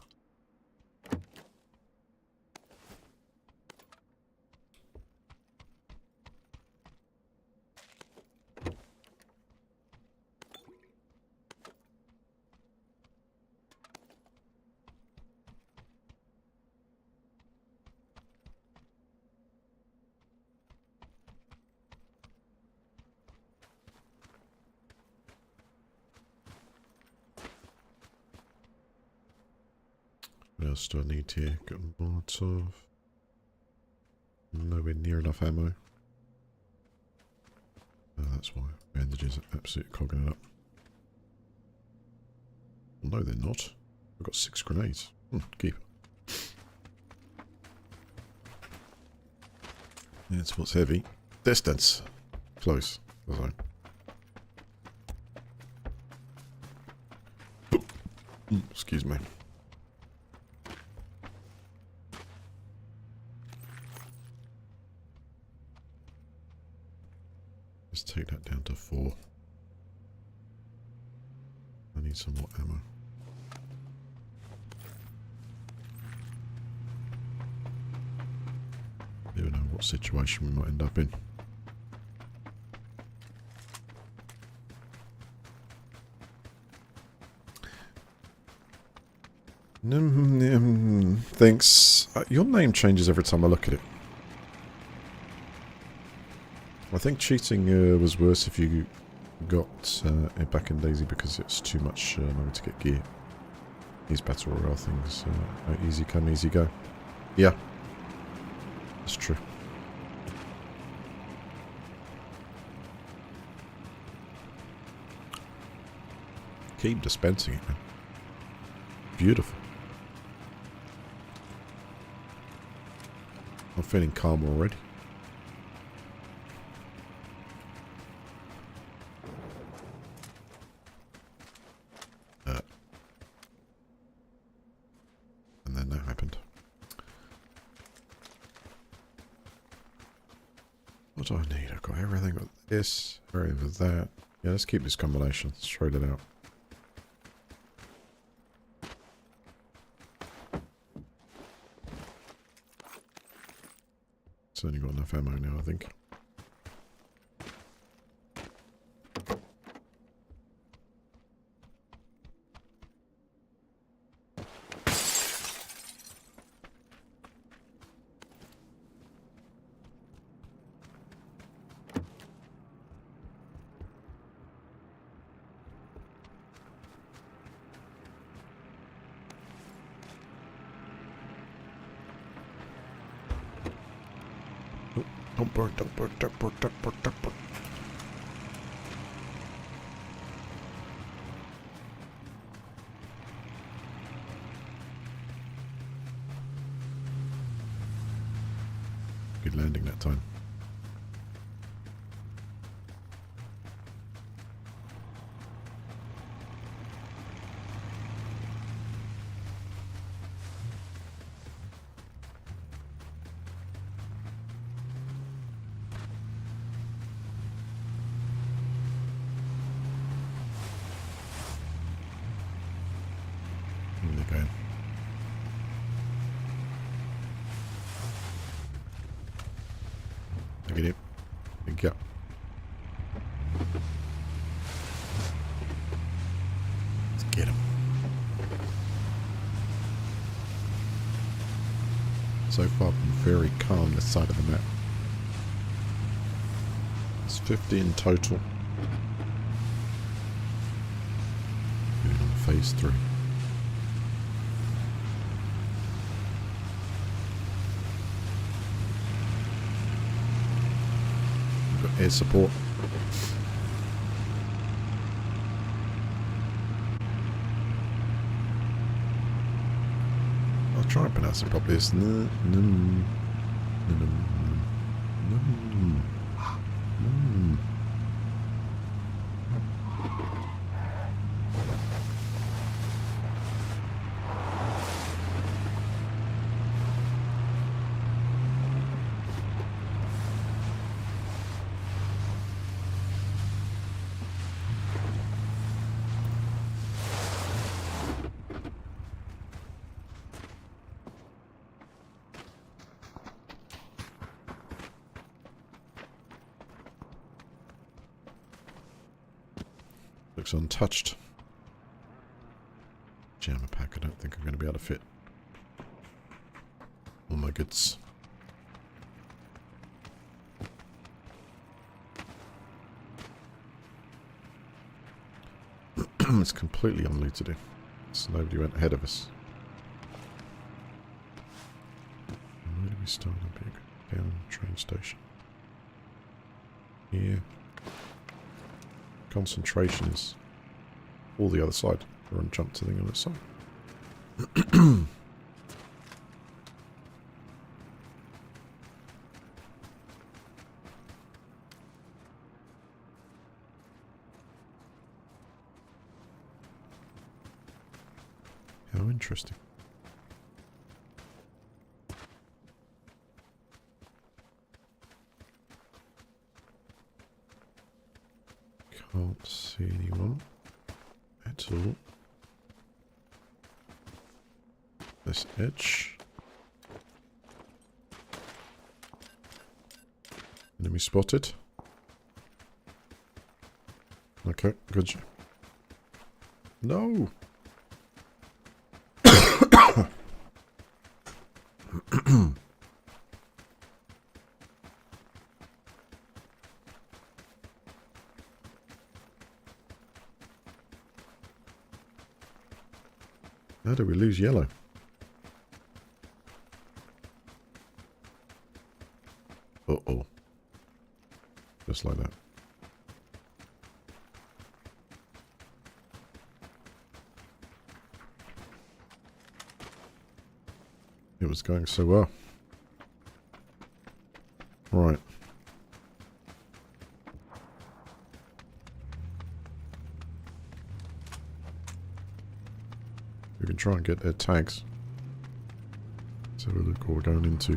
What else do I need here? Got Molotov. Nowhere near enough ammo. Oh, that's why. Bandages are absolutely clogging it up. No, they're not. I've got 6 grenades. Keep. That's what's heavy. Distance. Close. The zone. Excuse me. Let's take that down to 4. I need some more ammo. Never know what situation we might end up in. Thanks. Your name changes every time I look at it. I think cheating was worse if you got it back in Daisy because it's too much money to get gear. These battle royale things, easy come, easy go. Yeah, that's true. Keep dispensing it, man. Beautiful. I'm feeling calm already. And then that happened. What do I need? I've got everything with this, everything with that. Yeah, let's keep this combination. Let's trade it out. It's only got enough ammo now, I think. Don't burn, don't burn, don't burn, don't burn, don't burn. Good landing that time. There they go. Look at him. Thank you. Let's get him. So far been very calm this side of the map. It's 50 in total. Going on phase 3. We've got air support. I'll try and pronounce it properly. It's looks untouched. Jammer pack, I don't think I'm going to be able to fit all my goods. It's completely unlooted. So nobody went ahead of us. Where do we start up here? Down train station. Here. Concentration is all the other side. We're on jump to the other side. How interesting. Can't see anyone at all. This edge. Enemy spotted. Okay, good. No! How do we lose yellow? Uh-oh. Just like that. It was going so well. Right. We can try and get their tags. So we'll look what we're going into.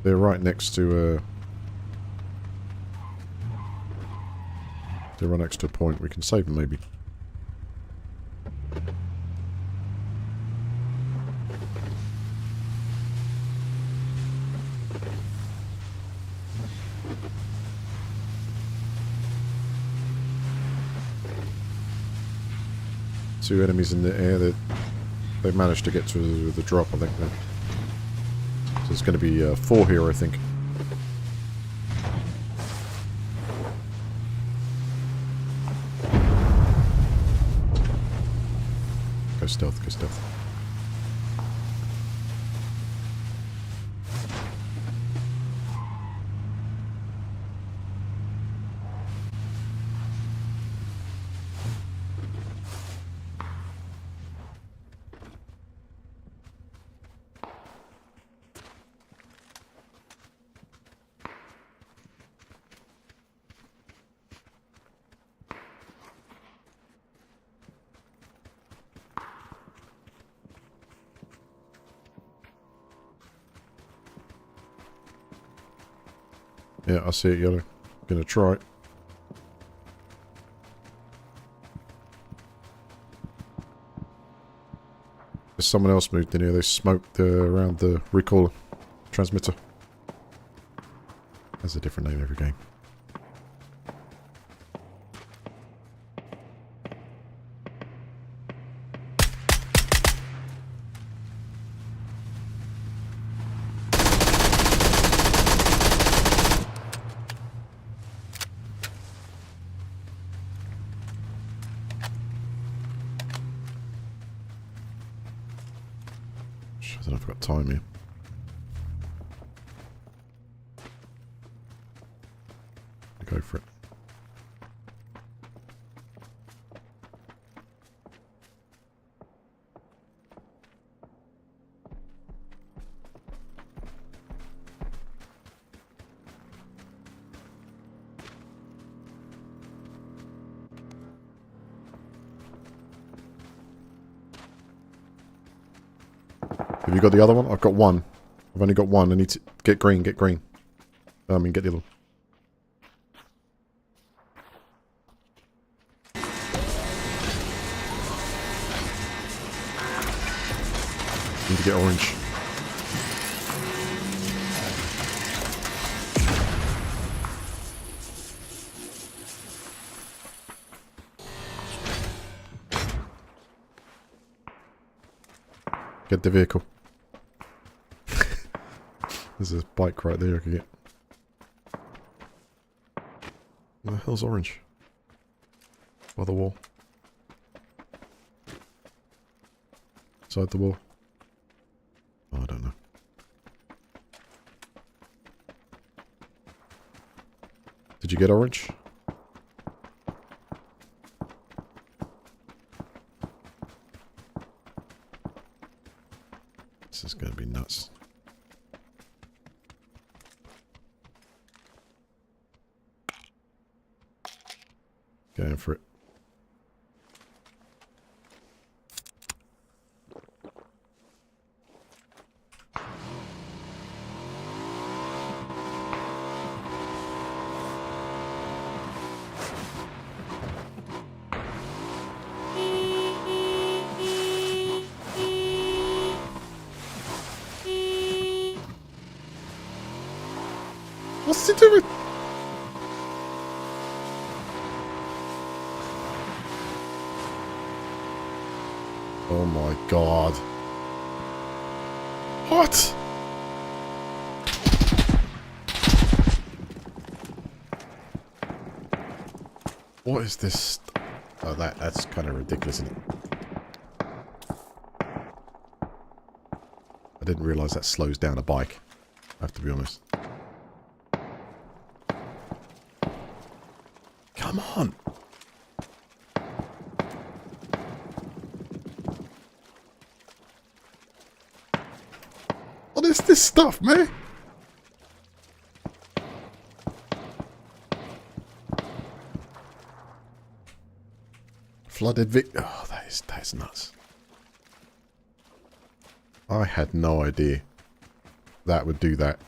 They're right next to they're right next to a point. We can save them maybe. Two enemies in the air that they managed to get to the drop, I think. So there's going to be 4 here, I think. Go stealth, go stealth. Yeah, I see it, yellow. Gonna try it. There's someone else moved in here. They smoked around the recaller transmitter. Has a different name every game. orange. I don't know if I've got time here. Go for it. Have you got the other one? I've got one. I've only got one. I need to get green, get green. I mean, get the other one. Need to get orange. Get the vehicle. There's a bike right there I can get. Where the hell's orange? By the wall. Inside the wall. Oh, I don't know. Did you get orange? This is going to be nuts. Going for it. What's he doing? Oh my god. What? What is this? Oh, that's kind of ridiculous, isn't it? I didn't realise that slows down a bike. I have to be honest. Come on. What is this stuff, man? Flooded Vic. Oh, that is nuts. I had no idea that would do that.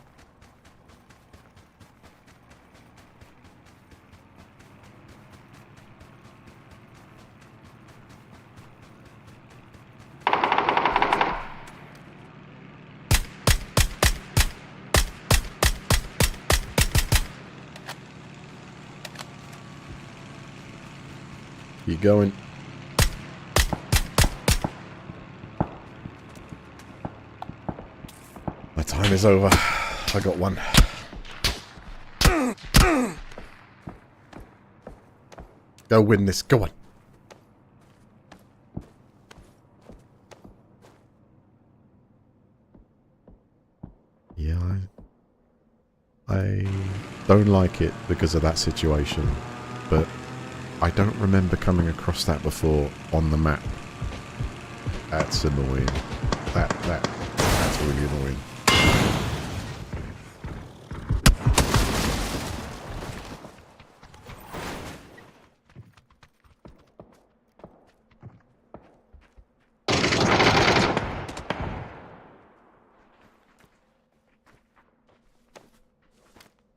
Keep going. My time is over. I got one. Go win this. Go on. Yeah, I don't like it because of that situation, but I don't remember coming across that before on the map. That's annoying. That's really annoying.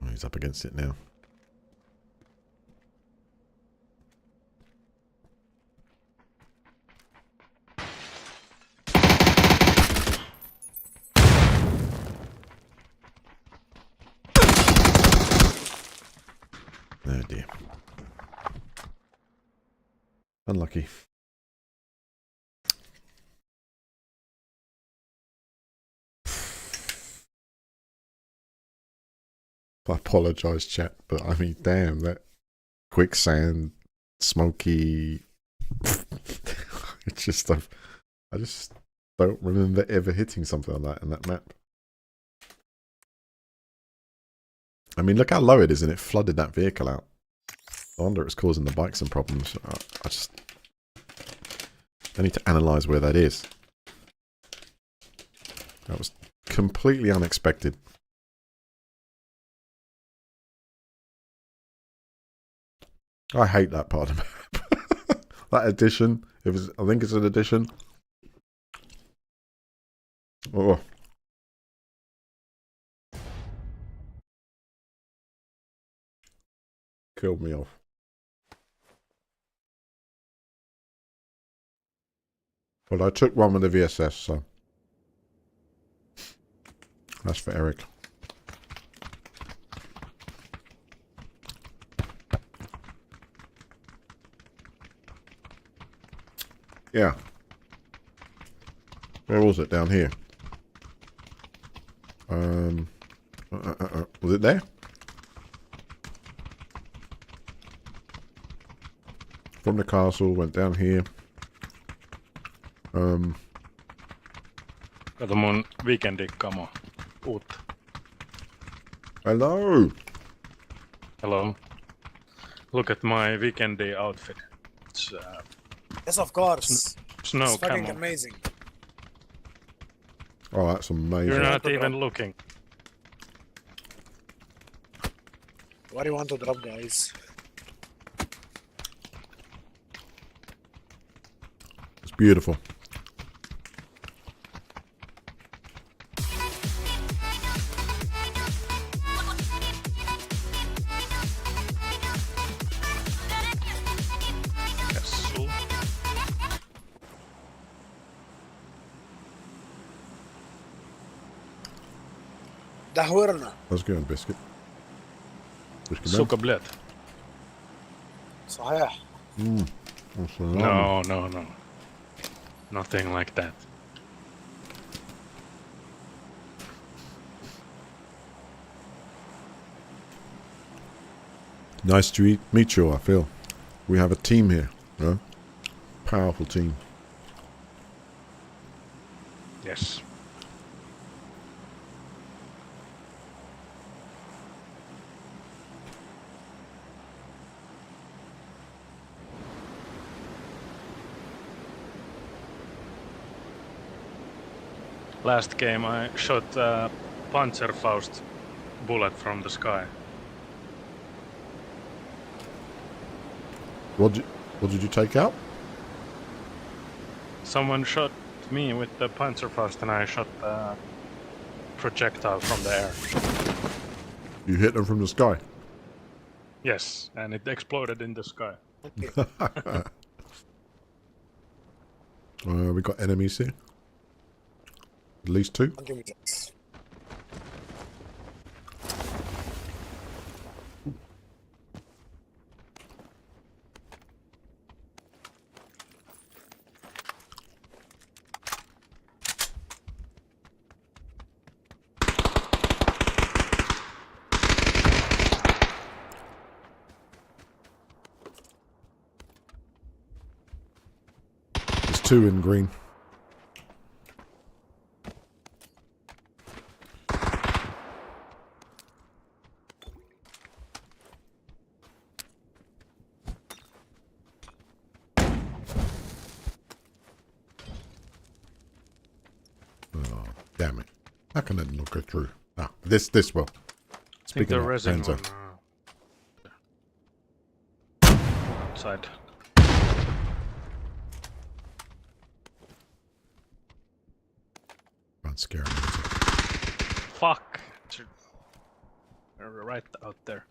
Oh, he's up against it now. Oh dear. Unlucky. I apologise, chat, but I mean, damn, that quicksand, smoky. It's just, I just don't remember ever hitting something like that in that map. I mean, look how low it is, and it flooded that vehicle out. I wonder it's causing the bike some problems. I need to analyse where that is. That was completely unexpected. I hate that part of the map. That addition. I think it's an addition. Oh. Killed me off. But I took one with the VSS, so that's for Eric. Yeah. Where was it? Down here. Was it there? From the castle, went down here. Kato mun weekendi-kamo. Uutta. Hello! Hello. Look at my weekendi outfit. It's Yes, of course. snow It's fucking camo. amazing. Oh, that's amazing. You're not even looking. What do you want to drop, guys? It's beautiful. Castle. دهورنا. How's it going, Biscuit? Biscuit man? Suka blöt. صحيح. That's a lot. No. Nothing like that. Nice to meet you, I feel. We have a team here, you know? Powerful team. Yes. Last game I shot a Panzerfaust bullet from the sky. What did you take out? Someone shot me with the Panzerfaust and I shot the projectile from the air. You hit them from the sky. Yes, and it exploded in the sky. We got enemies here. At least two. Give me this. There's two in green. Oh, damn it. How can it not go through? Ah, this will. I think Speaking the of resin Panzer. one outside. Don't scare me. Fuck! They're right out there.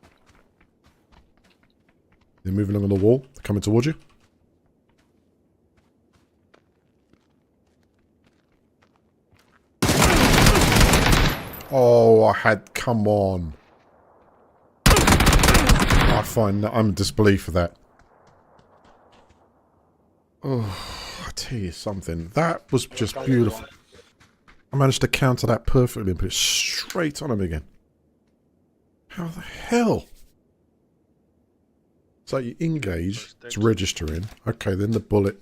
They're moving along the wall. They're coming towards you. Oh, I had... Come on. I find that I'm in disbelief for that. Oh, I tell you something. That was just beautiful. I managed to counter that perfectly and put it straight on him again. How the hell? So you engage, it's registering. Okay, then the bullet,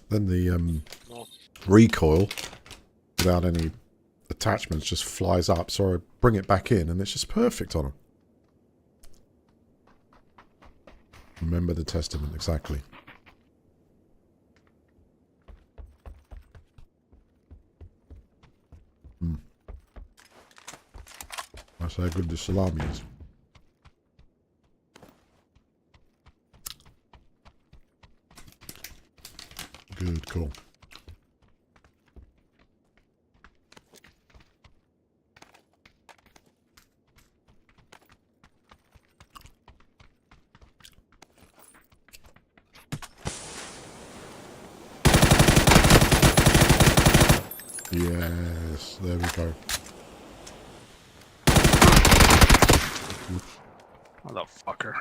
then the recoil without any attachments, just flies up. So I bring it back in and it's just perfect on them. Remember the testament, exactly. That's how good the salami is. Good call. Yes, there we go. Motherfucker.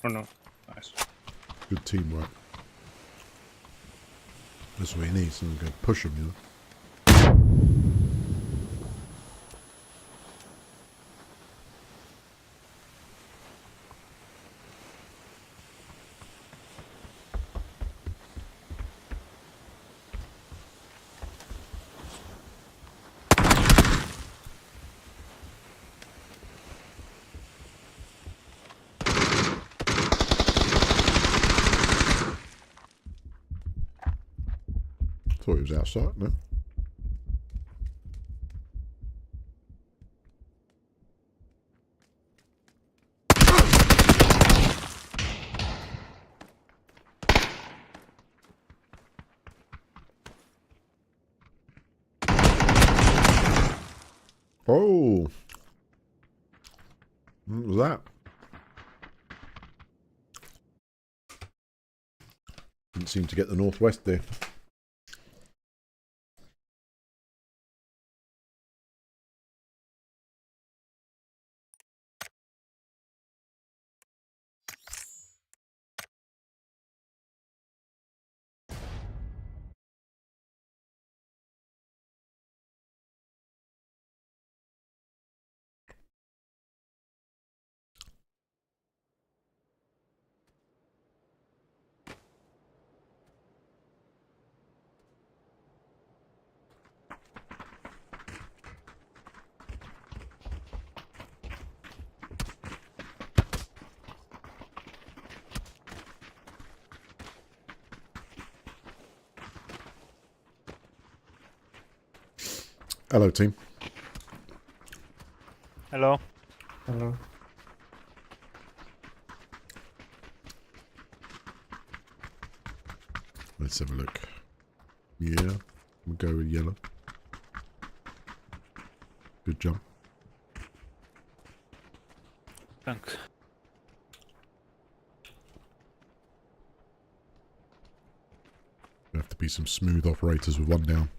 Oh no. Nice. Good teamwork. That's what he needs, and go push him, you know. Thought he was outside, no? Oh! What was that? Didn't seem to get the northwest there. Hello, team. Hello. Hello. Let's have a look. Yeah, we'll go with yellow. Good jump. Thanks. There have to be some smooth operators with one down.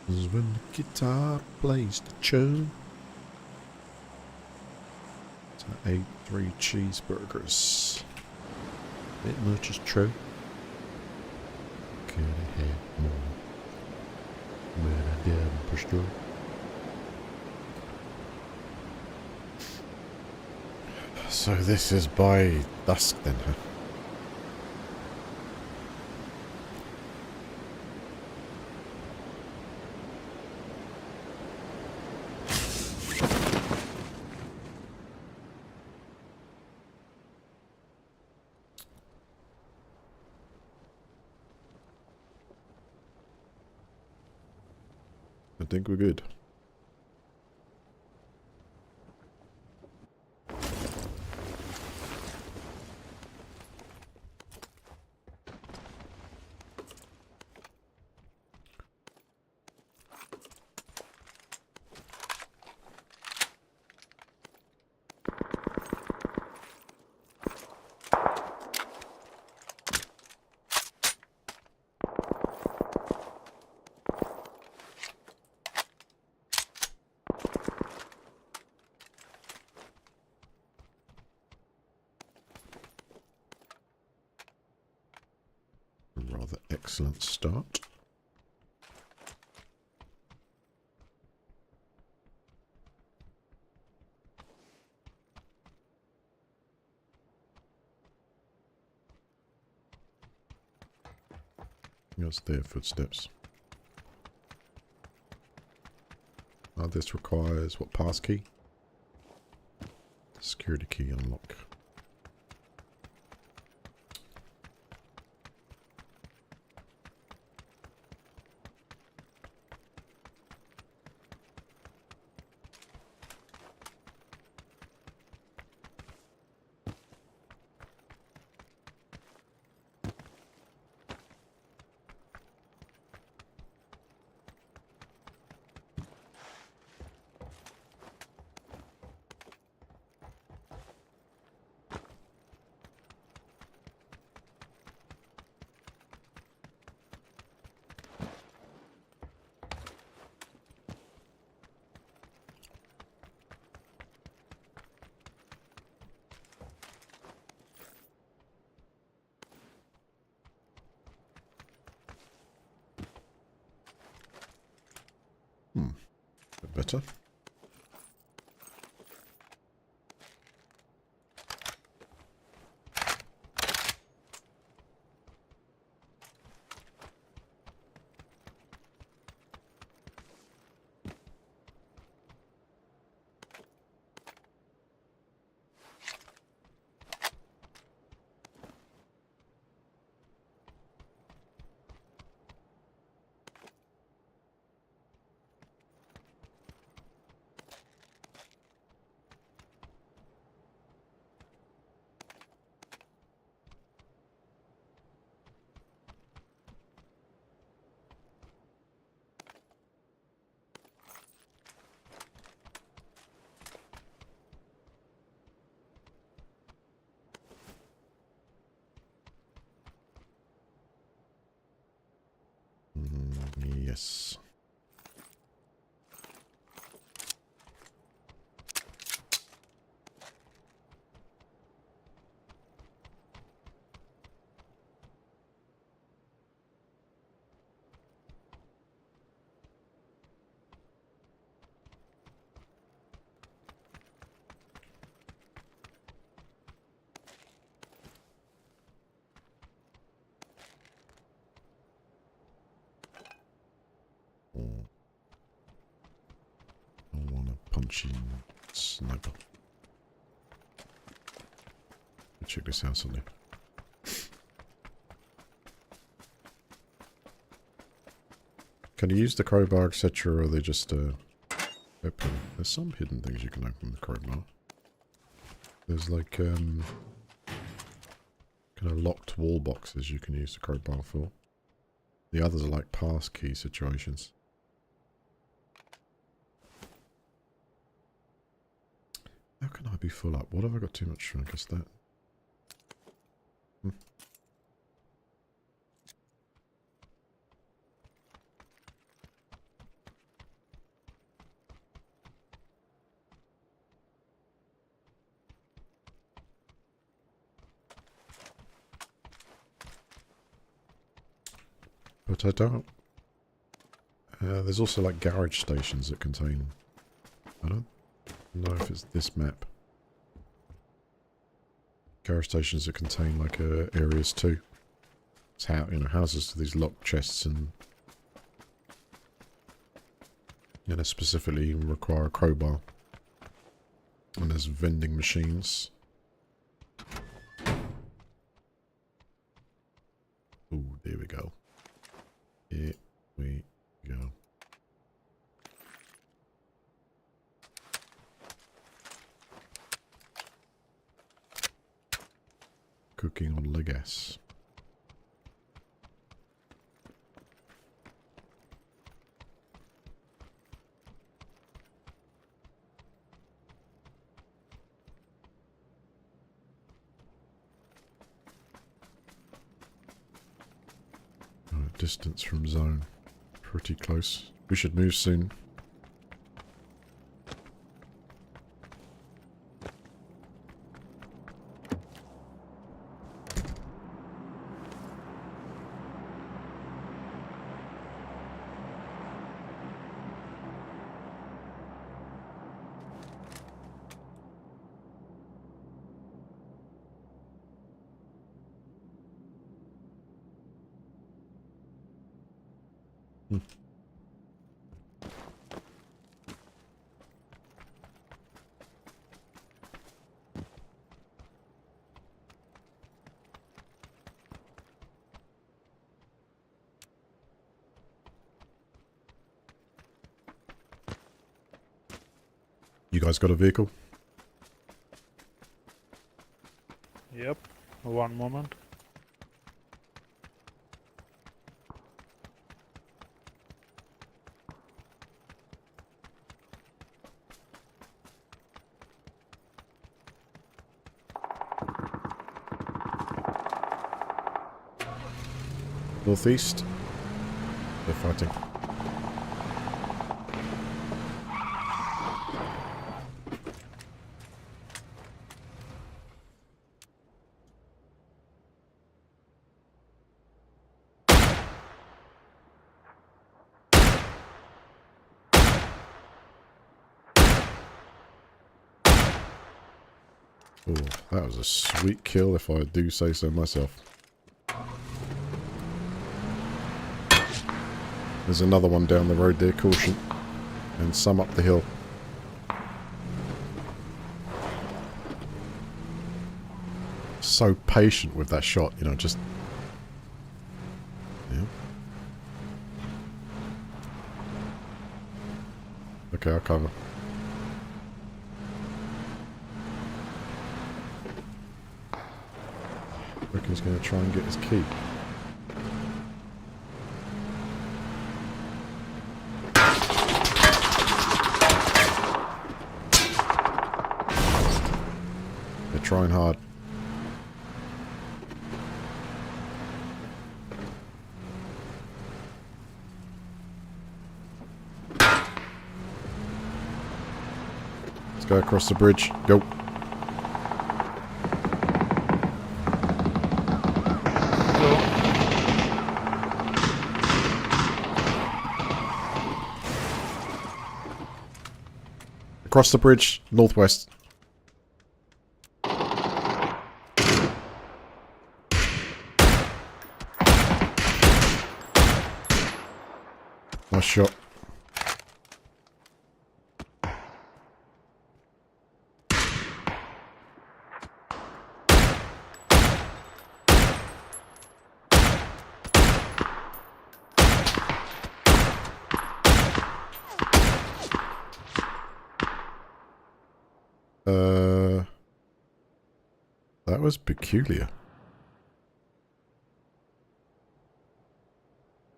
This is when the guitar plays the tune. So I ate 3 cheeseburgers. Bit much is true. Could have had more, but I didn't push through. So this is by dusk then, huh? I think we're good. Another excellent start. What's their footsteps? Oh, this requires what passkey? Security key unlock. Bit better. Yes. I want a punching sniper. Check this out something. Can you use the crowbar, etc., or are they just open? There's some hidden things you can open with the crowbar. There's like kind of locked wall boxes you can use the crowbar for. The others are like pass key situations. How can I be full up? What have I got too much for? I guess that. But I don't. There's also like garage stations that contain. I don't know if it's this map. Garage stations that contain like areas too. It's how houses with these locked chests and specifically even require a crowbar. And there's vending machines. Oh, there we go. Here we go. Cooking on the gas. Distance from zone. Pretty close. We should move soon. You guys got a vehicle? Yep. One moment. Northeast. They're fighting. Oh, that was a sweet kill if I do say so myself. There's another one down the road there, caution. And some up the hill. So patient with that shot, you know, just... Yeah. Okay, I'll cover. I reckon he's going to try and get his key. They're trying hard. Let's go across the bridge. Go. Across the bridge, northwest. Nice shot. That was peculiar.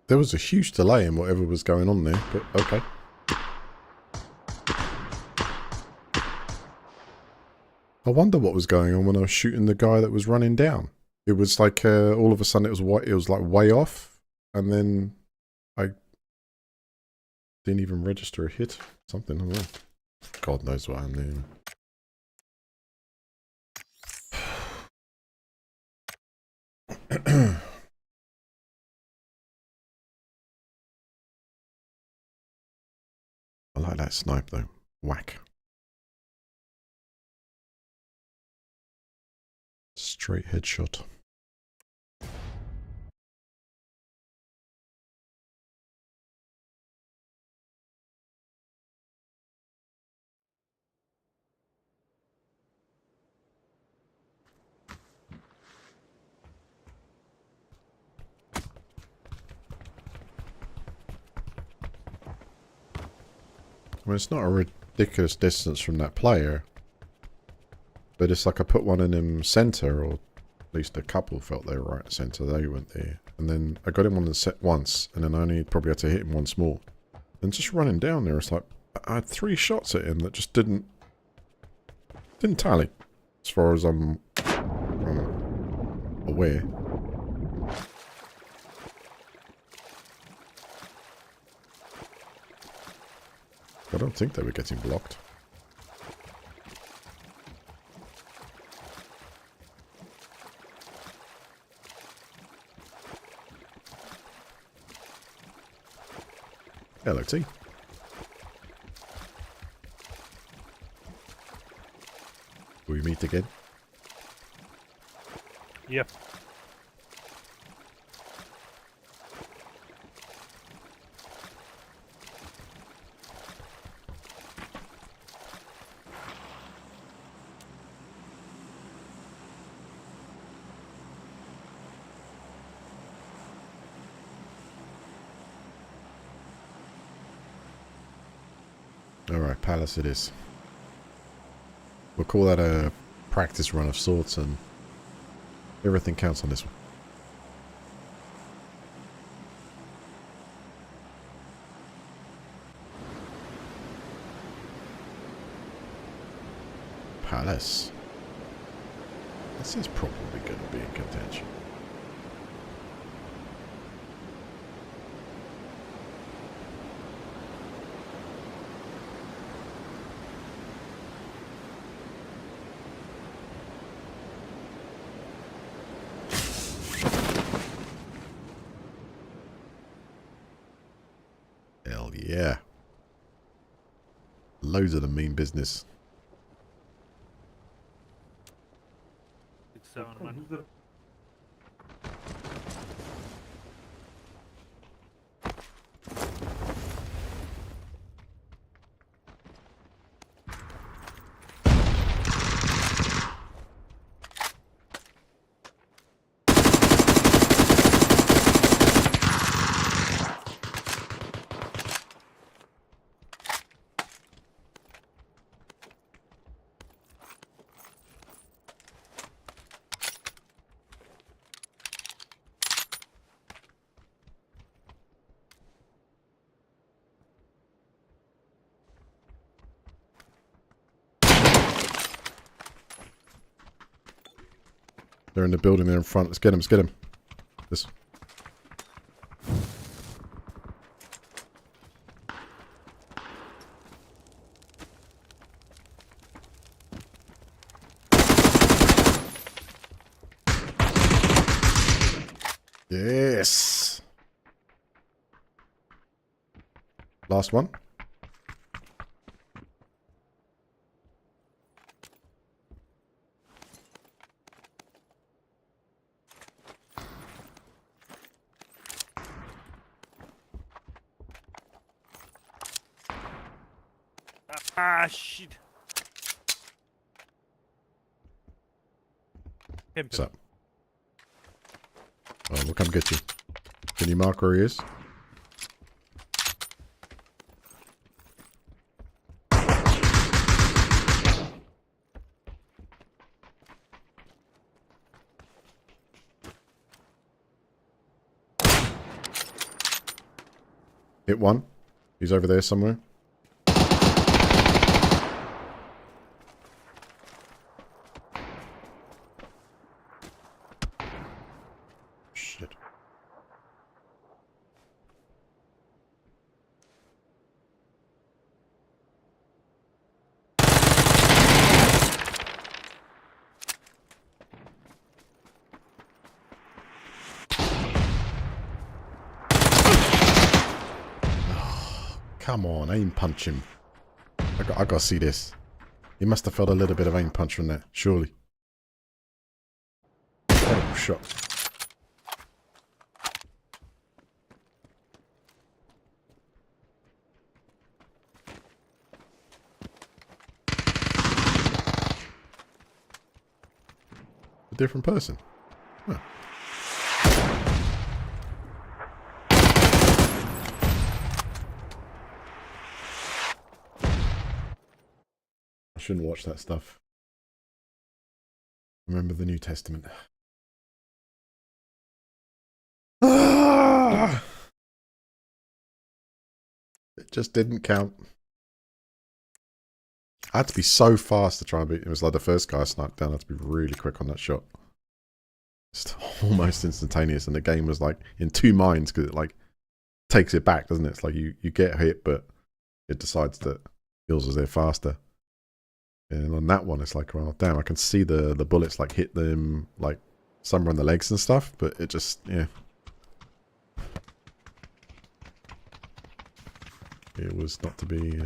There was a huge delay in whatever was going on there, but okay. I wonder what was going on when I was shooting the guy that was running down. It was like all of a sudden it was like way off, and then I didn't even register a hit. Something, I don't know. God knows what I'm doing. I like that snipe though. Whack. Straight headshot. I mean, it's not a ridiculous distance from that player, but it's like I put one in him center, or at least a couple felt they were right center. They went there, and then I got him on the set once, and then I only probably had to hit him once more. And just running down there, it's like I had 3 shots at him that just didn't tally, as far as I'm aware. I don't think they were getting blocked. LOT. Will we meet again? Yep. Alright, Palace it is. We'll call that a practice run of sorts, and everything counts on this one. Palace. This is probably going to be in contention. Hell yeah. Loads of them mean business. They're in the building there in front. Let's get him. Let's get him. This. Yes. Last one. Ah, shit. What's up? Oh, we'll come get you. Can you mark where he is? Hit one. He's over there somewhere. Shit. Come on, aim punch him. I gotta see this. He must have felt a little bit of aim punch from that, surely. Terrible shot. A different person. Huh. I shouldn't watch that stuff. Remember the New Testament. Ah! It just didn't count. I had to be so fast to try and beat. It was like the first guy I sniped down. I had to be really quick on that shot. It's almost instantaneous, and the game was like in two minds because it like takes it back, doesn't it? It's like you get hit, but it decides that yours is there faster. And on that one, it's like, well, damn, I can see the bullets like hit them like somewhere on the legs and stuff, but it just, yeah. It was not to be,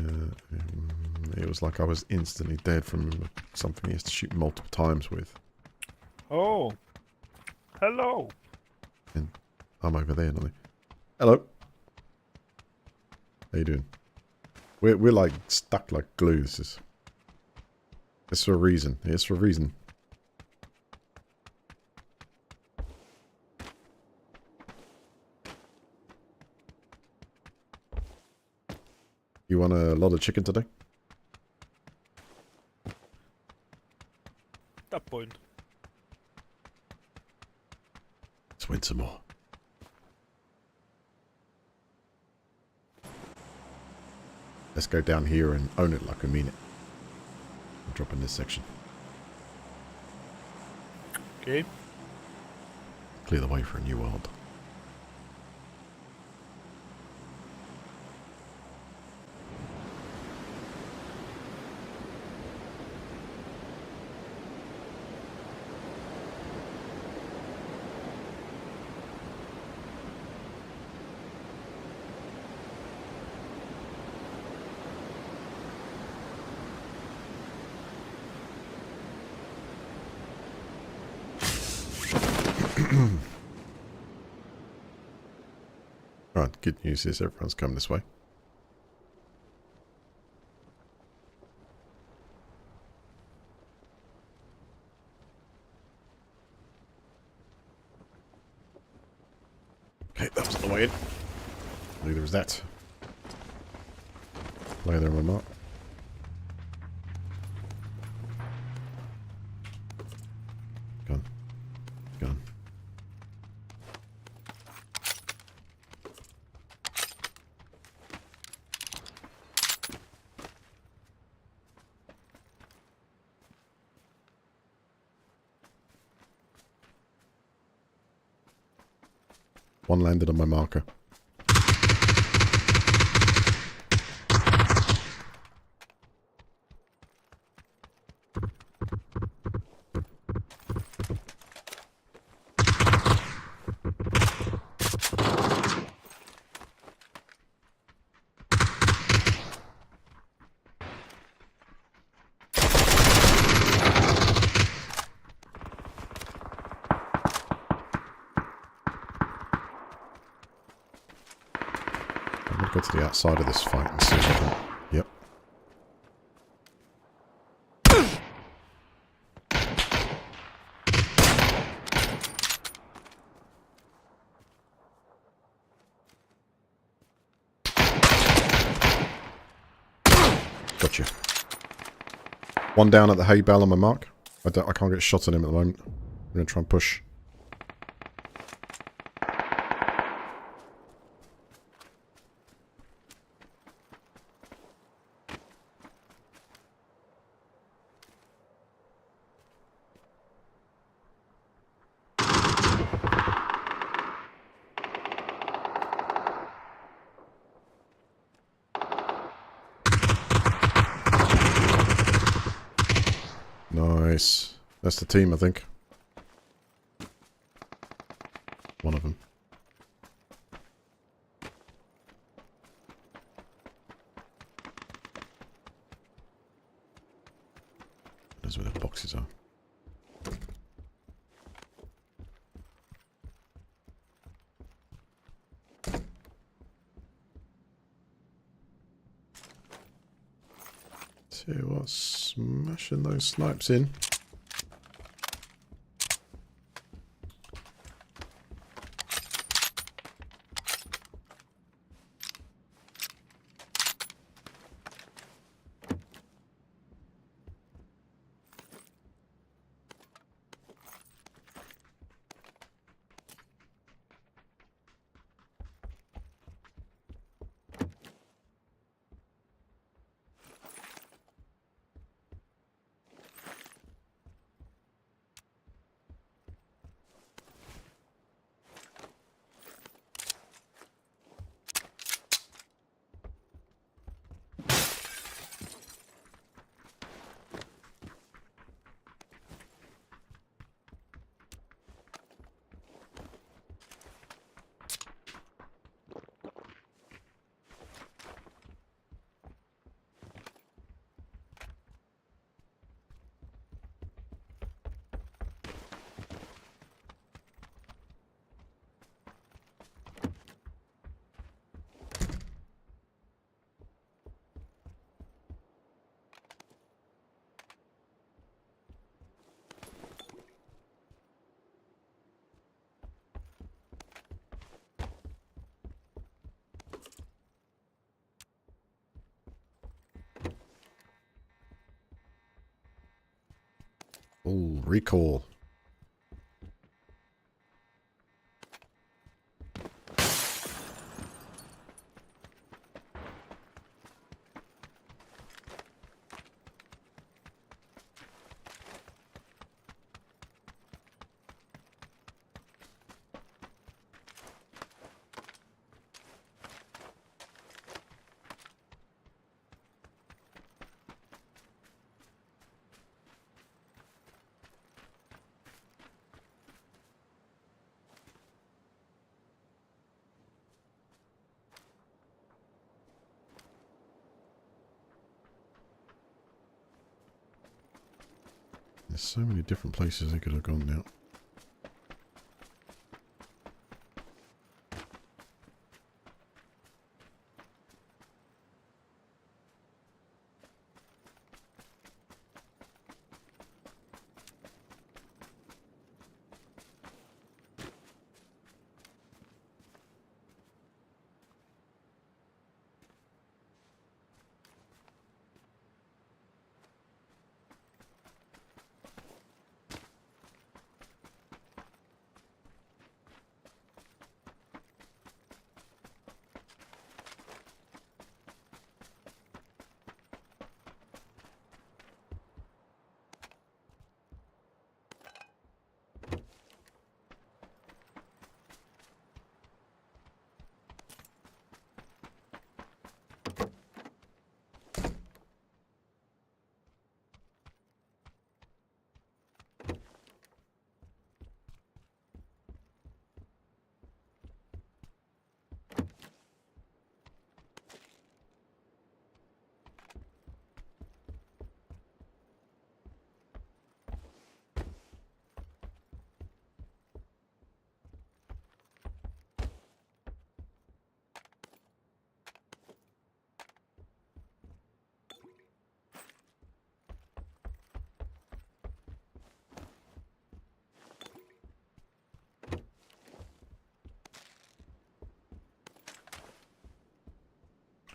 it was like I was instantly dead from something he has to shoot multiple times with. Oh. Hello. And I'm over there, not me. Hello. How you doing? We're like stuck like glue. It's for a reason. It's for a reason. You want a lot of chicken today? That point. Let's win some more. Let's go down here and own it like I mean it. I'll drop in this section. Okay. Clear the way for a new world. Right, good news is everyone's coming this way. Okay, that was on the way in. Neither was that. Play there on my mark. Gun. Gun. One landed on my marker. I'm gonna go to the outside of this fight and see if I can... Yep. Gotcha. One down at the hay bale on my mark. I can't get shots on him at the moment. I'm gonna try and push. Nice. That's the team, I think. One of them. That's where the boxes are. Tell you what, smashing those snipes in. Oh, recall. There's so many different places they could have gone now.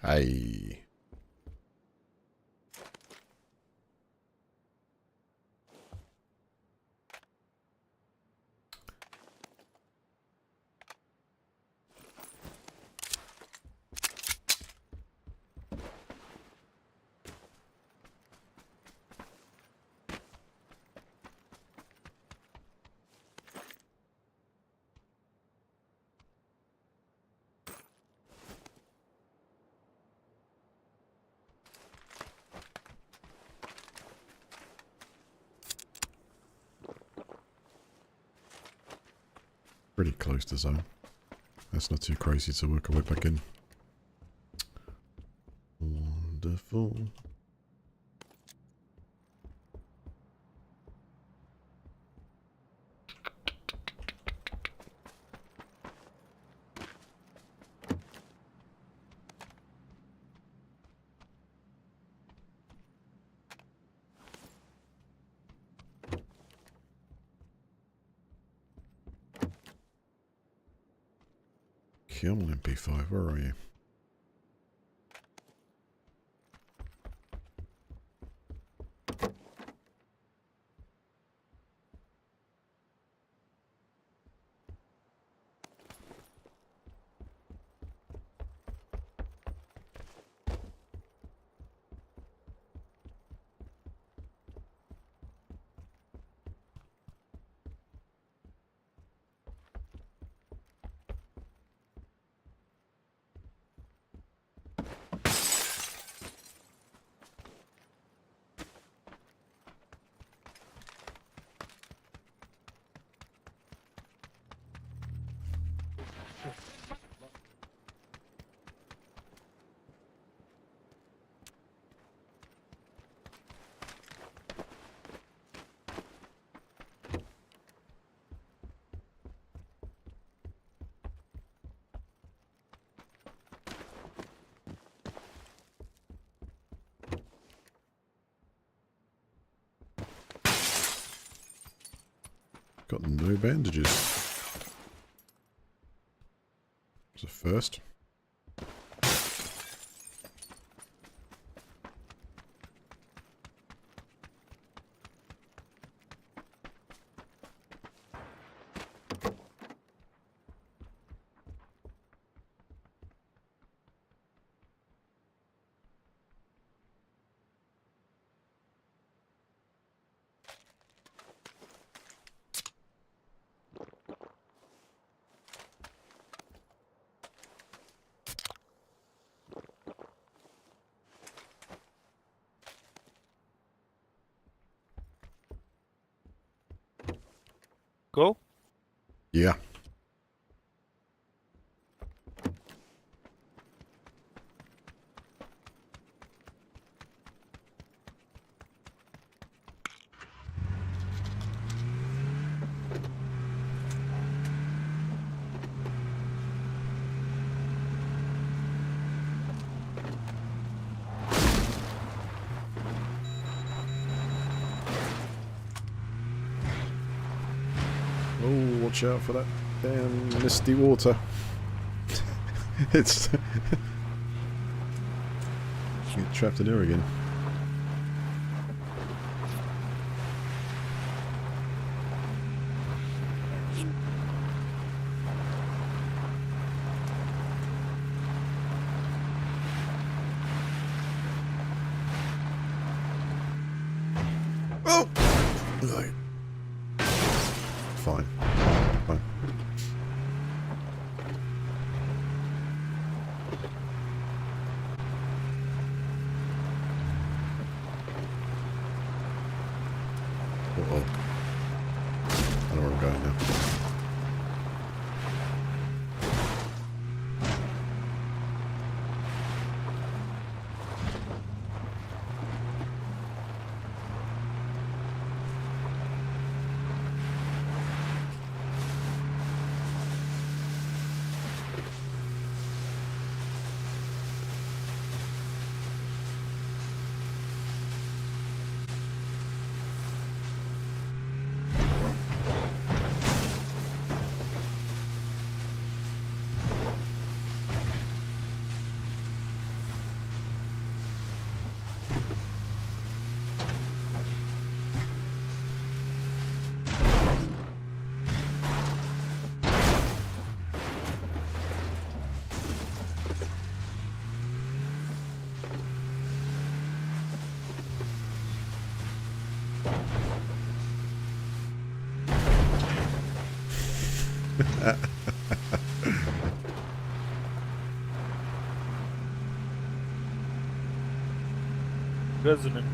Hey. Pretty close to zone. That's not too crazy to work our way back in. Wonderful. Come on, MP5, where are you? Got no bandages. It's a first. Go. Yeah. Oh, watch out for that damn misty water. It's get trapped in here again. Oh! Right. Fine. Fine. Uh-oh. I know where I'm going now. Resonant.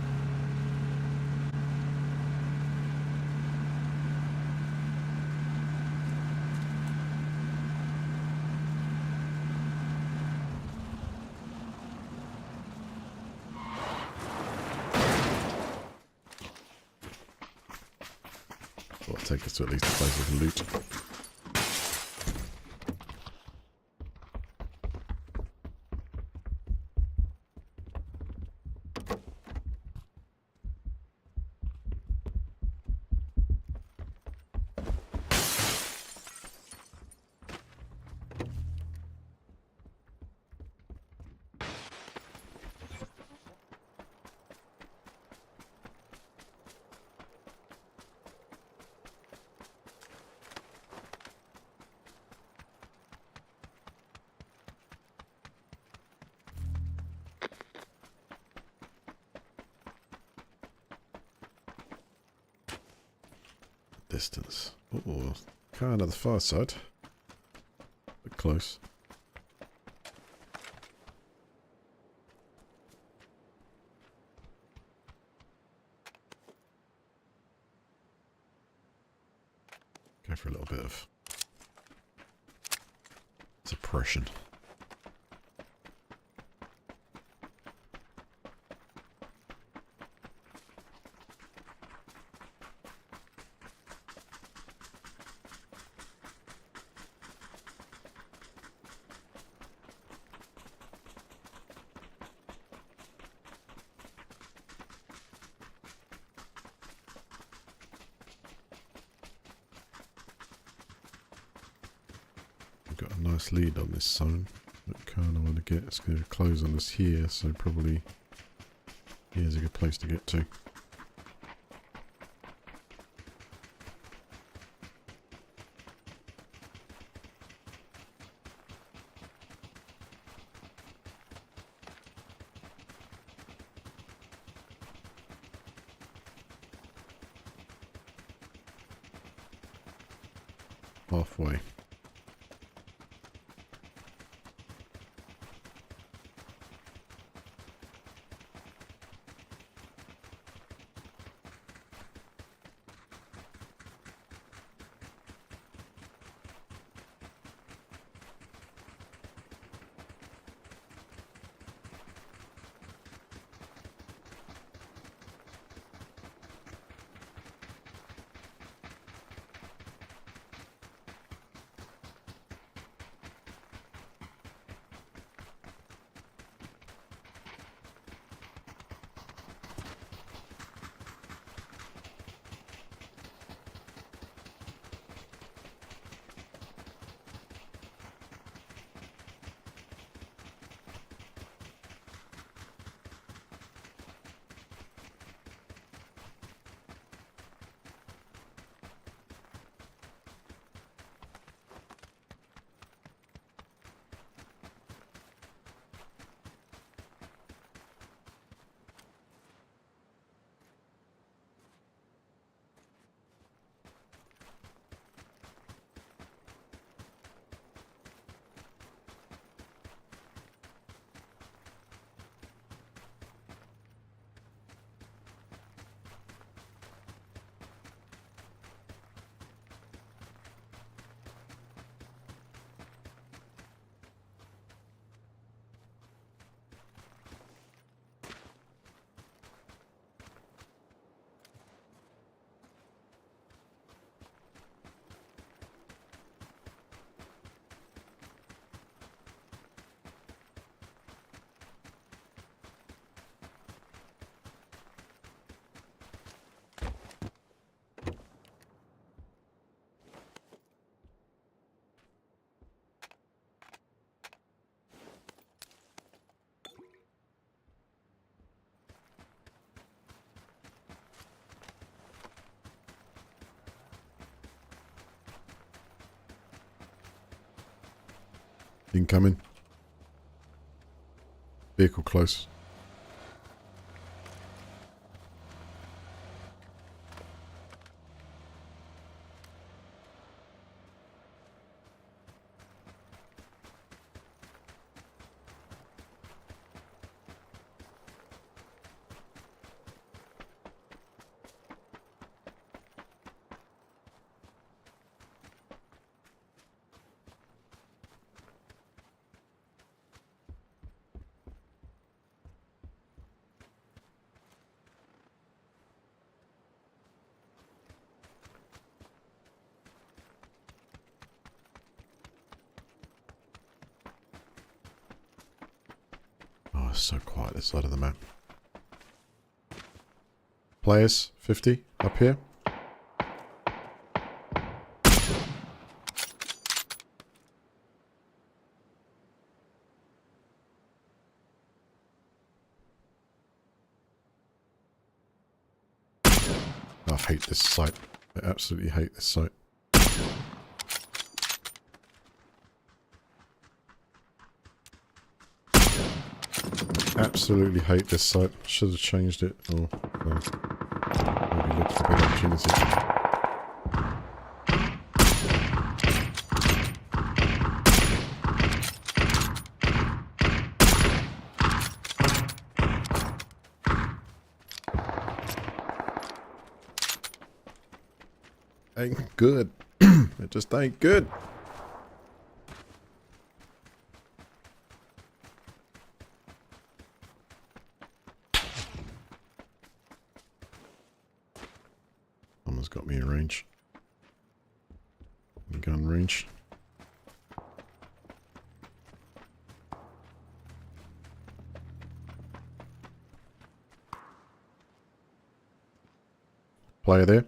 Well, take us to at least a place of loot. Distance. Oh, kind of the far side. But close. Go for a little bit of suppression. Got a nice lead on this zone. That kind of want to get. It's going to close on us here, so probably here's a good place to get to. Halfway. Incoming. Vehicle close. Oh, it's so quiet this side of the map. Players, 50, up here. I hate this site. I absolutely hate this site. Absolutely hate this site. Should have changed it, or maybe looked for a better opportunity. Ain't good. It just ain't good. Someone's got me in range. In gun range. Player there.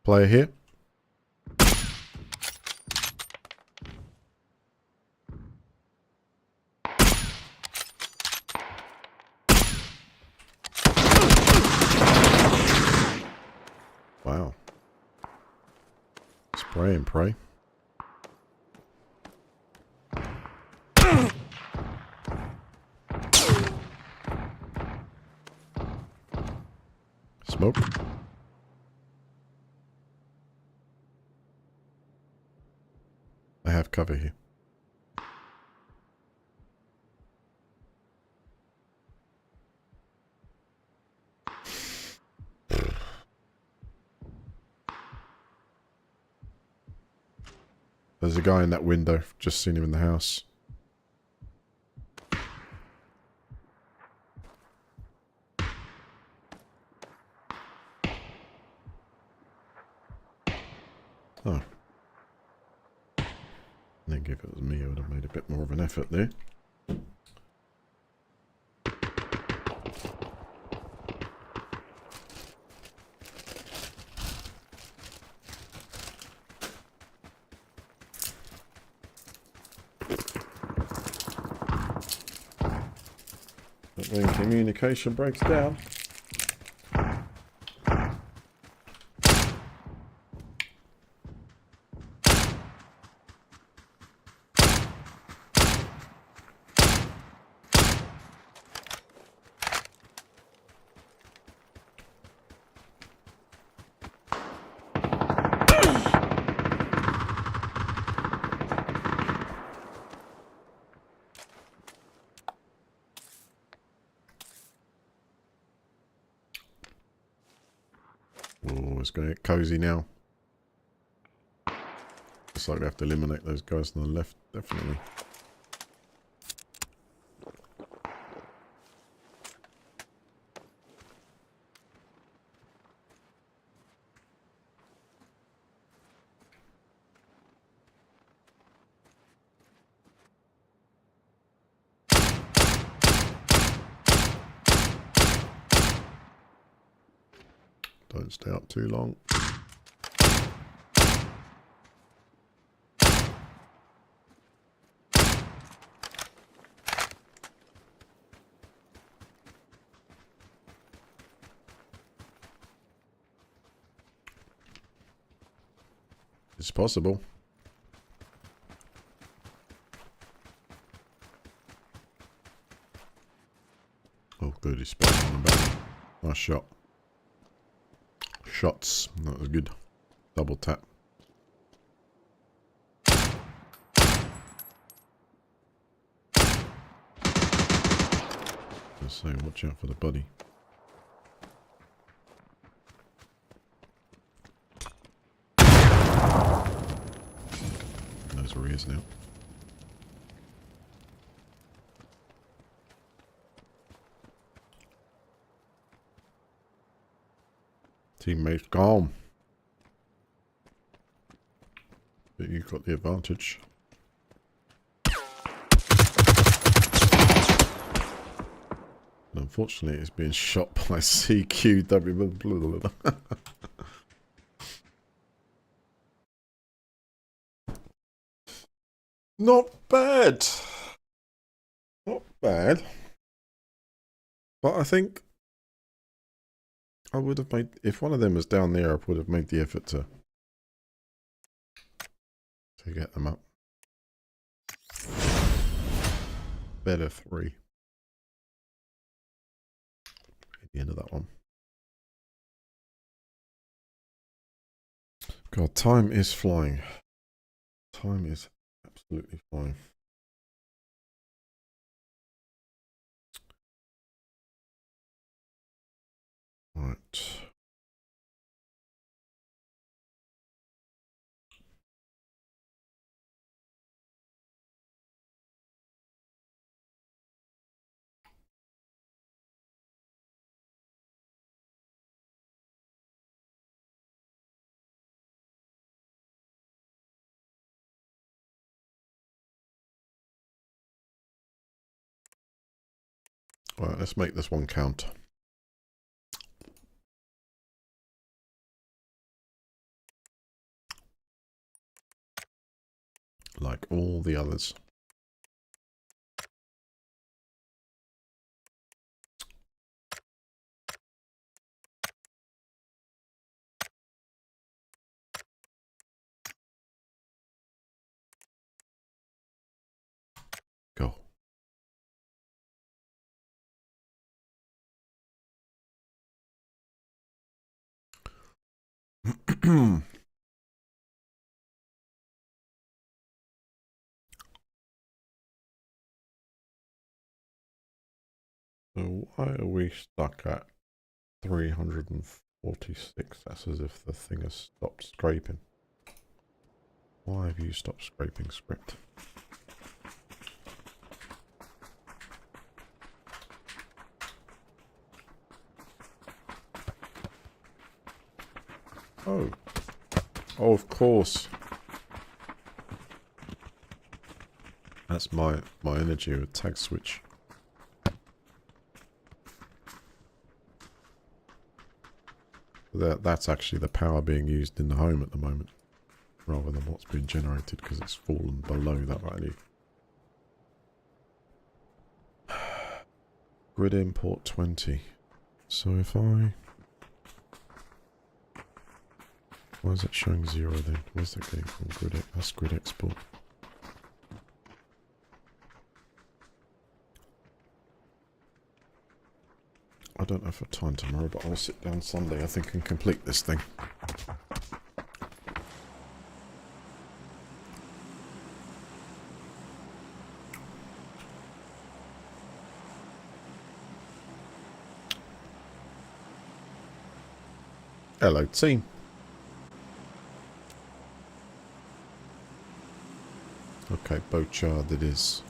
Player here. Wow. Spray and pray. Smoke. I have cover here. There's a guy in that window. Just seen him in the house. Oh. I think if it was me, I would have made a bit more of an effort there. But when communication breaks down, oh, it's going to get cozy now. Looks like we have to eliminate those guys on the left, definitely. Don't stay up too long. It's possible. Oh, good. He's spotted on the back. Nice shot. Shots. That was good. Double tap. Let's say, watch out for the buddy. Knows where he is now. Teammates calm. But you've got the advantage. And unfortunately, it's being shot by CQW. Not bad. Not bad. But I think I would have made, if one of them was down there, I would have made the effort to get them up. Better 3. At the end of that one. God, time is flying. Time is absolutely flying. Right. Right, let's make this one count. Like all the others. Go. So why are we stuck at 346? That's as if the thing has stopped scraping. Why have you stopped scraping, script? Oh. Oh, of course. That's my energy with tag switch. That's actually the power being used in the home at the moment, rather than what's being generated because it's fallen below that value. Grid import 20. So if I... Why is it showing 0 then? Where's that getting from? Grid, that's grid export. I don't know if I've time tomorrow, but I'll sit down Sunday, I think, and complete this thing. Hello, team. Okay, Bochard it is.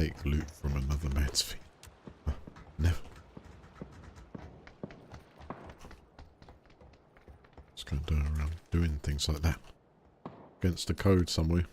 take loot from another man's feet. Never. Just going to go around doing things like that. Against the code somewhere.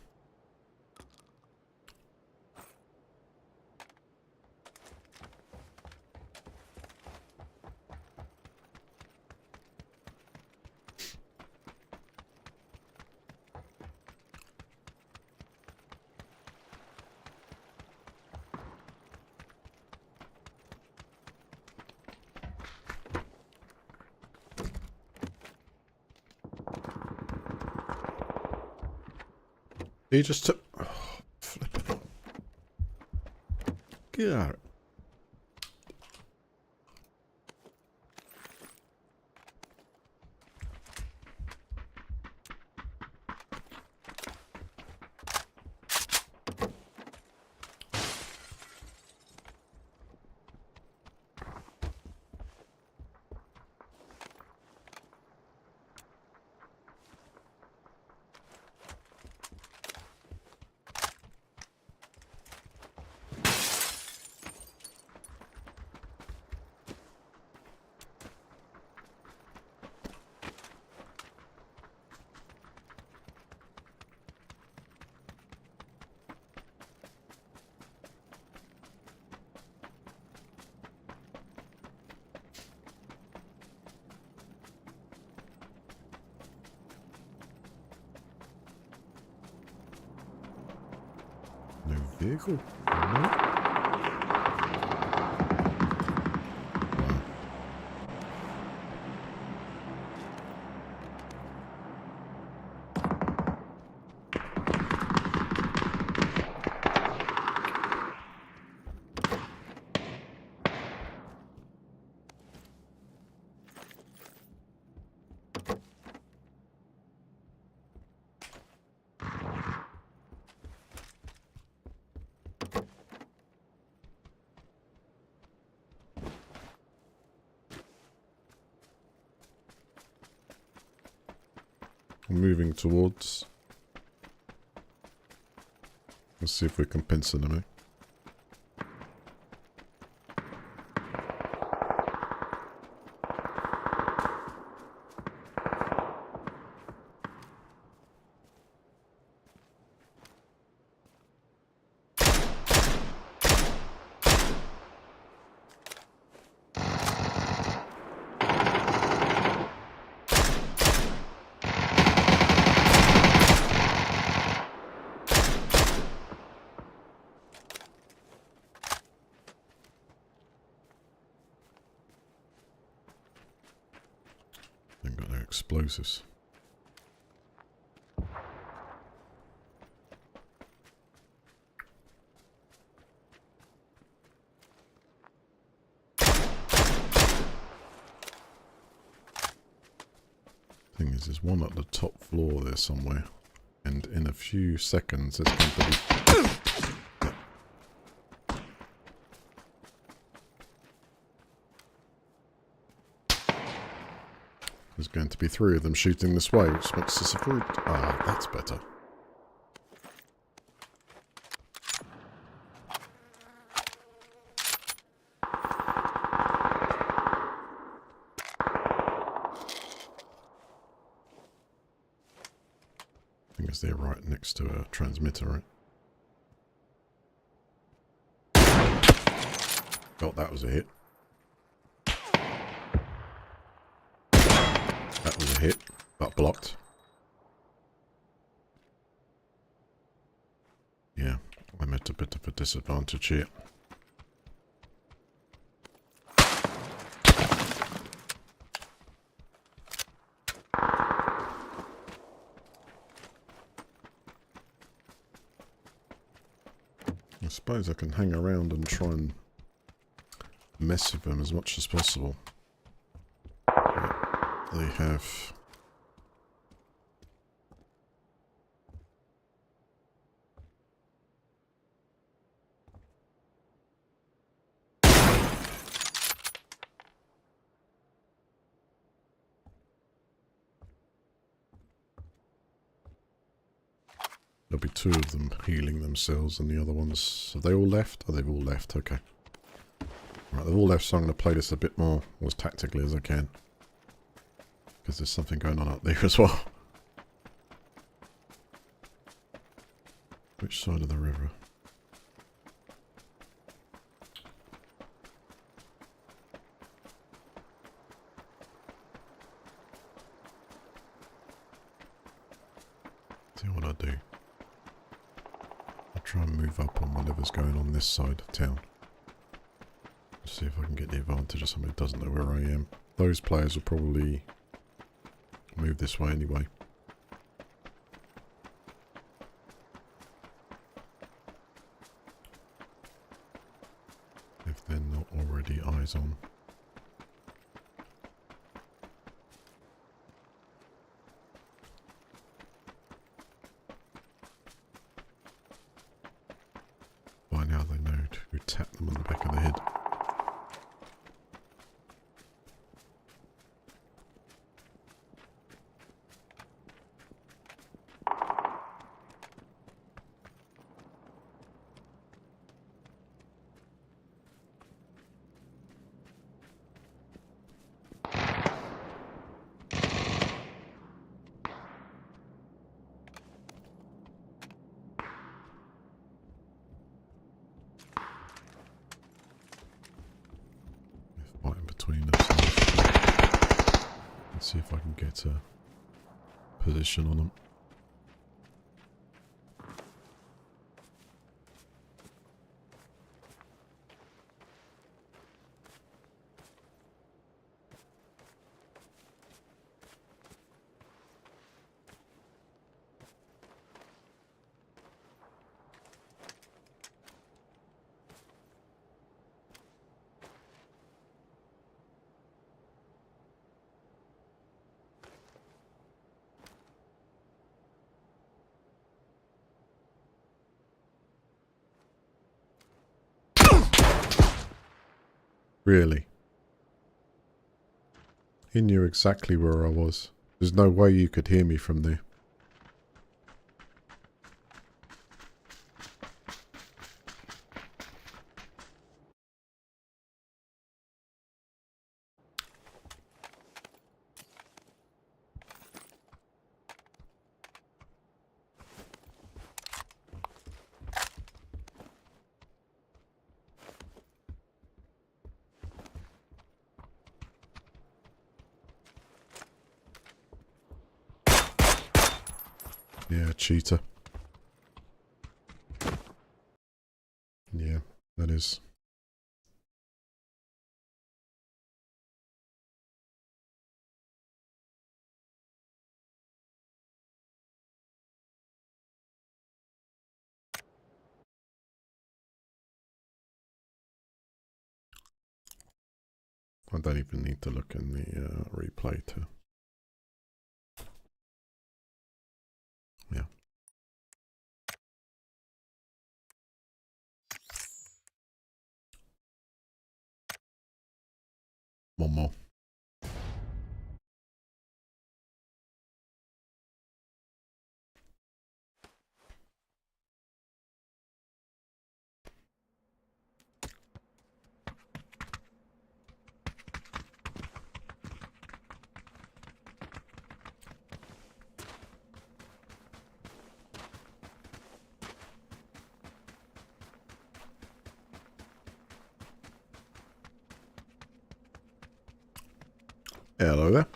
He just took... Oh, flip it. Get out. No vehicle? No. Moving towards. Let's see if we can pinch an enemy. They've got no explosives. Thing is, there's one at the top floor there somewhere, and in a few seconds there's going to be... There's going to be 3 of them shooting this way, which makes us avoid... Ah, that's better. I think it's there right next to a transmitter, right? Oh, that was a hit. That was a hit, but blocked. Yeah, I'm at a bit of a disadvantage here. I suppose I can hang around and try and mess with them as much as possible. They have... There'll be two of them healing themselves and the other ones... Have they all left? Oh, they've all left, okay. Right, they've all left, so I'm going to play this a bit more as tactically as I can. Because there's something going on up there as well. Which side of the river? See what I do. I'll try and move up on whatever's going on this side of town. See if I can get the advantage of somebody who doesn't know where I am. Those players will probably move this way anyway. If they're not already eyes on. By now they know to tap them on the back of the head. Fighting between themselves. Let's see if I can get a position on them. Really? He knew exactly where I was. There's no way you could hear me from there. Yeah, cheater. Yeah, that is. I don't even need to look in the replay to... Yeah. One more. Hello there.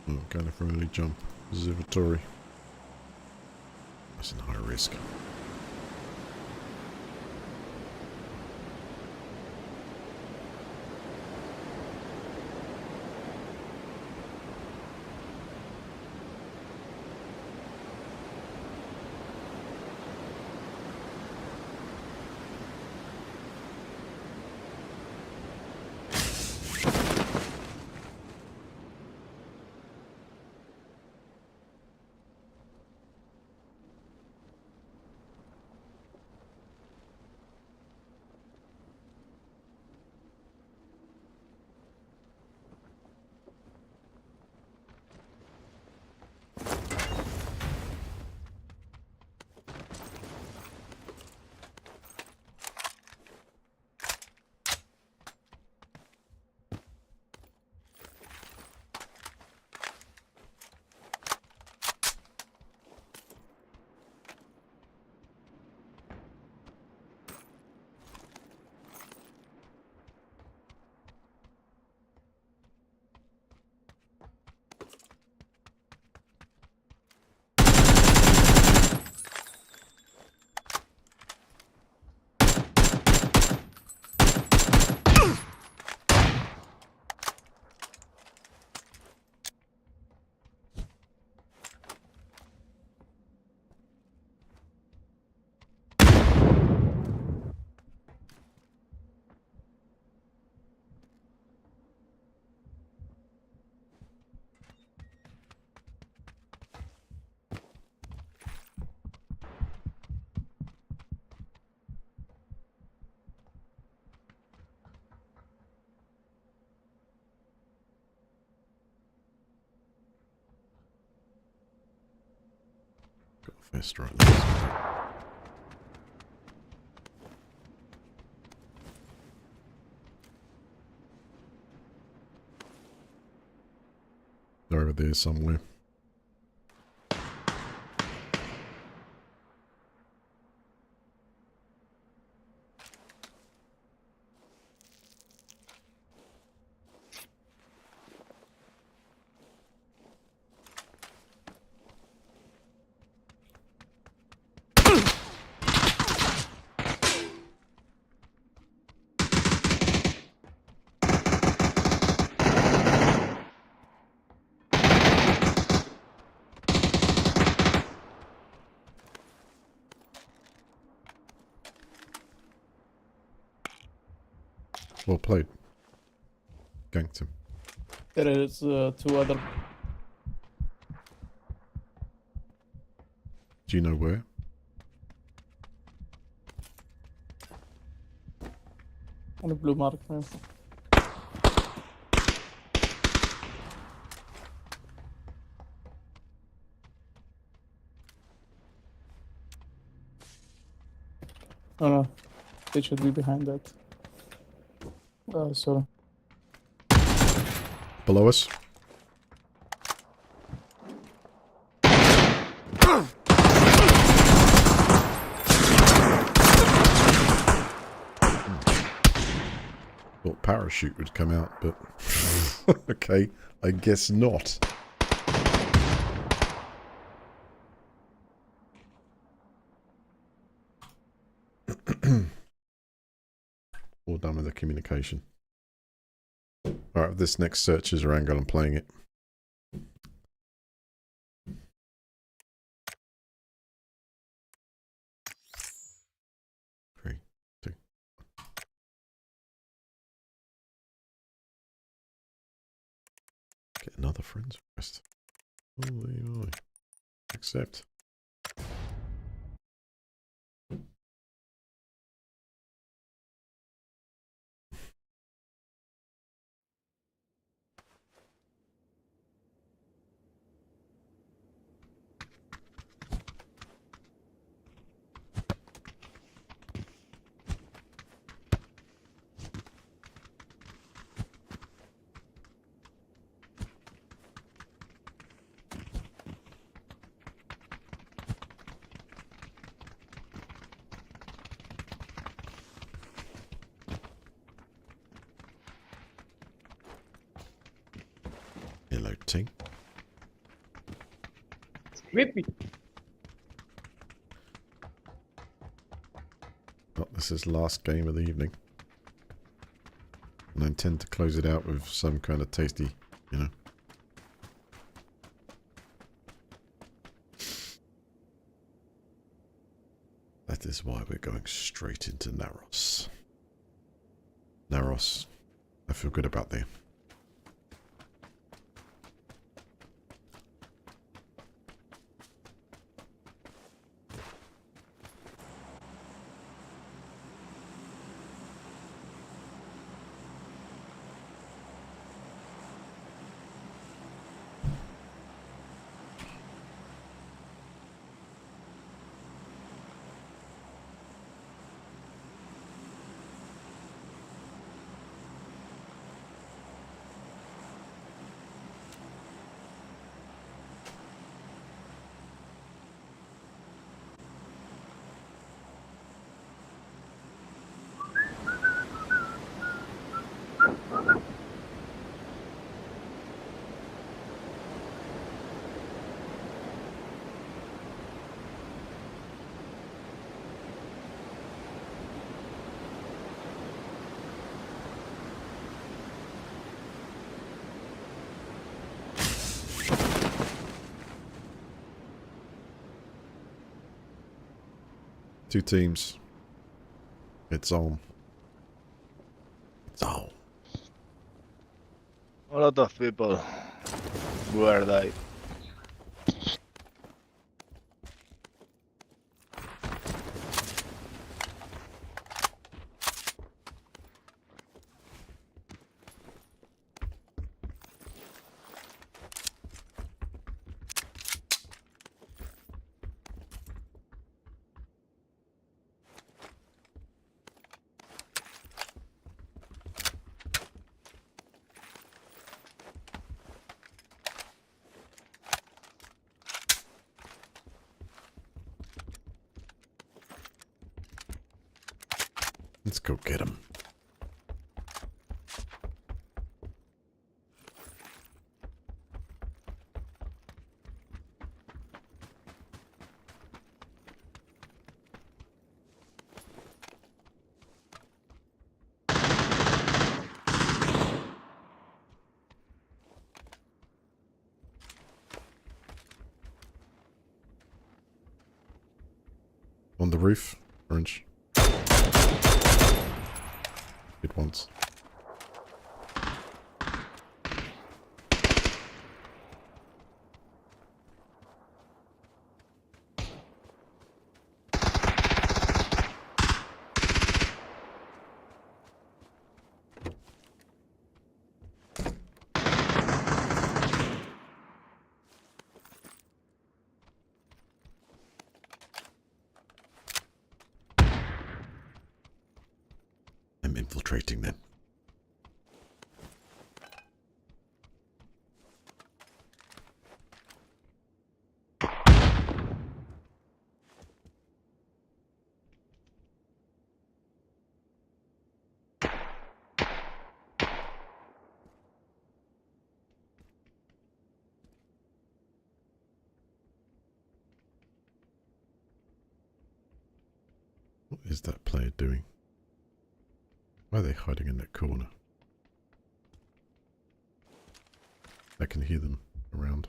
Oh, going for early jump. Observatory. Nice and high risk. Got a vest right there. They're over there somewhere. Well played. Ganked him. There is 2 other. Do you know where? On a blue mark, man. Oh no, they should be behind that. Sorry. Below us? Thought parachute would come out, but okay, I guess not. All done with the communication. Alright, this next search is angle, I'm playing it. Three, two. Get another friend's request. Holy moly. Accept. Hello, Ting. With me. this is last game of the evening. And I intend to close it out with some kind of tasty, you know. That is why we're going straight into Naros. Naros, I feel good about there. Two teams. It's on. It's on. A lot of people. Where they? Let's go get him. On the roof, orange. It once. I'm infiltrating them. What is that player doing? Why are they hiding in that corner? I can hear them around.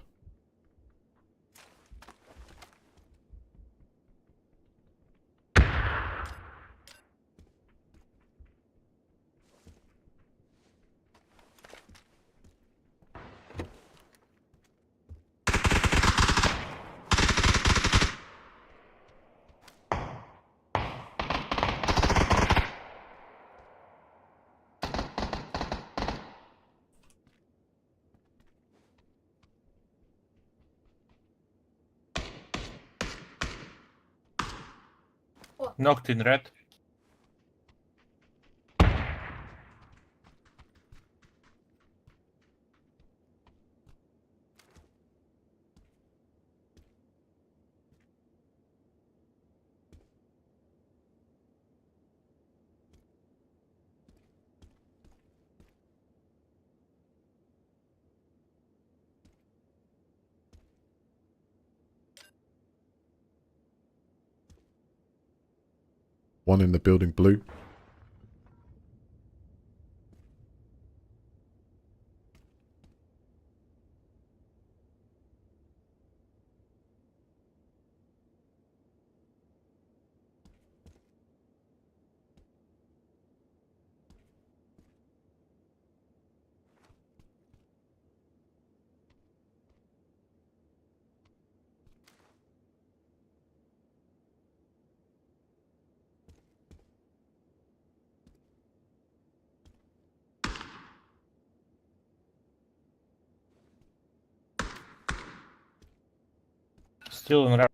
Knocked in red. One in the building blue. Still in red.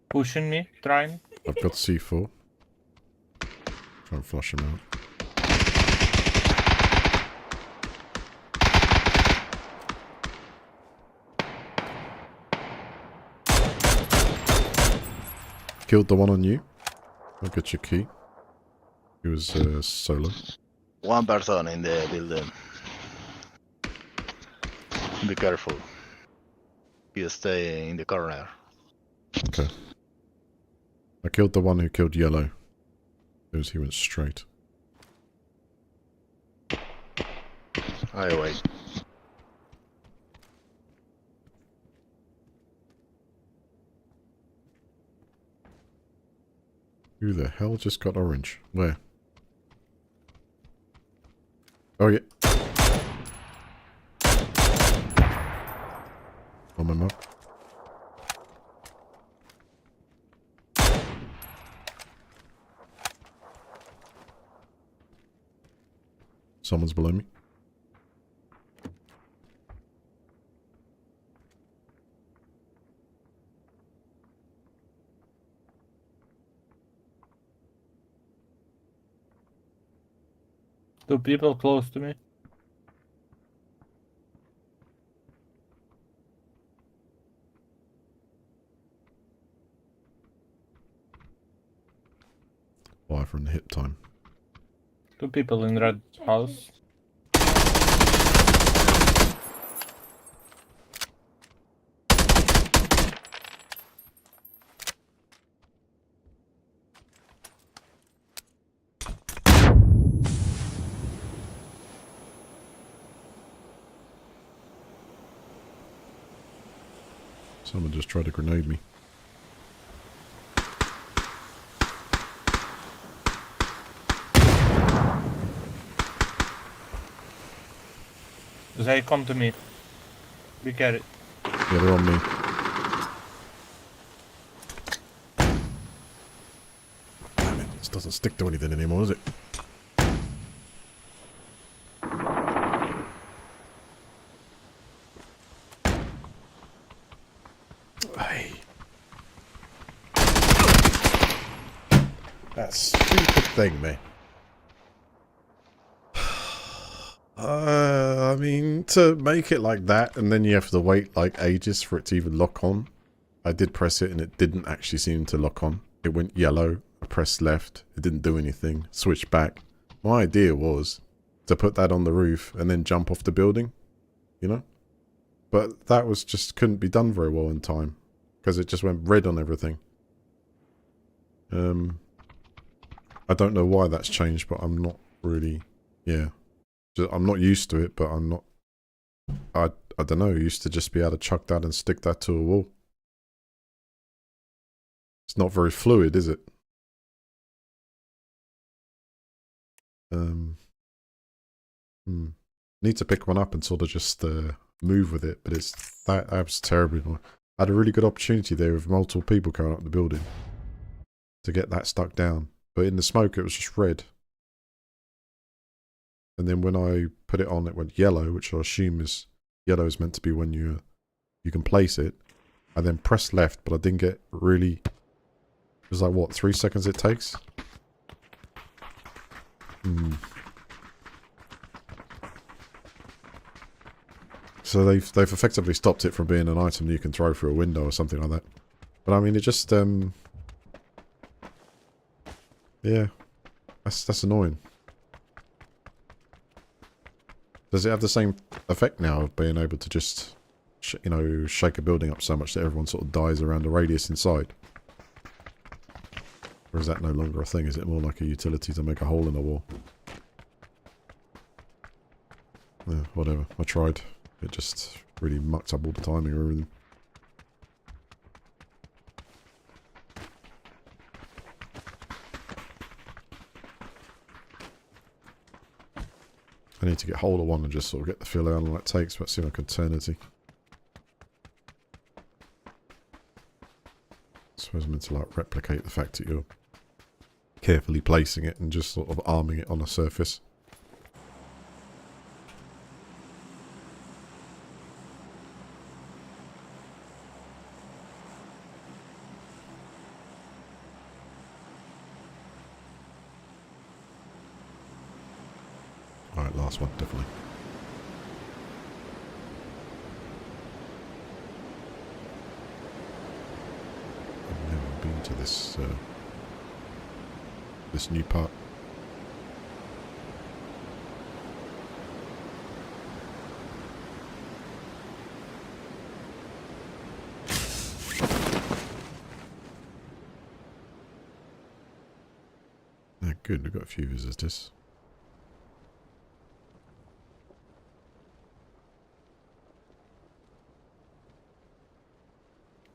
Pushing me, trying. I've got C4. Try and flush him out. Killed the one on you. I'll get your key. He was solo. One person in the building. Be careful. You stay in the corner. Okay. I killed the one who killed yellow. Because he went straight. I wait. Who the hell just got orange? Where? Oh yeah. On my map. Someone's below me. Two people close to me. Fire from the hit time. Two people in red house. Someone just tried to grenade me. They come to me. Be careful. Yeah, they're on me. Damn it, this doesn't stick to anything anymore, does it? Hey. That stupid thing, man. I mean, to make it like that, and then you have to wait like ages for it to even lock on. I did press it and it didn't actually seem to lock on. It went yellow, I pressed left, it didn't do anything, switched back. My idea was to put that on the roof and then jump off the building, you know? But that was just couldn't be done very well in time, because it just went red on everything. I don't know why that's changed, but I'm not really, yeah. I'm not used to it, but I'm not, I don't know, I used to just be able to chuck that and stick that to a wall. It's not very fluid, is it? Need to pick one up and sort of just move with it, but it's that's terribly annoying. I had a really good opportunity there with multiple people coming up the building to get that stuck down, but in the smoke it was just red. And then when I put it on, it went yellow, which I assume is yellow is meant to be when you can place it. I then pressed left, but I didn't get really. It was like what, 3 seconds it takes? So they've effectively stopped it from being an item you can throw through a window or something like that. But I mean, it just yeah, that's annoying. Does it have the same effect now of being able to just, you know, shake a building up so much that everyone sort of dies around a radius inside? Or is that no longer a thing? Is it more like a utility to make a hole in a wall? Yeah, whatever. I tried. It just really mucked up all the timing of everything. I need to get hold of one and just sort of get the feel out of how long that takes, but it seems like eternity. I suppose I'm meant to like replicate the fact that you're carefully placing it and just sort of arming it on a surface. Alright, last one, definitely. I've never been to this this new part. Yeah, good, we've got a few visitors.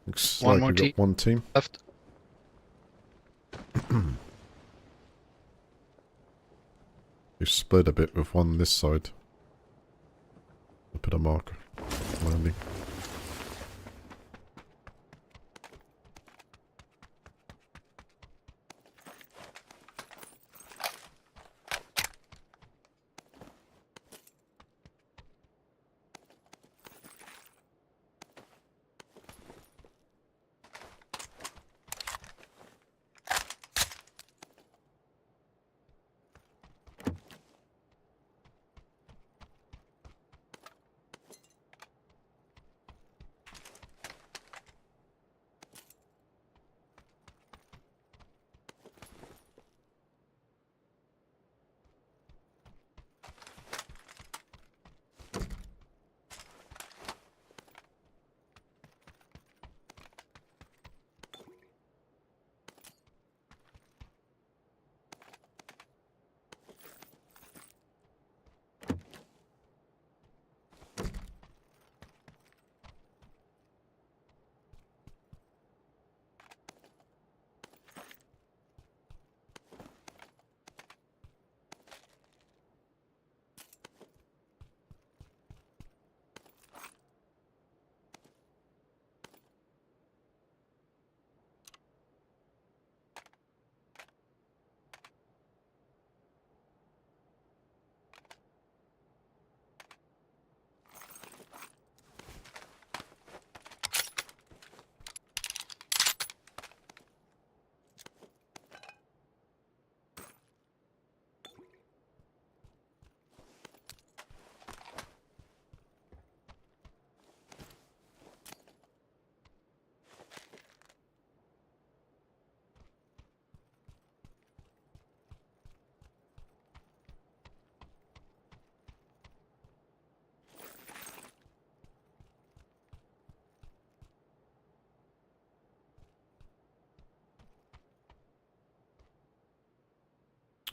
Looks One like more we've got one team left. We've split a bit with one this side. I'll put a marker landing.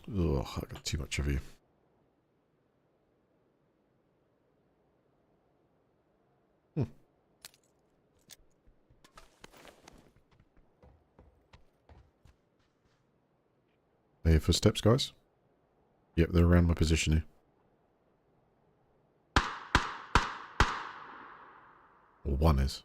Ugh, I got too much of you. Are you footsteps, guys? Yep, they're around my position here. Or one is.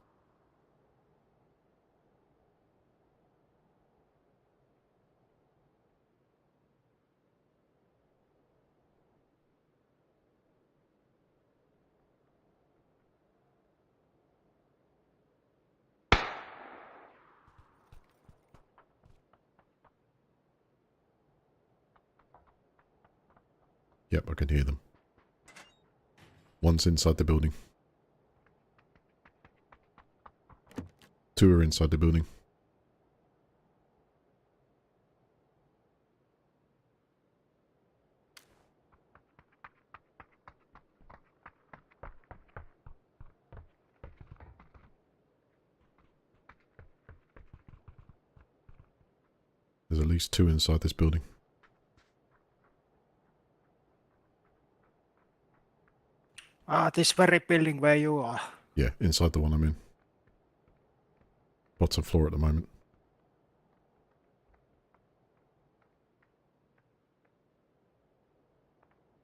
Yep, I can hear them. One's inside the building. Two are inside the building. There's at least two inside this building. This very building where you are. Yeah, inside the one I'm in. Bottom floor at the moment.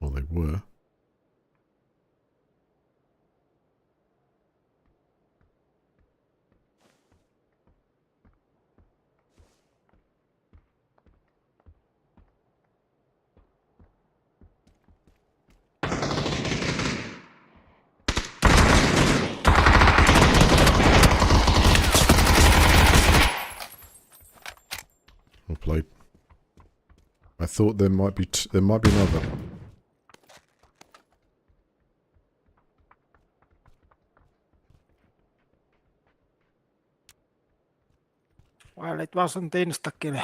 Well, they were. Well played. I thought there might be another. Well, it wasn't insta-kill.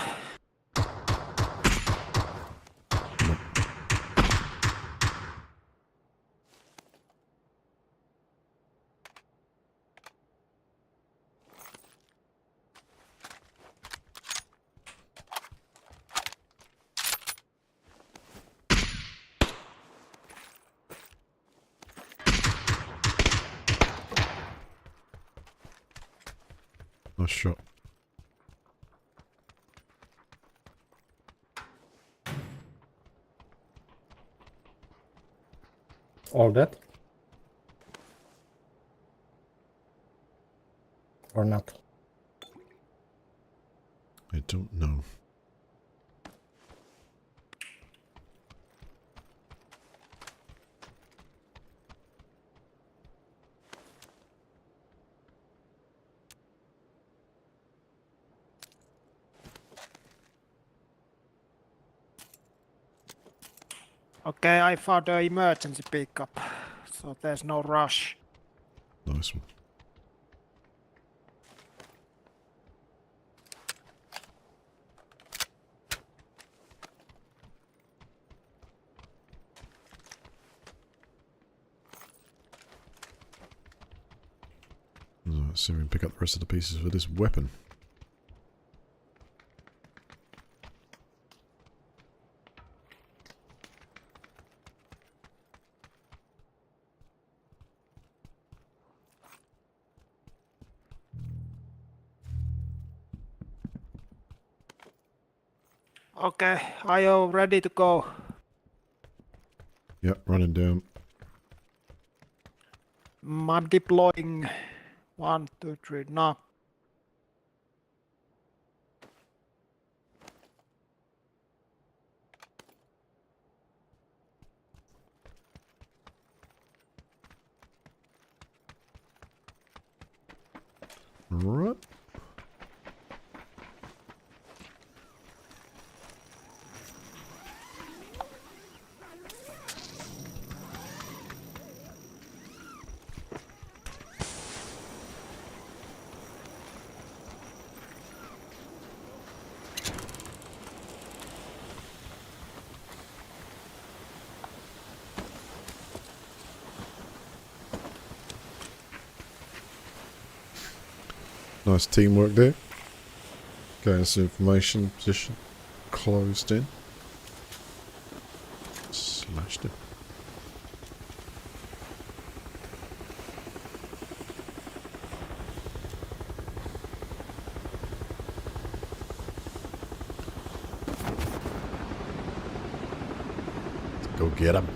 Nice shot. All that? Or not? I don't know. Okay, I found an emergency pickup, so there's no rush. Nice one. Let's see if we can pick up the rest of the pieces for this weapon. Okay, are you ready to go? Yep, running down. I'm deploying. 1, 2, 3, now. Right. Nice teamwork there. Getting some information, position closed in. Smashed it. Go get him.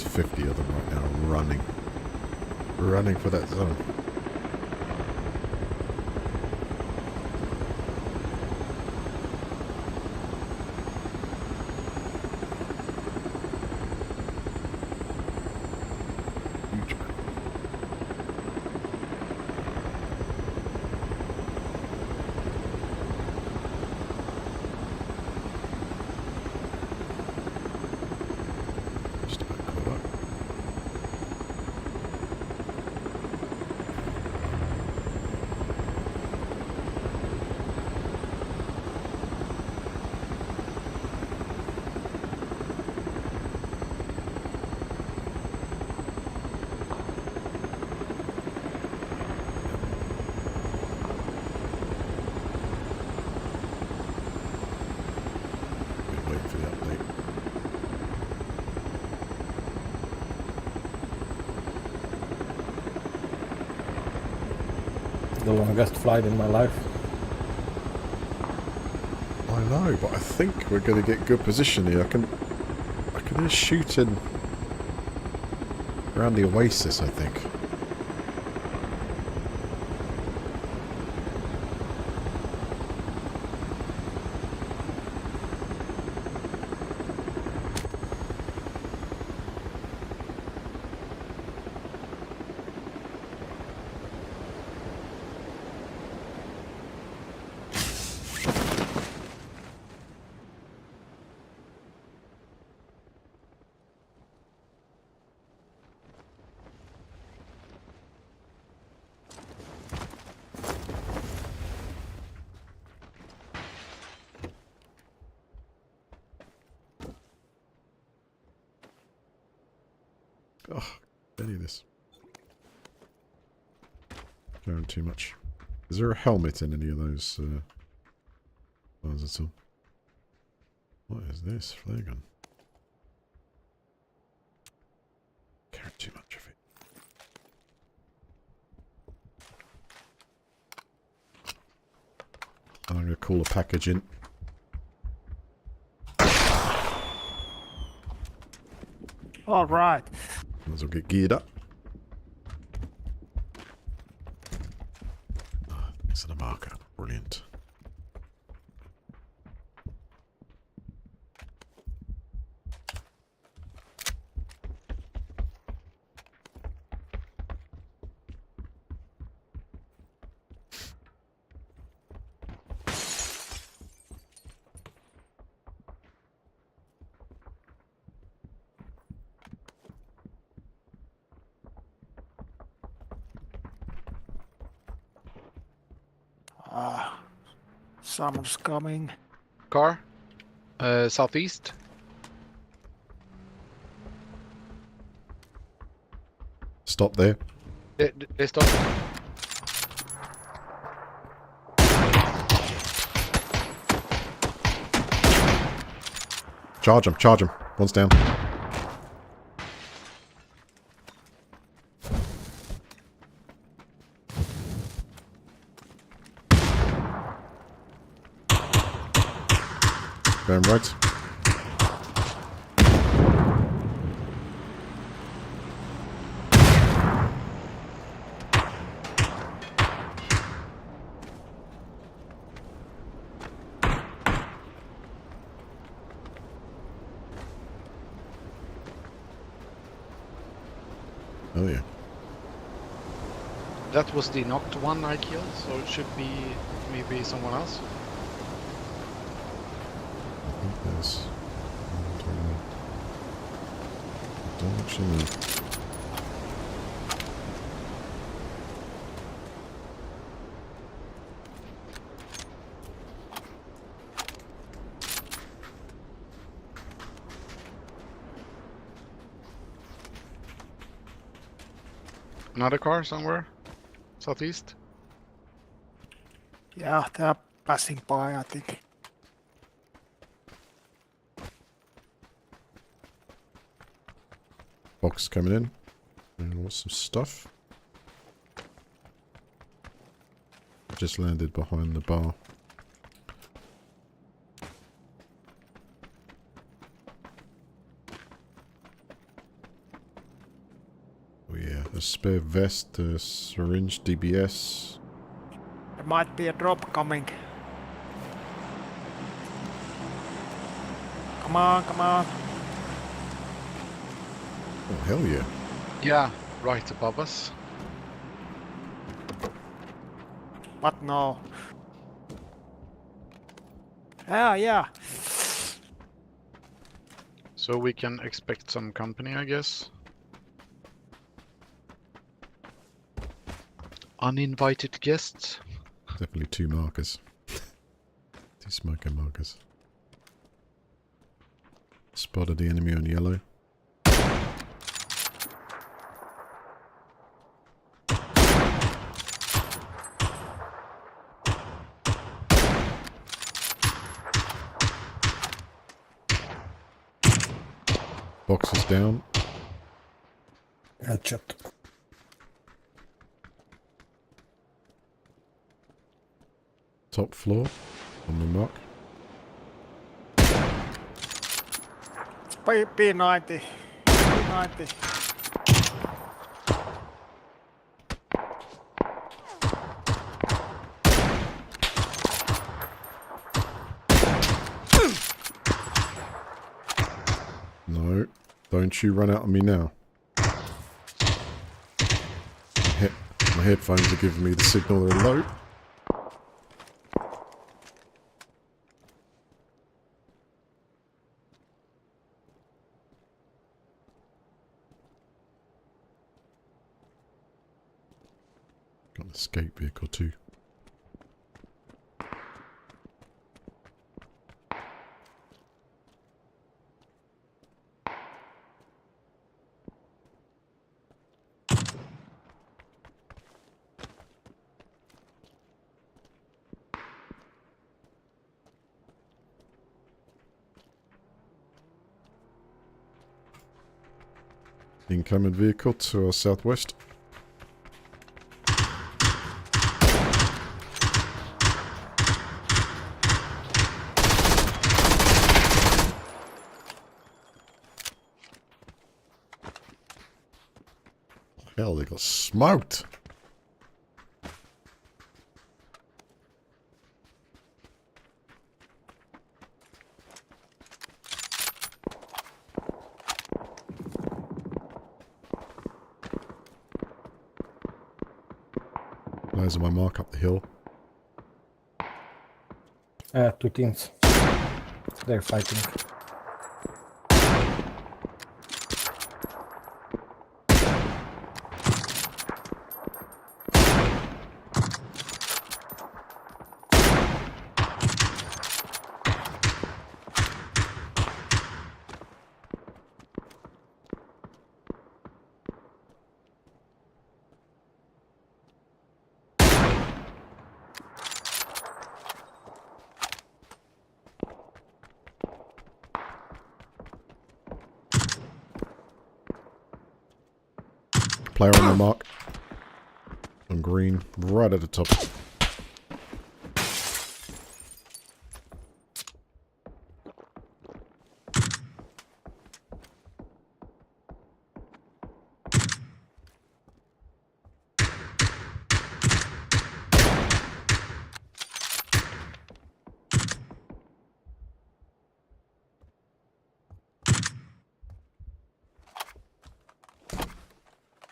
50 of them right now running. Running for that zone. Huge map. Just about caught up. Been waiting for the update. The longest flight in my life. I know, but I think we're going to get good position here. I can just shoot in around the oasis, I think. Oh, any of this. Going too much. Is there a helmet in any of those ones at all? What is this? Flare gun. Carry too much of it. I'm going to call a package in. All right. Might as well get geared up. Ah, thanks for the marker. Brilliant. Someone's coming. Car. Southeast. Stop there. They stop. Charge him, charge him. One's down. Going right. Oh yeah. That was the knocked one I killed, so it should be maybe someone else. I think there's... I don't actually know. Another car somewhere? Southeast? Yeah, they're passing by, I think. Box coming in. And what's some stuff? Just landed behind the bar. A spare vest, a syringe, DBS. There might be a drop coming. Come on, come on. Oh, hell yeah. Yeah, right above us. What no? Yeah. So we can expect some company, I guess. Uninvited guests. Definitely 2 markers. 2 smoking markers. Spotted the enemy on yellow. Box is down. Headshot. Top floor. On the mark. It's P90. P90. No. Don't you run out on me now. My headphones are giving me the signal they're low. Got an escape vehicle too. Incoming vehicle to our southwest. Hell, they got smoked. There's my mark up the hill. 2 teams. They're fighting. Player on the mark. On green, right at the top.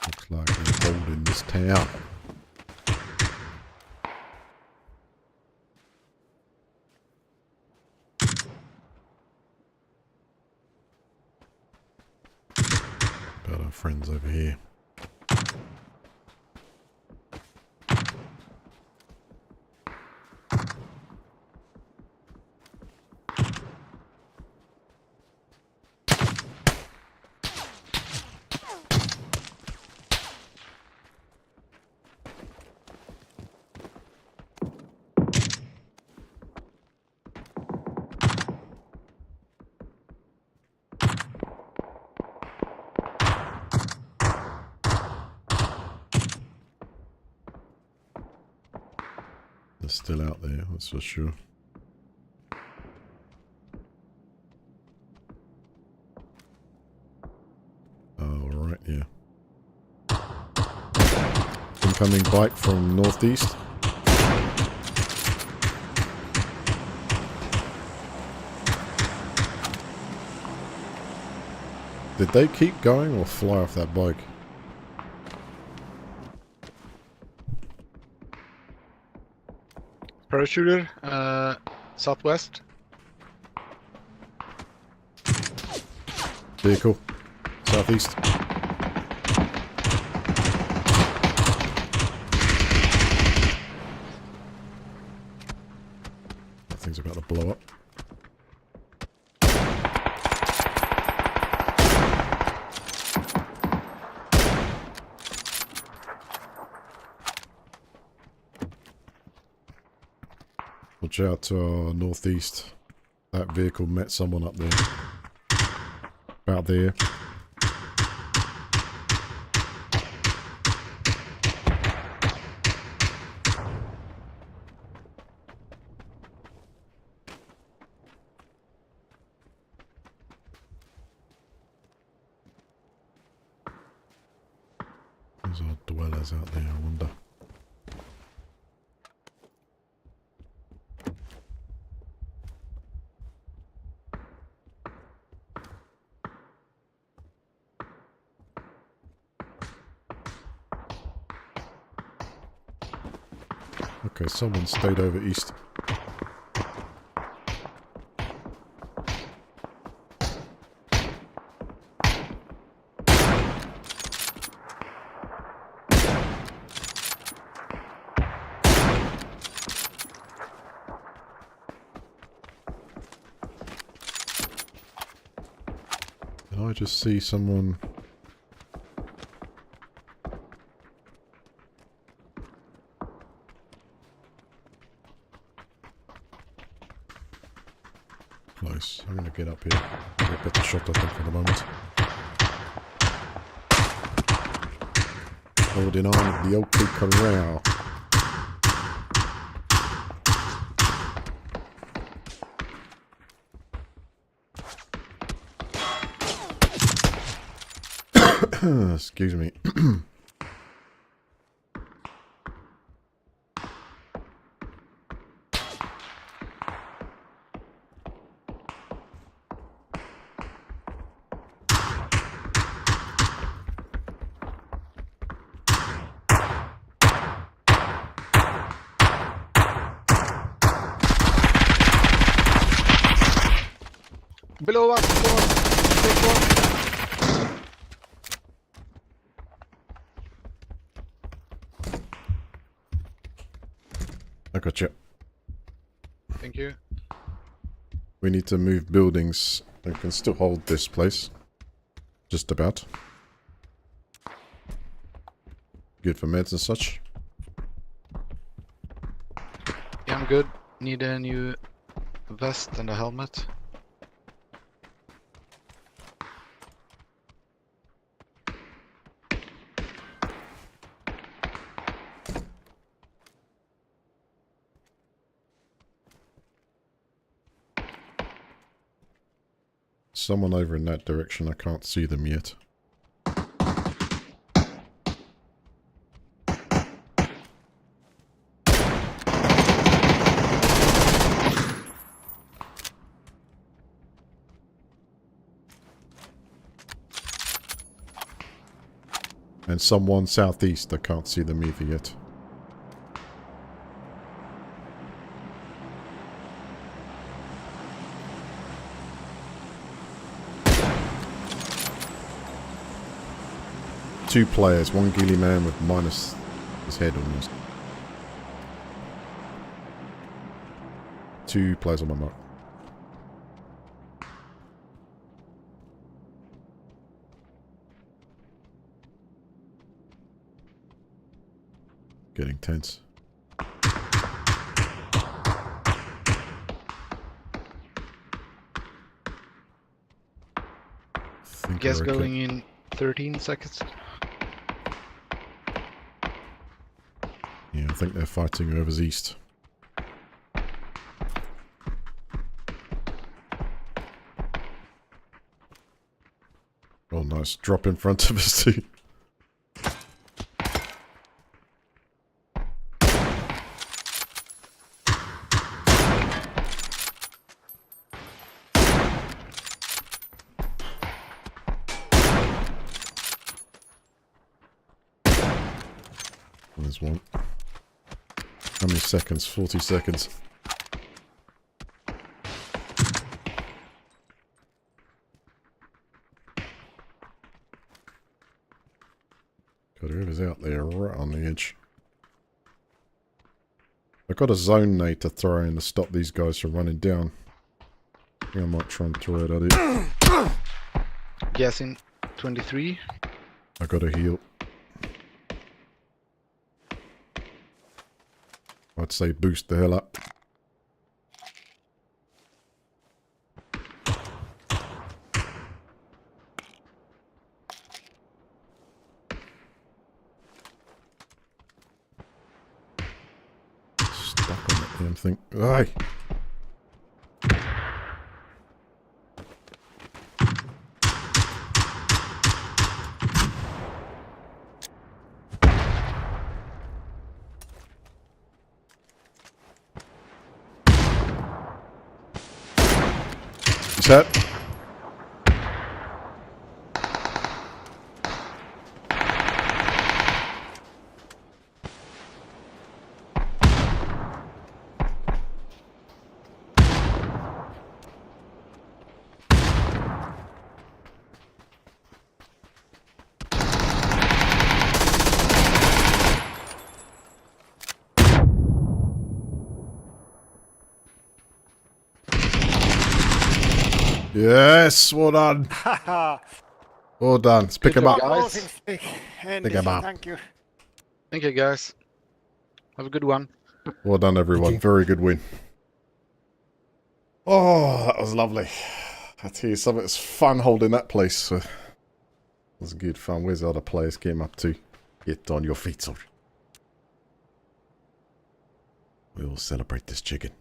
Looks like they're holding this town. Got our friends over here. They're still out there, that's for sure. Oh, right, yeah. incoming bike from northeast. Did they keep going or fly off that bike? Parachuter, southwest. Vehicle. Southeast. That thing's about to blow up. Watch out northeast. That vehicle met someone up there. About there. There's our dwellers out there, I wonder. Okay, someone stayed over east. Did I just see someone? Close. I'm gonna get up here. Get a better shot at them for the moment. Holding on at the Oakley Corral. Excuse me. Below us, I got you. Thank you. We need to move buildings. We can still hold this place. Just about. Good for meds and such. Yeah, I'm good. Need a new vest and a helmet. Someone over in that direction. I can't see them yet. And someone southeast. I can't see them either yet. Two players, one ghillie man with minus his head almost. Two players on my mark. Getting tense. Guess going in 13 seconds. Yeah, I think they're fighting whoever's east. Oh, nice. Drop in front of us too. There's one. How many seconds? 40 seconds. God, whoever's out there right on the edge. I've got a zone nade to throw in to stop these guys from running down. I think I might try and throw it at it. Guessing 23. I got a heal. I'd say boost the hell up. Stuck on that damn thing. Aye! Set. Yes, well done. Well done. Let's pick him up. Guys. Pick him up. Thank you. Thank you, guys. Have a good one. Well done, everyone. Very good win. Oh, that was lovely. I tell you something, it's fun holding that place. It was good fun. Where's the other players came up to? Get on your feet, soldier. We'll celebrate this chicken.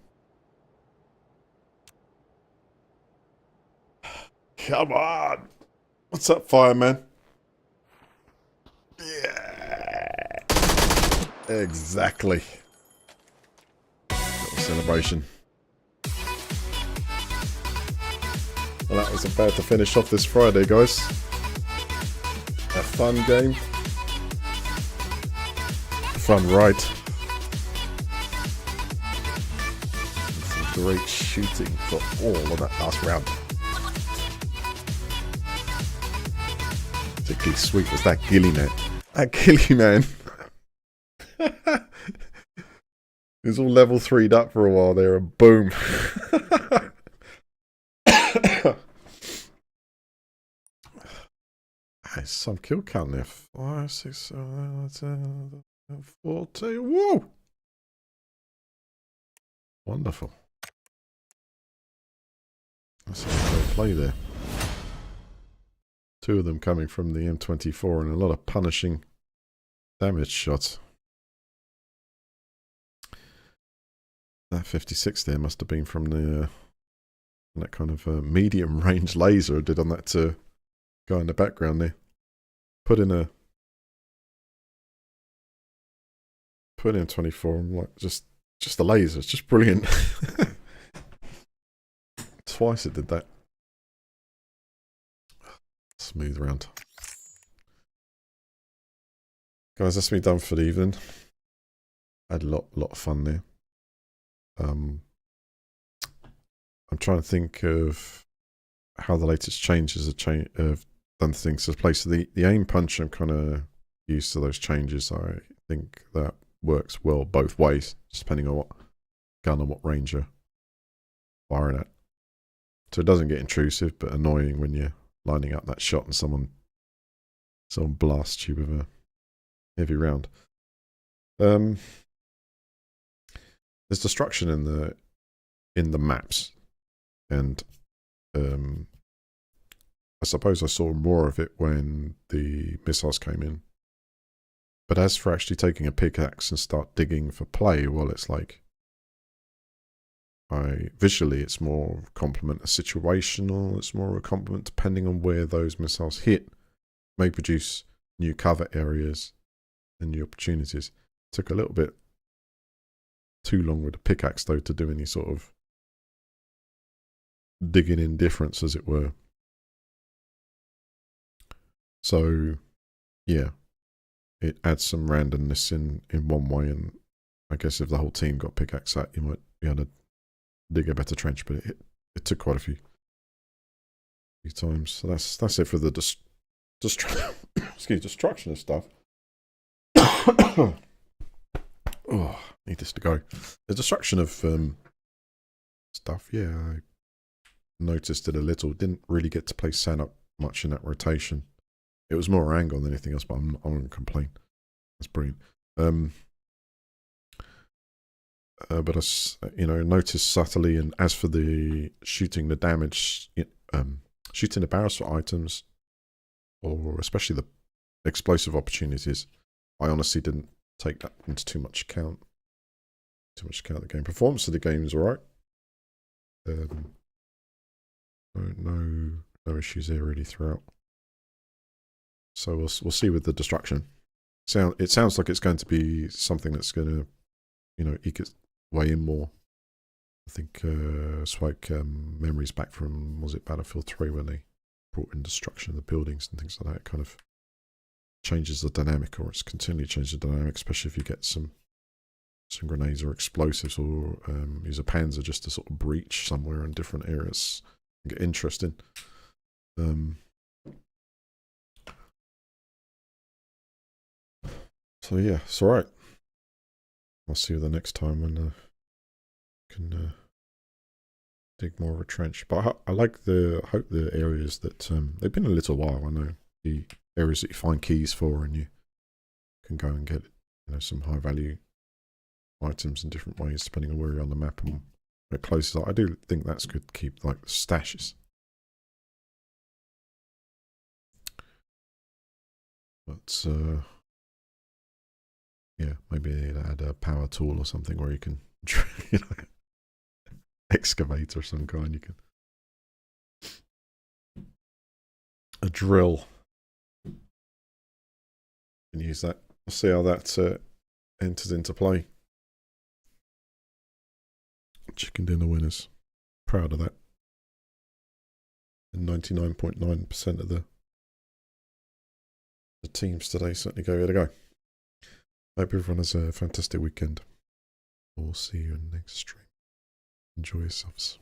Come on! What's up, fireman? Yeah! Exactly. Little celebration. Well, that was about to finish off this Friday, guys. A fun game. Fun ride. Some great shooting for all of that last round. Particularly sweet was that ghillie man. That ghillie man. He was all level 3'd up for a while there and boom. There's some kill count there. 5, 6, 7, 10, 14. Whoa! Wonderful. That's a great play there. 2 of them coming from the M24 and a lot of punishing damage shots. That 56 there must have been from the that kind of medium range laser I did on that guy in the background there. Put in 24. I'm like just the laser. It's just brilliant. Twice it did that. Smooth round. Guys, that's me done for the evening. I had a lot of fun there. I'm trying to think of how the latest changes have done things to play. So the aim punch, I'm kind of used to those changes. I think that works well both ways, depending on what gun and what range you're firing at. So it doesn't get intrusive, but annoying when you're lining up that shot and someone blasts you with a heavy round. There's destruction in the maps, and I suppose I saw more of it when the missiles came in. But as for actually taking a pickaxe and start digging for play, well, it's like visually it's more of a complement, a situational, it's more of a complement depending on where those missiles hit, may produce new cover areas and new opportunities. Took a little bit too long with the pickaxe though to do any sort of digging in difference, as it were. So yeah, it adds some randomness in one way, and I guess if the whole team got pickaxe out, you might be able to dig a better trench, but it took quite a few times. So that's it for the destruction of stuff. Oh, need this to go. The destruction of stuff, yeah, I noticed it a little. Didn't really get to play sand up much in that rotation. It was more angle than anything else, but I'm not going to complain. That's brilliant. But I, noticed subtly, and as for the shooting the damage, shooting the barrels for items, or especially the explosive opportunities, I honestly didn't take that into too much account. The game performance of the game is alright. No issues there really throughout. So we'll see with the destruction. It sounds like it's going to be something that's going to, eke its way in more. I think Swike memories back from, was it Battlefield 3, when they brought in destruction of the buildings and things like that. It kind of changes the dynamic, or it's continually changed the dynamic, especially if you get some grenades or explosives, or use a panzer just to sort of breach somewhere in different areas and get interesting. So yeah, it's alright. I'll see you the next time when I can dig more of a trench. But I hope the areas that they've been a little while. I know the areas that you find keys for, and you can go and get some high value items in different ways depending on where you're on the map and where it closes. I do think that's good to keep, like, stashes. But yeah, maybe add a power tool or something where you can excavate or some kind. You can a drill and use that. We'll see how that enters into play. Chicken dinner winners. Proud of that. And 99.9% of the teams today certainly gave it a go. Hope everyone has a fantastic weekend. We'll see you in the next stream. Enjoy yourselves.